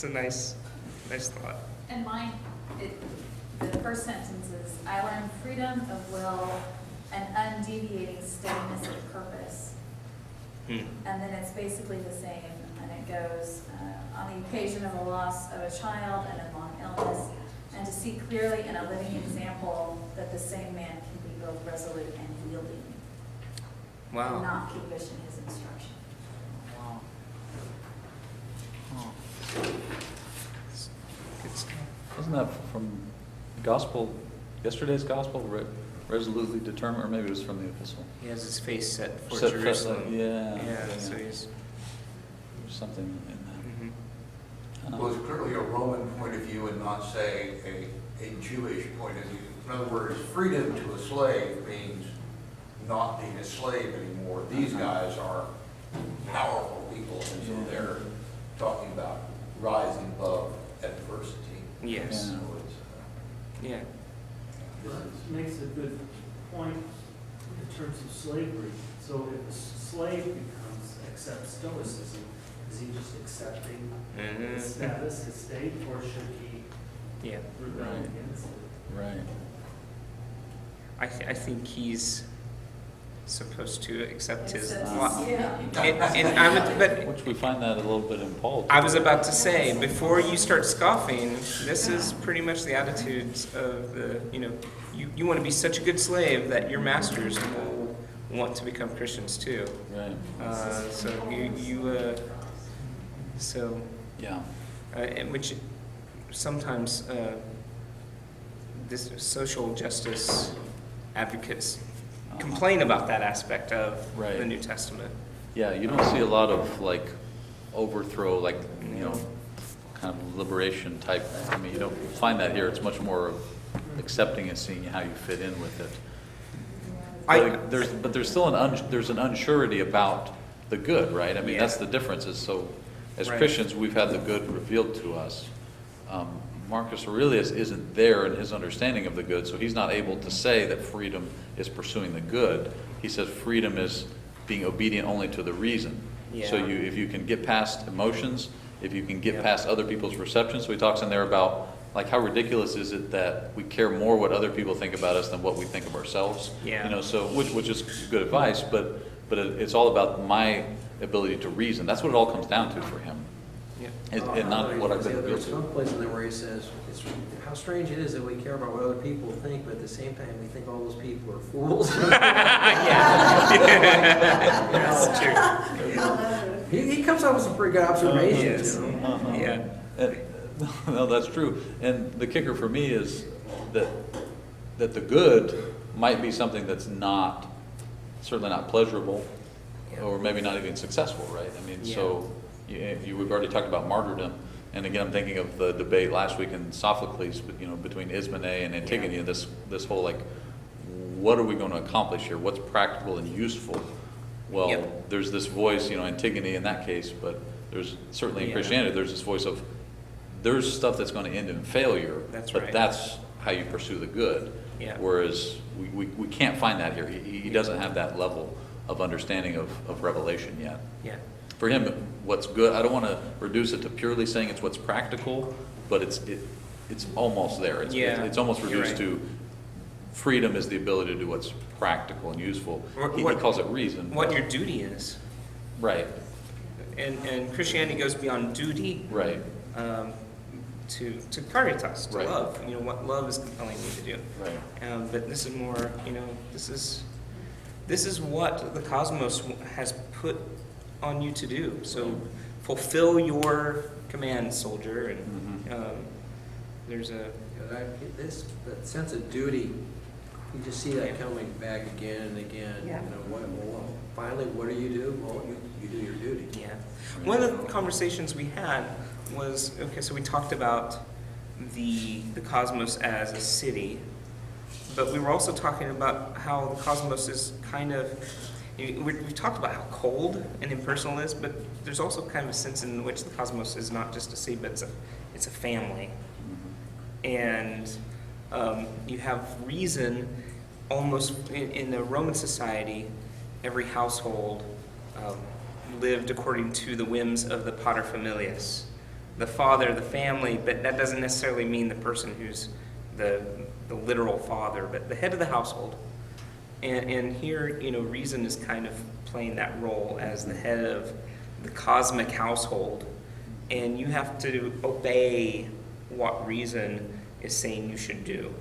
a nice thought. And mine, the first sentence is, I learned freedom of will and undeviating steadiness of purpose. And then it's basically the same, and it goes, on the occasion of the loss of a child and a long illness, and to see clearly in a living example that the same man can be both resolute and yielding. Wow. And not peevish in his instruction. Wow. Good stuff. Isn't that from gospel, yesterday's gospel, resolutely determined, or maybe it was from the epistle? He has his face set for Set- Jerusalem. yeah. So he's. There's something in that. Well, it's clearly a Roman point of view and not, say, a Jewish point of view. In other words, freedom to a slave means not being a slave anymore. These guys are powerful people, and so they're talking about rising above adversity. Yes. So it's, Yeah. This makes a good point in terms of slavery. So if a slave accepts stoicism, is he just accepting his status, his state, or should he rebel Right. against it? Right. I think he's supposed to accept his Accept lot. yeah. But Which we find that a little bit in Paul. too. I was about to say, before you start scoffing, this is pretty much the attitudes of the, you want to be such a good slave that your masters will want to become Christians too. Right. Yeah. And which sometimes this social justice advocates complain about that aspect of Right. the New Testament. Yeah, you don't see a lot of like overthrow, like, kind of liberation type. I mean, you don't find that here. It's much more of accepting and seeing how you fit in with it. But there's still there's an unsurety about the good, right? I mean, that's the difference. Is so, as Right. Christians, we've had the good revealed to us. Marcus Aurelius isn't there in his understanding of the good, so he's not able to say that freedom is pursuing the good. He says freedom is being obedient only to the reason. Yeah. So if you can get past emotions, if you can get past other people's perceptions. So he talks in there about like how ridiculous is it that we care more what other people think about us than what we think of ourselves. Yeah. So which is good advice, but it's all about my ability to reason. That's what it all comes down to for him. And not what I've been revealed There's some to. place in there where he says, how strange it is that we care about what other people think, but at the same time, we think all those people are fools. That's true. He comes up with some pretty good observations. Yeah. No, that's true. And the kicker for me is that the good might be something that's certainly not pleasurable, or maybe not even successful, right? I mean, so we've already talked about martyrdom, and again, I'm thinking of the debate last week in Sophocles, between Ismene and Antigone, and this whole like, what are we going to accomplish here? What's practical and useful? Well, there's this voice, Antigone in that case, but there's certainly in Christianity, there's this voice of, there's stuff that's going to end in failure, That's but right. that's how you pursue the good. Yeah. Whereas we can't find that here. He doesn't have that level of understanding of Revelation yet. Yeah. For him, what's good, I don't want to reduce it to purely saying it's what's practical, but it's almost there. It's almost you're reduced right. to freedom is the ability to do what's practical and useful. He calls it reason. What your duty is. Right, And Christianity goes beyond duty right, to caritas, to Right. love. You know, what love is compelling you to do. right. But this is more, you know, this is what the cosmos has put on you to do. So fulfill your command, soldier. And there's a That sense of duty, you just see that coming back again and again. Yeah. You know, finally, what do you do? Well, you do your duty. Yeah. One of the conversations we had was, okay, so we talked about the cosmos as a city, but we were also talking about how the cosmos is kind of, we've talked about how cold and impersonal it is, but there's also kind of a sense in which the cosmos is not just a city, but it's a family. And you have reason almost in the Roman society, every household lived according to the whims of the paterfamilias, the father, the family, but that doesn't necessarily mean the person who's the literal father, but the head of the household. And here, you know, reason is kind of playing that role as the head of the cosmic household, and you have to obey what reason is saying you should do.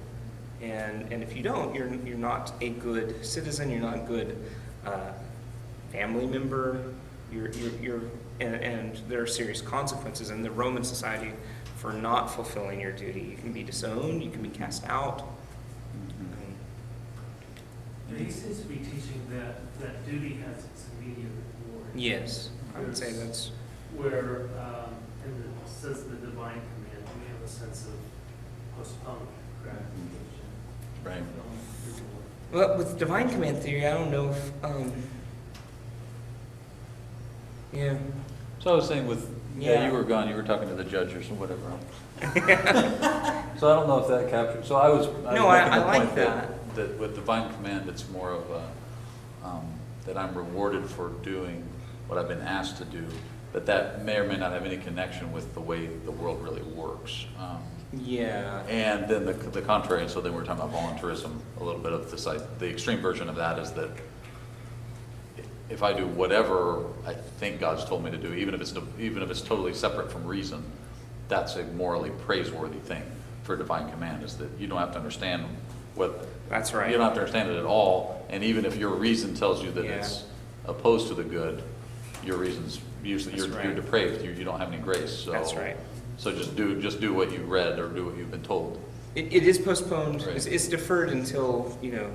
And if you don't, you're not a good citizen. You're not a good family member. And there are serious consequences in the Roman society for not fulfilling your duty. You can be disowned. You can be cast out. He seems to be teaching that duty has its immediate reward. Yes, I would say that's Where, in the sense of the divine command, we have a sense of postponed gratification. Right. well with divine command theory. I don't know if yeah. So I was saying Yeah. you were gone, you were talking to the judge or some whatever. So I don't know if that captured, so I was No, making I the like point that. that with divine command, it's more of a, that I'm rewarded for doing what I've been asked to do, but that may or may not have any connection with the way the world really works. Yeah. And then the contrary, so then we're talking about voluntarism, a little bit of this, the extreme version of that is that if I do whatever I think God's told me to do, even if it's totally separate from reason, that's a morally praiseworthy thing for divine command, is that you don't have to understand what. That's right. You don't have to understand it at all, and even if your reason tells you that it's opposed to the good, your reason's usually you're depraved. You don't have any grace. So That's right. So just do what you read or do what you've been told. It is postponed. Right. It's deferred until, you know,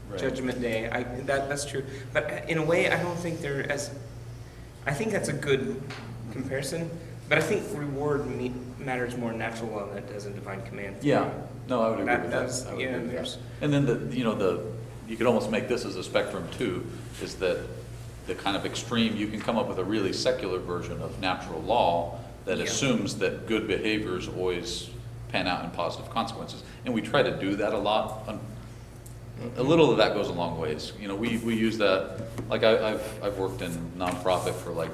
Right. Judgment Day. That's true. But in a way, I don't think I think that's a good comparison. But I think reward matters more in natural law than it does in divine command. Yeah. No, I would agree with That's- that. I would yeah, agree with there's- that. And then you could almost make this as a spectrum too, is that the kind of extreme, you can come up with a really secular version of natural law that assumes that good behaviors always pan out in positive consequences. And we try to do that a lot. A little of that goes a long ways. You know, we use that, like I've worked in nonprofit for like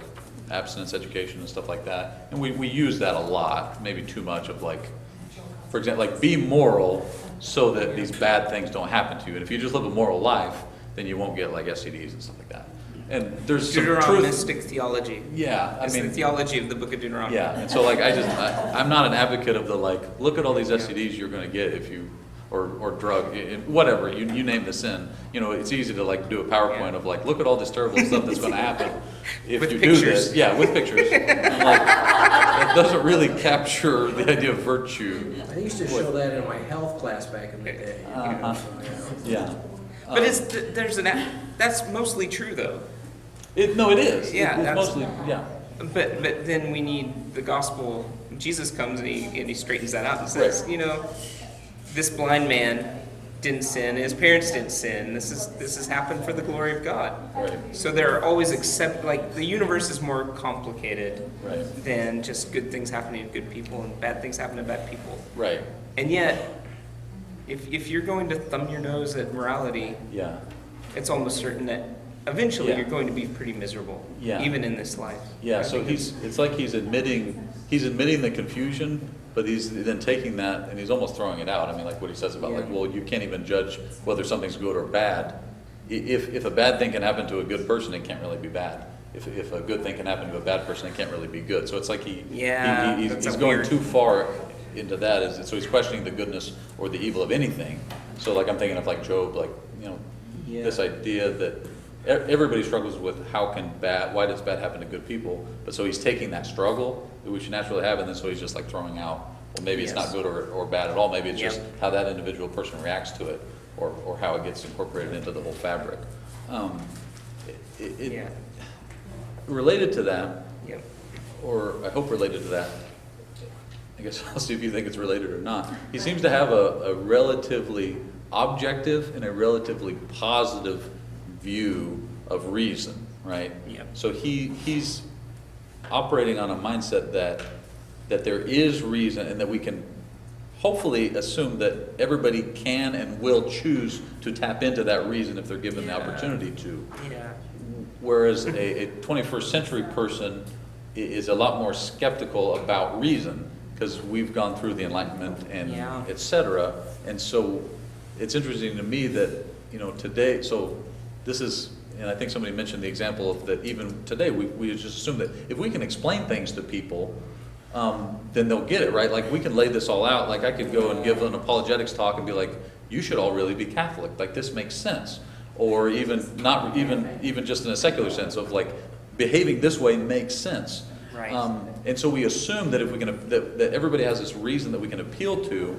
abstinence education and stuff like that. And we use that a lot, maybe too much of like, for example, like be moral so that these bad things don't happen to you. And if you just live a moral life, then you won't get like STDs and stuff like that. And there's some truth. Deuteronomistic theology. Yeah, It's the theology of the book of Deuteronomy. Yeah, and so like I'm not an advocate of the like, look at all these STDs you're going to get if you, or drug, whatever, you name the sin. You know, it's easy to like do a PowerPoint of like, look at all this terrible stuff that's going to happen if With you pictures. do this. Yeah, with pictures. And like, it doesn't really capture the idea of virtue. I used to show that in my health class back in the day. Yeah. But that's mostly true though. No, it is. Yeah, It's that's- mostly, yeah. But then we need the gospel. Jesus comes and he straightens that out and says, you know, this blind man didn't sin, his parents didn't sin. This has happened for the glory of God. Right. So there are always like the universe is more complicated Right. than just good things happening to good people and bad things happen to bad people. Right. And yet, if you're going to thumb your nose at morality, Yeah. it's almost certain that eventually Yeah. you're going to be pretty miserable, Yeah. even in this life. Yeah, I so think it's like he's admitting the confusion, but he's then taking that and he's almost throwing it out. I mean, like what he says about like, Yeah. well, you can't even judge whether something's good or bad. If a bad thing can happen to a good person, it can't really be bad. If a good thing can happen to a bad person, it can't really be good. So it's like Yeah, he's that's a going weird- too far into that. So he's questioning the goodness or the evil of anything. So like I'm thinking of like Job, like, you know, Yeah. this idea that everybody struggles with why does bad happen to good people? But so he's taking that struggle that we should naturally have, and then so he's just like throwing out, well, maybe it's not Yes. good or bad at all. Maybe it's Yep. just how that individual person reacts to it, or how it gets incorporated into the whole fabric. Yeah. Related to that, Yep. or I hope related to that, I guess I'll see if you think it's related or not. He seems to have a relatively objective and a relatively positive view of reason, right? Yep. So he's operating on a mindset that there is reason and that we can hopefully assume that everybody can and will choose to tap into that reason if they're given the Yeah. opportunity to. Yeah. Whereas a 21st century person is a lot more skeptical about reason because we've gone through the Enlightenment and Yeah. et cetera. And so it's interesting to me that, you know, today, so this is, and I think somebody mentioned the example of that even today, we just assume that if we can explain things to people, then they'll get it, right? Like we can lay this all out. Like I could go and give an apologetics talk and be like, you should all really be Catholic. Like this makes sense. Or even not even just in a secular sense of like behaving this way makes sense. Right. And so we assume that if we can that everybody has this reason that we can appeal to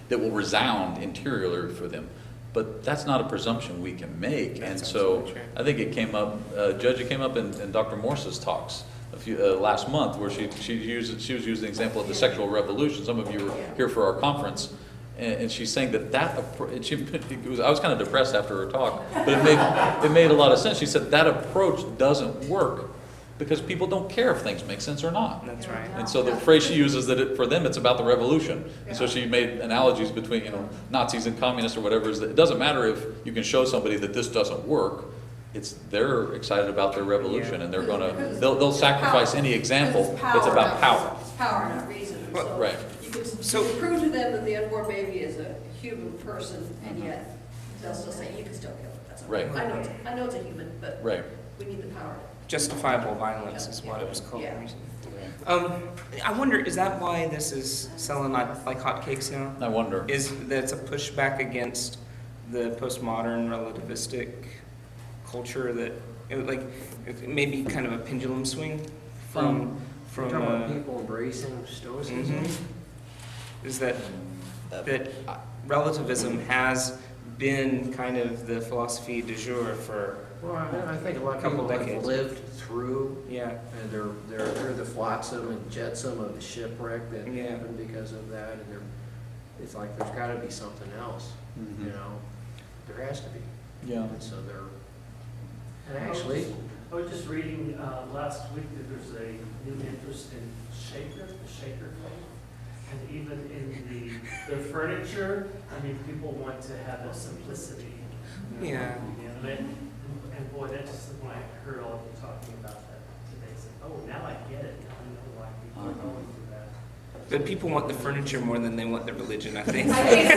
that will resound interiorly for them. But that's not a presumption we can make. That's and so absolutely true. I think it came up, Judge, it came up in Dr. Morse's talks last month where she was using the example of the sexual revolution. Some of you were here for our conference. And she's saying I was kind of depressed after her talk, but it made a lot of sense. She said that approach doesn't work because people don't care if things make sense or not. That's right. And so the phrase she uses that for them it's about the revolution. And so she made analogies between Nazis and communists or whatever. Is that it doesn't matter if you can show somebody that this doesn't work. They're excited about their revolution and they'll sacrifice any example that's about power. It's power, not reason. So Right. You can So- prove to them that the unborn baby is a human person, and yet they'll still say, you can still kill it. That's okay. Right. I know it's a human, but Right. we need the power. Justifiable violence is what it was called. Yeah. I wonder, is that why this is selling like hotcakes now? I wonder. Is that it's a pushback against the postmodern relativistic culture that, it may be kind of a pendulum swing from You're talking about people embracing stoicism? is that relativism has been kind of the philosophy du jour for Well, I think a lot of Couple people have decades. lived through, yeah. and they're the flotsam and jetsam of the shipwreck that Yeah. happened because of that, and it's like there's got to be something else, Mhm. you know? There has to be. Yeah. And so and actually, I was just reading last week that there's a new interest in the shaker faith. And even in the furniture, I mean, people want to have a simplicity. Yeah. And boy, that just, when I heard all of you talking about that today, I said, oh, now I get it. Now I know why people are going through that. But people want the furniture more than they want the religion, I think. I think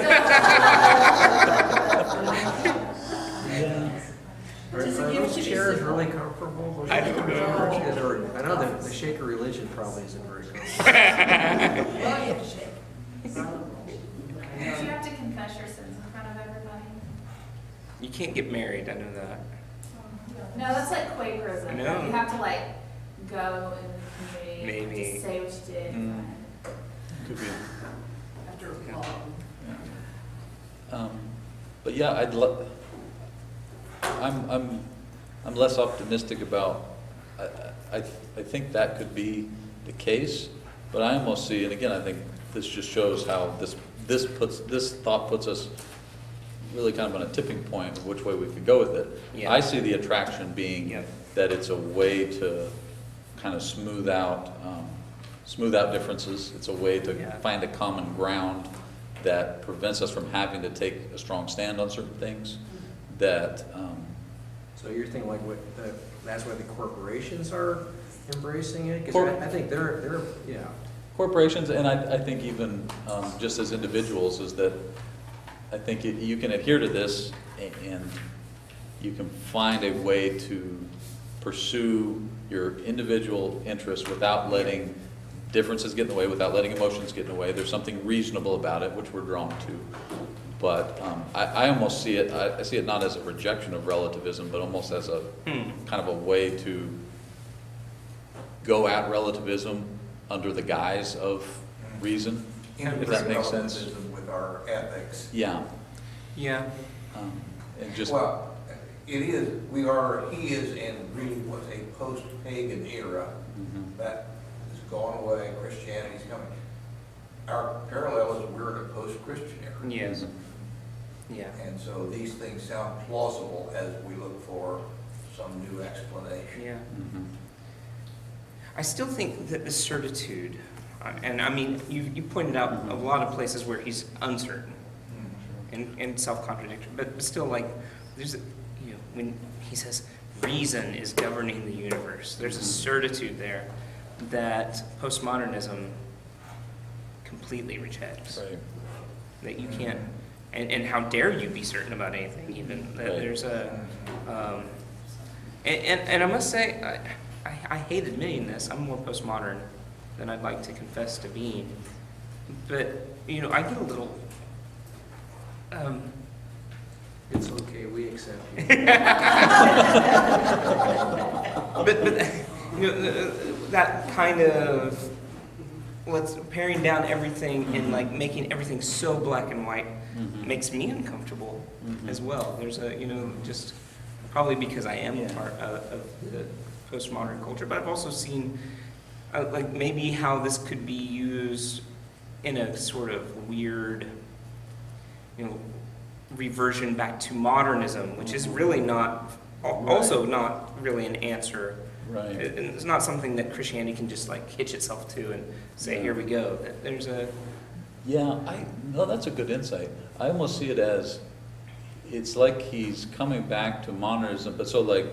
are Does it give those to be chairs simple? really comfortable? Those I don't shaker know. chairs? I know the shaker religion probably isn't very comfortable. Well, you have to shake. Do you have to confess your sins in front of everybody? You can't get married, I know that. No, that's like Quakerism. No. You have to like go in the community Maybe. and just say what you did. Mm. Could be. After a long. But yeah, I'm less optimistic about. I think that could be the case, but I almost see, and again, I think this just shows how this thought puts us really kind of on a tipping point of which way we could go with it. Yeah. I see the attraction being Yep. that it's a way to kind of smooth out differences. It's a way to Yeah. find a common ground that prevents us from having to take a strong stand on certain things. That So you're thinking like that's why the corporations are embracing it? Cor- Because I think they're, yeah. Corporations, and I think even just as individuals, is that I think you can adhere to this and you can find a way to pursue your individual interests without letting differences get in the way, without letting emotions get in the way. There's something reasonable about it, which we're drawn to. But I almost see it, I see it not as a rejection of relativism, but almost as a kind of a way to go at relativism under the guise of reason, if that makes sense. Relativism with our ethics. Yeah. Yeah. And just, Well, he is in really what's a post-pagan era that has gone away, Christianity's coming. Our parallel is we're in a post-Christian era. Yes. Yeah. And so these things sound plausible as we look for some new explanation. Yeah. I still think that the certitude, and I mean, you pointed out a lot of places where he's uncertain and self-contradictory, but still, like, there's, when he says reason is governing the universe, there's a certitude there that postmodernism completely rejects. right. That you can't, and how dare you be certain about anything, even. That Right. there's a, and I must say, I hate admitting this, I'm more postmodern than I'd like to confess to being. But, I get a little, It's okay, we accept you. but that kind of, let's paring down everything and like making everything so black and white makes me uncomfortable as well. There's a, just probably because I am a part of the postmodern culture, but I've also seen like maybe how this could be used in a sort of weird, reversion back to modernism, which is really not, also not really an answer. Right. It's not something that Christianity can just like hitch itself to and say, here we go. There's a... Yeah, no, that's a good insight. I almost see it as, it's like he's coming back to modernism, but so I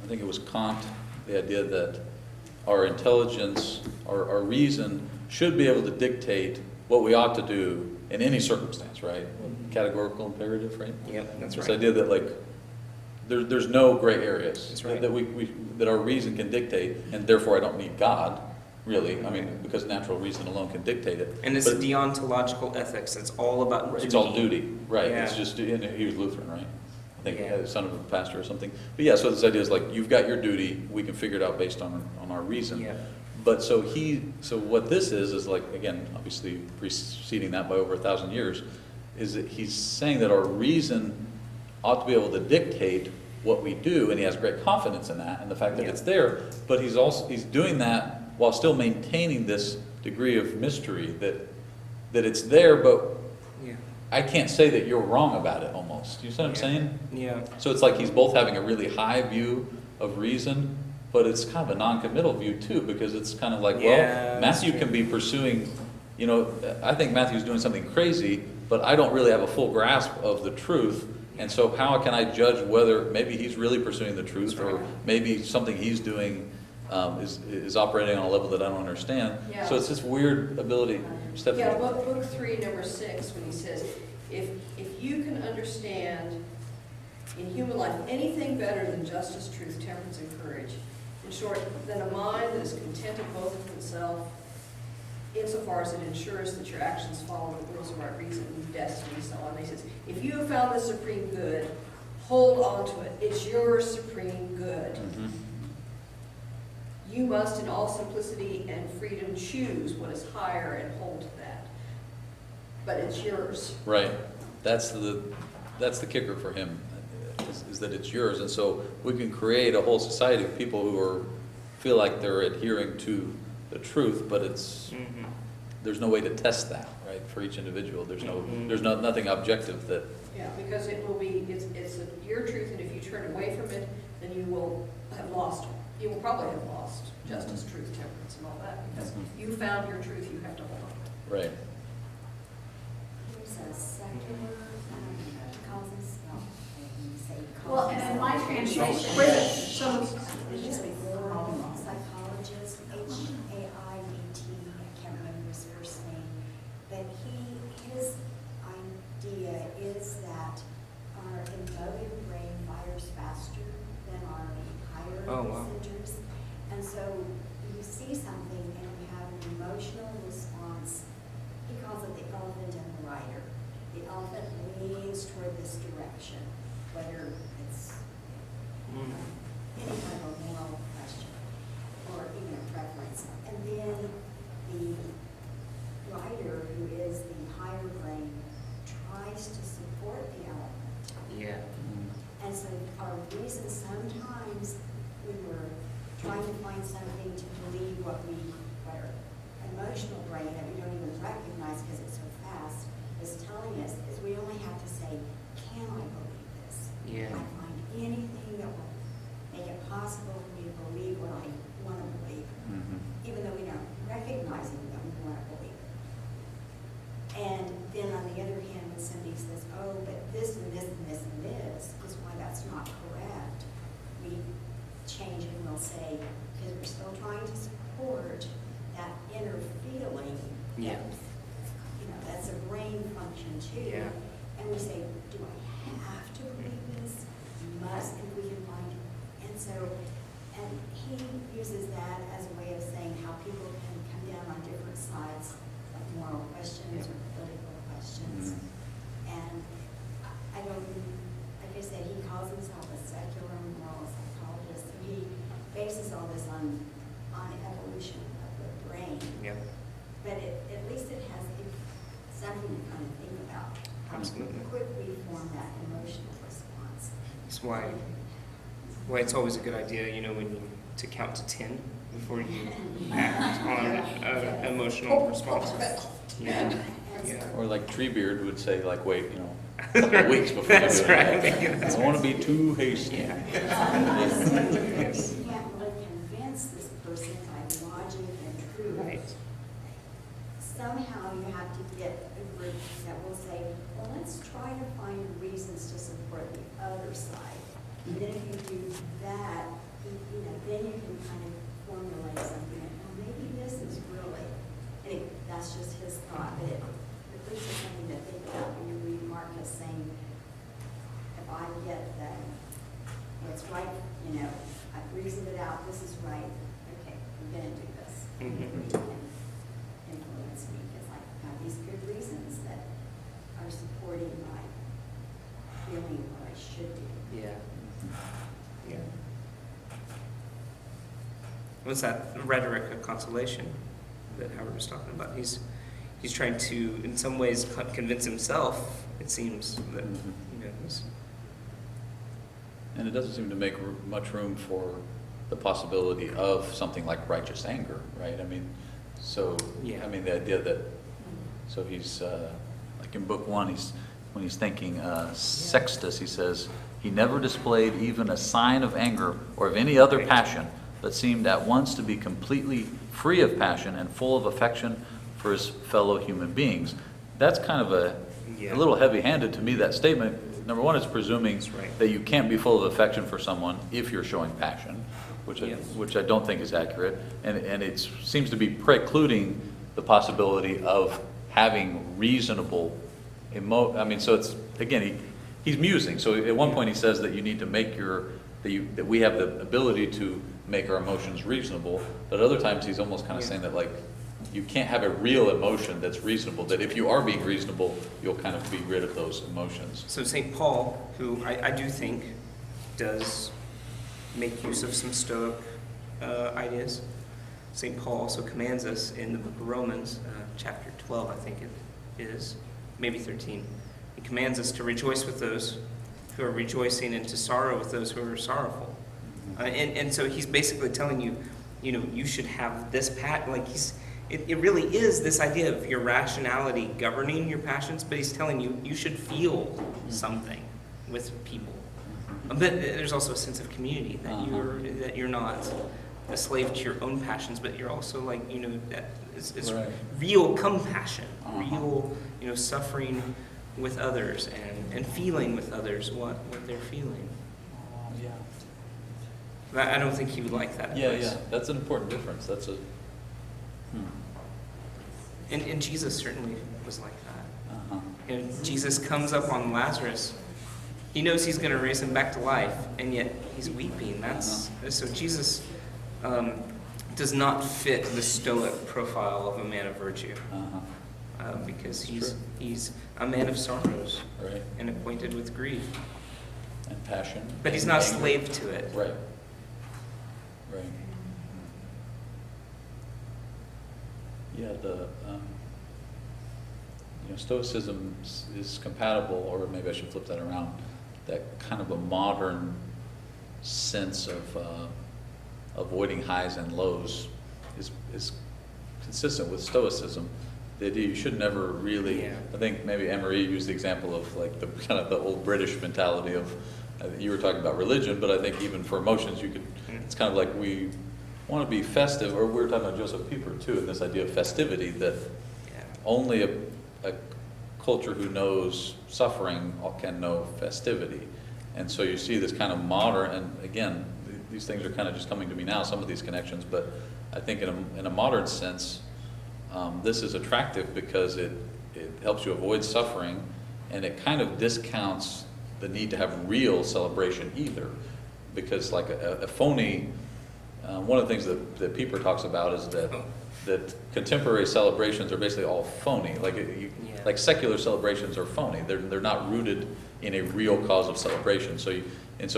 think it was Kant, the idea that our intelligence, our reason should be able to dictate what we ought to do in any circumstance, right? Categorical imperative, right? Yep, that's This right. idea that like, there's no gray areas. That's right. That our reason can dictate, and therefore I don't need God, really. I mean, because natural reason alone can dictate it. And it's But deontological ethics. It's all about duty. it's all duty, right? It's Yeah. just, and he was Lutheran, right? I think, Yeah. son of a pastor or something. But yeah, so this idea is like, you've got your duty, we can figure it out based on our reason. Yeah. But so what this is like, again, obviously preceding that by over 1,000 years, is that he's saying that our reason ought to be able to dictate what we do, and he has great confidence in that, and the fact that Yeah. it's there, but he's doing that while still maintaining this degree of mystery, that it's there, but Yeah. I can't say that you're wrong about it almost. You see what I'm saying? Yeah. So it's like he's both having a really high view of reason, but it's kind of a non-committal view too, because it's kind of like, Yeah, well, that's Matthew true. can be pursuing, I think Matthew's doing something crazy, but I don't really have a full grasp of the truth. And so how can I judge whether maybe he's really pursuing the truth, That's right. or maybe something he's doing is operating on a level that I don't understand? Yeah. So it's this weird ability. Stephanie? Yeah, book 3, number 6, when he says, if you can understand in human life anything better than justice, truth, temperance, and courage, in short, than a mind that is contented both with itself, insofar as it ensures that your actions follow the rules of right reason, destiny, so on. He says, if you have found the supreme good, hold on to it. It's your supreme good. Mhm. You must, in all simplicity and freedom, choose what is higher and hold to that. But it's yours. Right. That's the kicker for him, is that it's yours. And so we can create a whole society of people who feel like they're adhering to the truth, but there's no way to test that, right? For each individual, there's nothing objective that. Yeah, because it's your truth, and if you turn away from it, then you will have lost. You will probably have lost justice, truth, temperance, and all that, because you found your truth. You have to hold on. Right. There's a secular, calls himself, and you say translation. Wait a minute, some, Psychologist, H-A-I-D-T, I can't remember his first name, but his idea is that our emotive brain fires faster than our higher Oh, wow. centers. And so you see something and you have an emotional response. He calls it the elephant and the rider. The elephant leans toward this direction, whether it's any kind of moral question or even a preference. And then the rider, who is the higher brain, tries to support the elephant. Yeah. And so our reason sometimes when we're trying to find something to believe what our emotional brain that we don't even recognize because it's so fast is telling us is we only have to say, can I believe this? Yeah. Can I find anything that will make it possible for me to believe what I want to believe, even though we don't recognize it that we want to believe it. And then on the other hand, when somebody says, oh, but this and this and this and this is why that's not correct, we change it and we'll say, because we're still trying to support that inner feeling. Yeah. You know, that's a brain function too. Yeah. And we say, do I have to believe this? Must, if we can find it. And so, and he uses that as a way of saying how people can come down on different sides of moral questions or political questions. And I don't, like I said, he calls himself a secular moral psychologist. So he bases all this on evolution of the brain. Yeah. But at least it has something to kind of think about. Absolutely. How quickly form that emotional response. That's why it's always a good idea, you know, to count to 10 before you act on an emotional response. Yeah. Yeah. Or like Treebeard would say, like, wait, you know, a couple weeks before you do That's it. right. I don't want to be too hasty. Yeah. Yes. You can't really convince this person by logic and truth. Right. Somehow you have to get a group that will say, well, let's try to find reasons to support the other side. And then if you do that, you know, then you can kind of formulate something. Well, maybe this is really, anyway, that's just his thought, but it at least is something to think about when you read Marcus saying, if I get what's right, you know, I've reasoned it out, this is right, okay, I'm gonna do this. Mhm. Influence me, because I have these good reasons that are supporting my feeling what I should do. Yeah. Yeah. What's that rhetoric of consolation that Howard was talking about? He's trying to, in some ways, convince himself. It seems that you know. And it doesn't seem to make much room for the possibility of something like righteous anger, right? I mean, so, Yeah. I mean, the idea that, so he's, like in book one, when he's thinking Sextus, he says, he never displayed even a sign of anger or of any other passion, but seemed at once to be completely free of passion and full of affection for his fellow human beings. That's kind of a little heavy-handed to me, that statement. Number one, it's presuming that you can't be full of affection for someone if you're showing passion, which I don't think is accurate. And it seems to be precluding the possibility of having reasonable I mean, so it's, again, he's musing. So at one point he says that you need to make that we have the ability to make our emotions reasonable, but other times he's almost kind of saying that, like, you can't have a real emotion that's reasonable, that if you are being reasonable, you'll kind of be rid of those emotions. So St. Paul, who I do think does make use of some Stoic ideas, St. Paul also commands us in the book of Romans, chapter 12, I think it is, maybe 13. He commands us to rejoice with those who are rejoicing and to sorrow with those who are sorrowful. And so he's basically telling you, you know, you should have this it really is this idea of your rationality governing your passions, but he's telling you, you should feel something with people. But there's also a sense of community, that you're not a slave to your own passions, but you're also, like, you know, that it's real compassion, real, you know, suffering with others and feeling with others what they're feeling. Yeah. I don't think he would like that Yeah, advice. yeah, that's an important difference. That's a, And Jesus certainly was like that. uh-huh. You know, Jesus comes up on Lazarus. He knows he's going to raise him back to life, and yet he's weeping. So Jesus does not fit the Stoic profile of a man of virtue, because he's a man of sorrows, Right. and acquainted with grief. And passion. But he's and not anger. slave to it. Right. Right. Yeah, Stoicism is compatible, or maybe I should flip that around, that kind of a modern sense of avoiding highs and lows is consistent with Stoicism. The idea you should never really, I think maybe Anne-Marie used the example of like the kind of the old British mentality of, you were talking about religion, but I think even for emotions, it's kind of like we want to be festive, or we were talking about Joseph Pieper too, and this idea of festivity, that only a culture who knows suffering can know festivity. And so you see this kind of modern, and again, these things are kind of just coming to me now, some of these connections, but I think in a modern sense, this is attractive because it helps you avoid suffering, and it kind of discounts the need to have real celebration either. Because like a phony, one of the things that Pieper talks about is that contemporary celebrations are basically all phony. Like secular celebrations are phony. They're not rooted in a real cause of celebration. So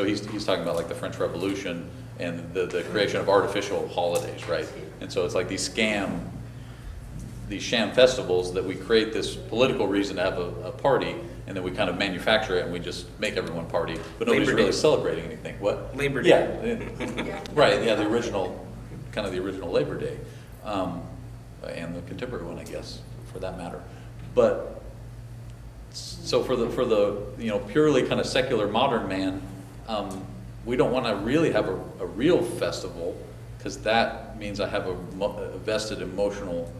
he's talking about like the French Revolution and the creation of artificial holidays, right? And so it's like these sham festivals that we create this political reason to have a party, and then we kind of manufacture it and we just make everyone party, but nobody's Labor really Day. celebrating anything. What? Labor Day. Yeah, right. Yeah, the original Labor Day, and the contemporary one, I guess, for that matter. But so for the purely kind of secular modern man, we don't want to really have a real festival, because that means I have a vested emotional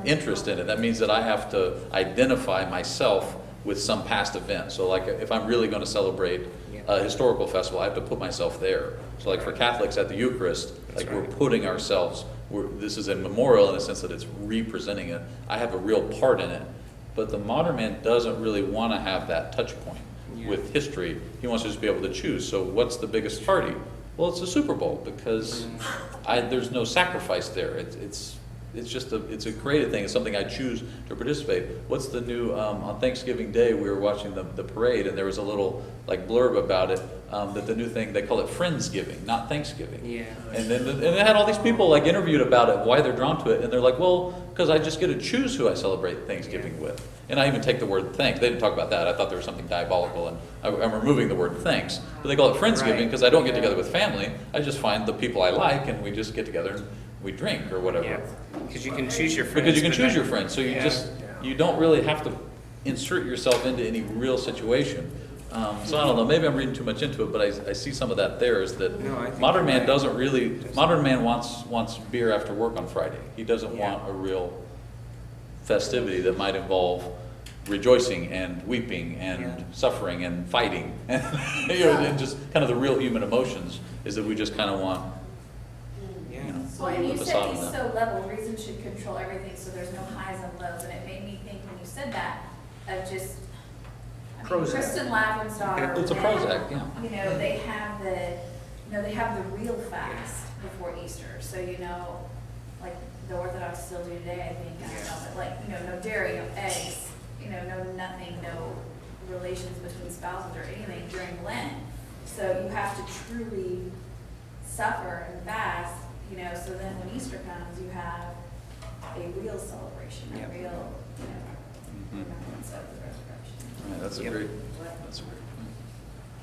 interest in it. That means that I have to identify myself with some past event. So like if I'm really going to celebrate a historical festival, I have to put myself there. So like for Catholics at the Eucharist, we're putting ourselves, this is a memorial in the sense that it's representing it. I have a real part in it. But the modern man doesn't really want to have that touch point with history. He wants to just be able to choose. So what's the biggest party? Well, it's the Super Bowl, because there's no sacrifice there. It's just it's a creative thing. It's something I choose to participate. What's the new on Thanksgiving Day? We were watching the parade, and there was a little like blurb about it, that the new thing, they call it Friendsgiving, not Thanksgiving. Yeah. And then and they had all these people like interviewed about it, why they're drawn to it, and they're like, well, because I just get to choose who I celebrate Thanksgiving with. And I even take the word thanks. They didn't talk about that. I thought there was something diabolical, and I'm removing the word thanks. But they call it Friendsgiving because I don't get together with family. I just find the people I like, and we just get together and we drink or whatever. Yeah, because you can choose your friends. Because you can choose your friends, so you don't really have to insert yourself into any real situation. So I don't know, maybe I'm reading too much into it, but I see some of that there, is that modern man doesn't really, modern man wants beer after work on Friday. He doesn't want a real festivity that might involve rejoicing and weeping and suffering and fighting, and, and just kind of the real human emotions, is that we just kind of want, Well, and you the said facade he's of that. so level, reason should control everything, so there's no highs and lows, and it made me think when you said that of just, Prozac. Kristen Lavren's daughter. It's a Prozac, yeah. They have they have the real fast before Easter, so like the Orthodox still do today, I think, I don't know, but like, no dairy, no eggs, no nothing, no relations between spouses or anything during Lent. So you have to truly suffer and fast, so then when Easter comes, you have a real celebration, a real, remembrance of the resurrection. Right, that's a great point.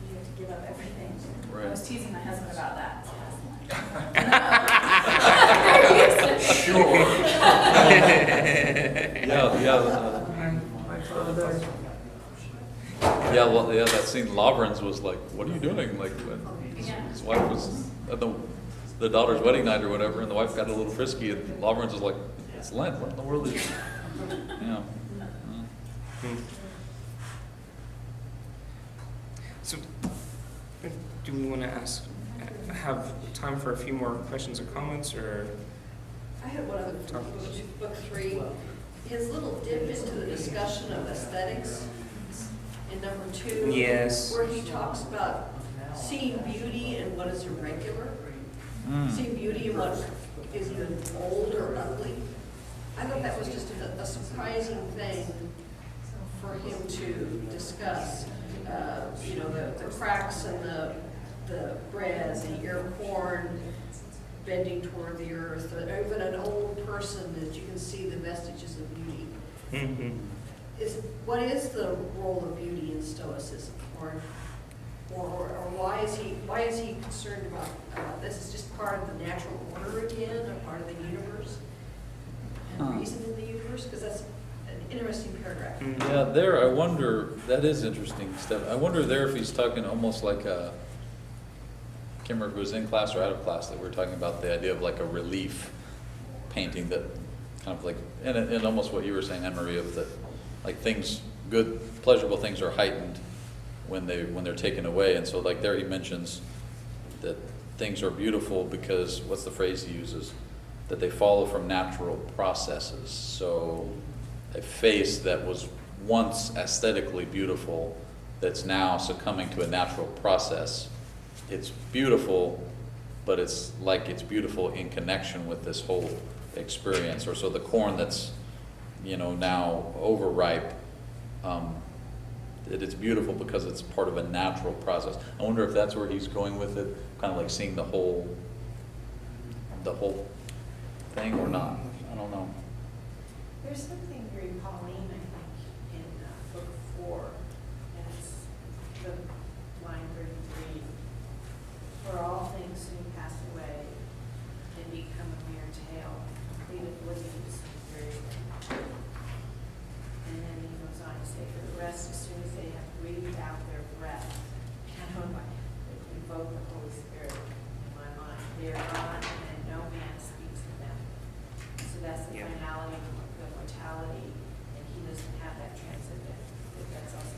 You have to give up everything. Right. I was teasing my husband about that. That scene, Lavrens was like, what are you doing? Like, when his wife was at the daughter's wedding night or whatever, and the wife got a little frisky, and Lavrens was like, it's Lent, what in the world is it? So do we want to have time for a few more questions or comments, or? I had one other, book 3, his little dip into the discussion of aesthetics in number 2. Yes. Where he talks about seeing beauty and what is irregular, seeing beauty and what is either old or ugly. I thought that was just a surprising thing for him to discuss. You know, the cracks in the bread, the ear corn bending toward the earth, or even an old person that you can see the vestiges of beauty. Mm-hmm. What is the role of beauty in Stoicism, or why is he concerned about this? Is just part of the natural order again, or part of the universe, and reason in the universe? Because that's an interesting paragraph. Yeah, there, I wonder, that is interesting, Steph. I wonder there if he's talking almost like a, I can't remember if it was in class or out of class that we were talking about the idea of like a relief painting that kind of like, and almost what you were saying, Anne-Marie, of that, like things, good, pleasurable things are heightened when they're taken away. And so like there he mentions that things are beautiful because, what's the phrase he uses? That they follow from natural processes. So a face that was once aesthetically beautiful that's now succumbing to a natural process, it's beautiful, but it's like it's beautiful in connection with this whole experience. Or so the corn that's, you know, now overripe, it's beautiful because it's part of a natural process. I wonder if that's where he's going with it, kind of like seeing the whole thing or not. I don't know. There's something very Pauline, I think, in book 4, and it's the line 33, where all things soon pass away and become a mere tale, complete oblivion of very thing. And then he goes on to say, for the rest, as soon as they have breathed out their breath, invoke the Holy Spirit in my mind. They are gone, and no man speaks to them. So that's the finality of the mortality, and he doesn't have that transcendent. That's also.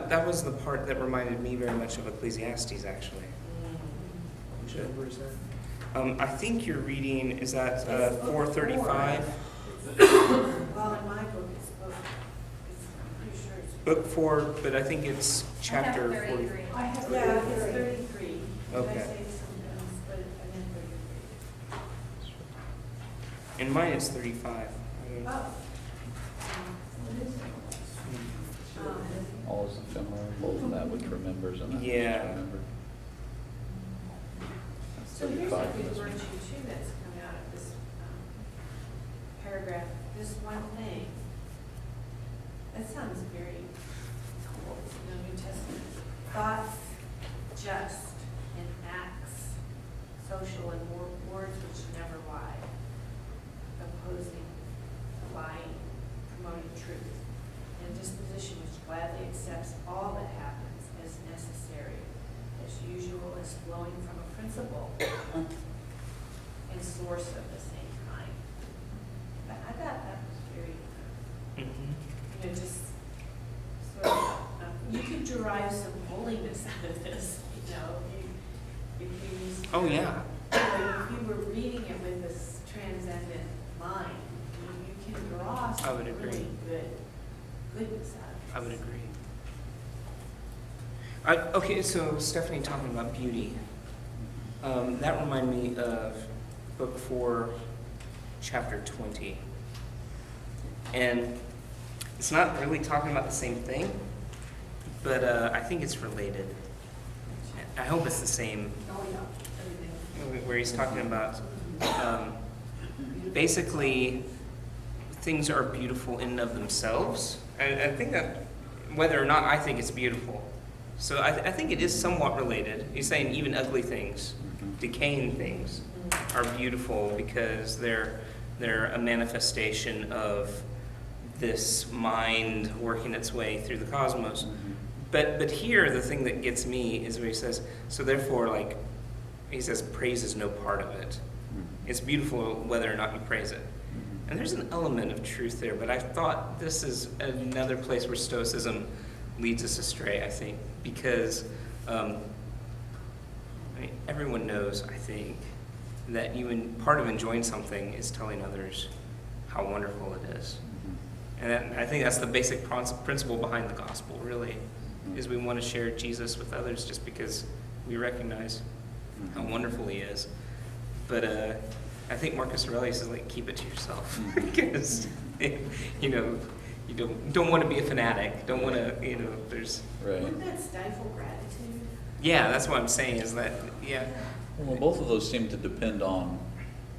That was the part that reminded me very much of Ecclesiastes, actually. Which number is that? I think you're reading, is that 435? Well, in my book, I'm pretty sure it's. Book 4, but I think it's chapter 40. I have, yeah, it's 33. Okay. Did I say something else? But I meant 33. In mine, it's 35. Oh. All is ephemeral, both that which remembers and that which Yeah. is remembered. That's So here's a 35 in good this one. virtue too that's come out of this paragraph, this one thing. That sounds very cool, New Testament. Thoughts just, and acts social, and words which never lie, opposing lying, promoting truth, and a disposition which gladly accepts all that happens as necessary, as usual, as flowing from a principle and source of the same kind. I thought that was very, just sort of, you could derive some holiness out of this, if you. Oh, yeah. If you were reading it with this transcendent mind, you can draw I would some agree. really goodness out of it. I would agree. Okay, so Stephanie talking about beauty. That reminded me of book 4, chapter 20. And it's not really talking about the same thing, but I think it's related. I hope it's the same, where he's talking about basically things are beautiful in and of themselves. I think that whether or not I think it's beautiful. So I think it is somewhat related. He's saying even ugly things, decaying things, are beautiful because they're a manifestation of this mind working its way through the cosmos. But here, the thing that gets me is where he says, so therefore, like, he says, praise is no part of it. It's beautiful whether or not you praise it. And there's an element of truth there, but I thought this is another place where Stoicism leads us astray, I think, because I mean, everyone knows, I think, that part of enjoying something is telling others how wonderful it is. And I think that's the basic principle behind the gospel, really, is we want to share Jesus with others just because we recognize how wonderful he is. But I think Marcus Aurelius is like, keep it to yourself, because you don't want to be a fanatic. Don't want to, there's. Right. Wouldn't that stifle gratitude? Yeah, that's what I'm saying. Is that Well, both of those seem to depend on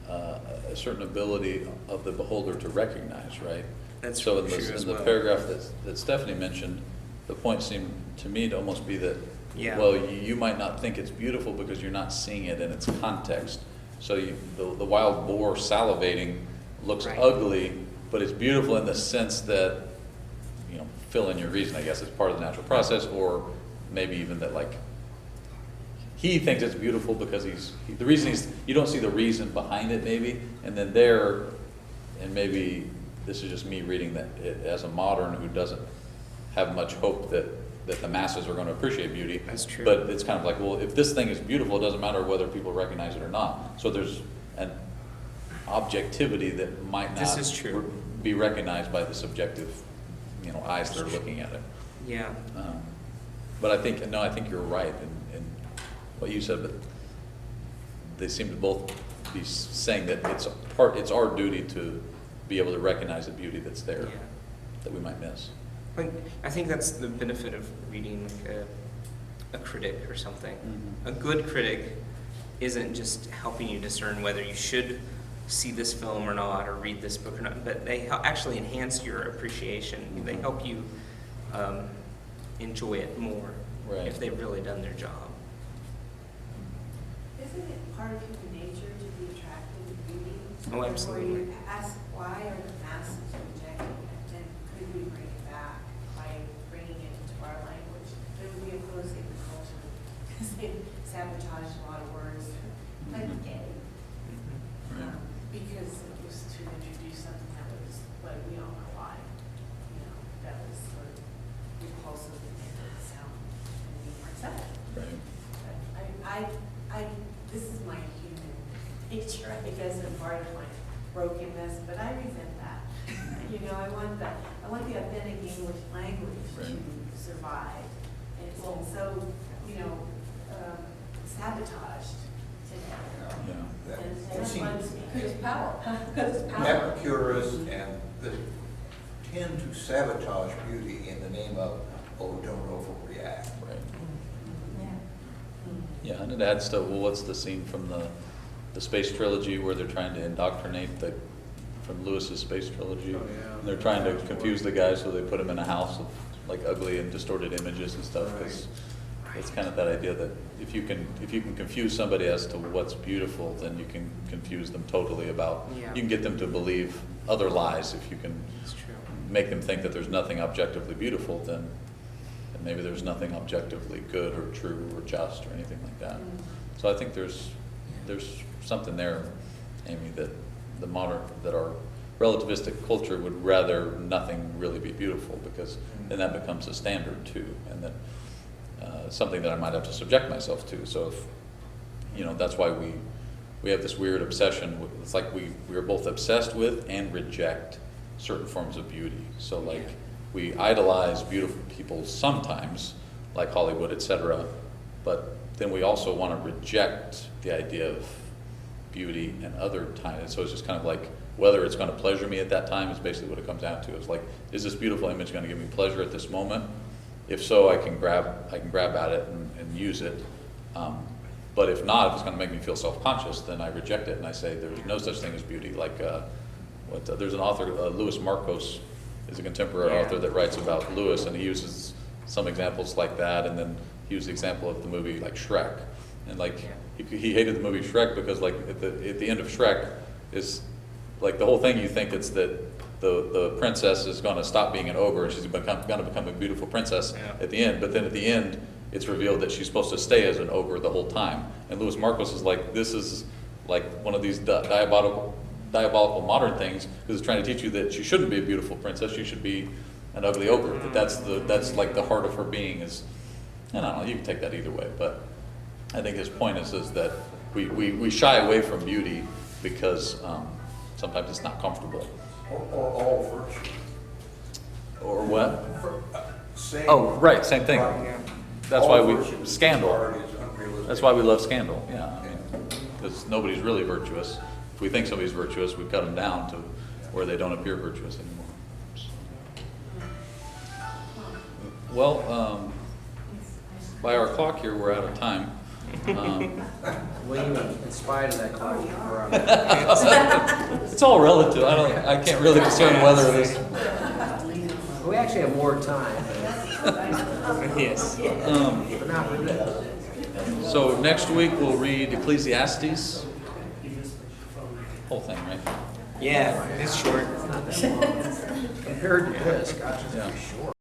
a certain ability of the beholder to recognize, right? That's so in true the, as in the well. paragraph that Stephanie mentioned, the point seemed to me to almost be that, Yeah. well, you might not think it's beautiful because you're not seeing it in its context. So the wild boar salivating looks Right. ugly, but it's beautiful in the sense that, fill in your reason, I guess, it's part of the natural process, or maybe even that, like, he thinks it's beautiful because the reason you don't see the reason behind it, maybe, and then and maybe this is just me reading that as a modern who doesn't have much hope that the masses are going to appreciate beauty. That's true. But it's kind of like, well, if this thing is beautiful, it doesn't matter whether people recognize it or not. So there's an objectivity that might This not is true. be recognized by the subjective, eyes that are looking at it. Yeah. But I think you're right in what you said, but they seem to both be saying that it's our duty to be able to recognize the beauty that's there Yeah. that we might miss. I think that's the benefit of reading like a critic or something. Mhm. A good critic isn't just helping you discern whether you should see this film or not, or read this book or not, but they actually enhance your appreciation. They help you enjoy it more Right. if they've really done their job. Isn't it part of human nature to be attracted to beauty? Oh, absolutely. Where you ask, why are the masses rejecting it, and could we bring it back by bringing it into our language? Could we oppose it in culture? Because they sabotage a lot of words, like gay. Because it was to introduce something that was, but we all know why, that was sort of repulsive and made it sound and be accepted. Right. This is my human nature, I guess, and part of my brokenness, but I resent that. I want the authentic English language to survive. And it's been so, sabotaged today. Yeah. And It that's seems- why it's because it's power, because it's power. Epicurists and that tend to sabotage beauty in the name of, don't overreact. Right. Yeah, and it adds to, well, what's the scene from the space trilogy where they're trying to indoctrinate from Lewis's space trilogy? Oh, yeah. And they're trying to confuse the guy, so they put him in a house of like ugly and distorted images and stuff. Because it's kind of that idea that if you can confuse somebody as to what's beautiful, then you can confuse them totally about. Yeah. You can get them to believe other lies if you can It's true. make them think that there's nothing objectively beautiful, then maybe there's nothing objectively good or true or just or anything like that. So I think there's something there, Amy, that our relativistic culture would rather nothing really be beautiful, because then that becomes a standard too, and that something that I might have to subject myself to. So if that's why we have this weird obsession. It's like we are both obsessed with and reject certain forms of beauty. So like we idolize beautiful people sometimes, like Hollywood, etc. But then we also want to reject the idea of beauty and other times. So it's just kind of like whether it's going to pleasure me at that time is basically what it comes down to. It's like, is this beautiful image going to give me pleasure at this moment? If so, I can grab at it and use it. But if not, if it's going to make me feel self-conscious, then I reject it and I say there's no such thing as beauty. Like there's an author, Louis Marcos, is a contemporary author that writes about Lewis, and he uses some examples like that, and then he used the example of the movie like Shrek, and like he hated the movie Shrek because like at the end of Shrek is like the whole thing you think it's that the princess is going to stop being an ogre and she's going to become a beautiful princess at the end, but then at the end it's revealed that she's supposed to stay as an ogre the whole time. And Louis Marcos is like, this is like one of these diabolical modern things, because it's trying to teach you that she shouldn't be a beautiful princess, she should be an ugly ogre. That's like the heart of her being is And I don't know, you can take that either way, but I think his point is that we shy away from beauty because sometimes it's not comfortable. Or all virtue. Or what? Same. Oh, right, same thing. Right. That's All why we, virtue scandal. is unrealistic. That's why we love scandal, yeah. Because nobody's really virtuous. If we think somebody's virtuous, we cut them down to where they don't appear virtuous anymore. Well, by our clock here, we're out of time. William, in spite of that clock, we're on. It's all relative. I can't really discern whether it is. We actually have more time, Yes. but not for this. So next week, we'll read Ecclesiastes. Whole thing, right? Yeah, it's short. Compared to this, gosh, it's Yeah. short.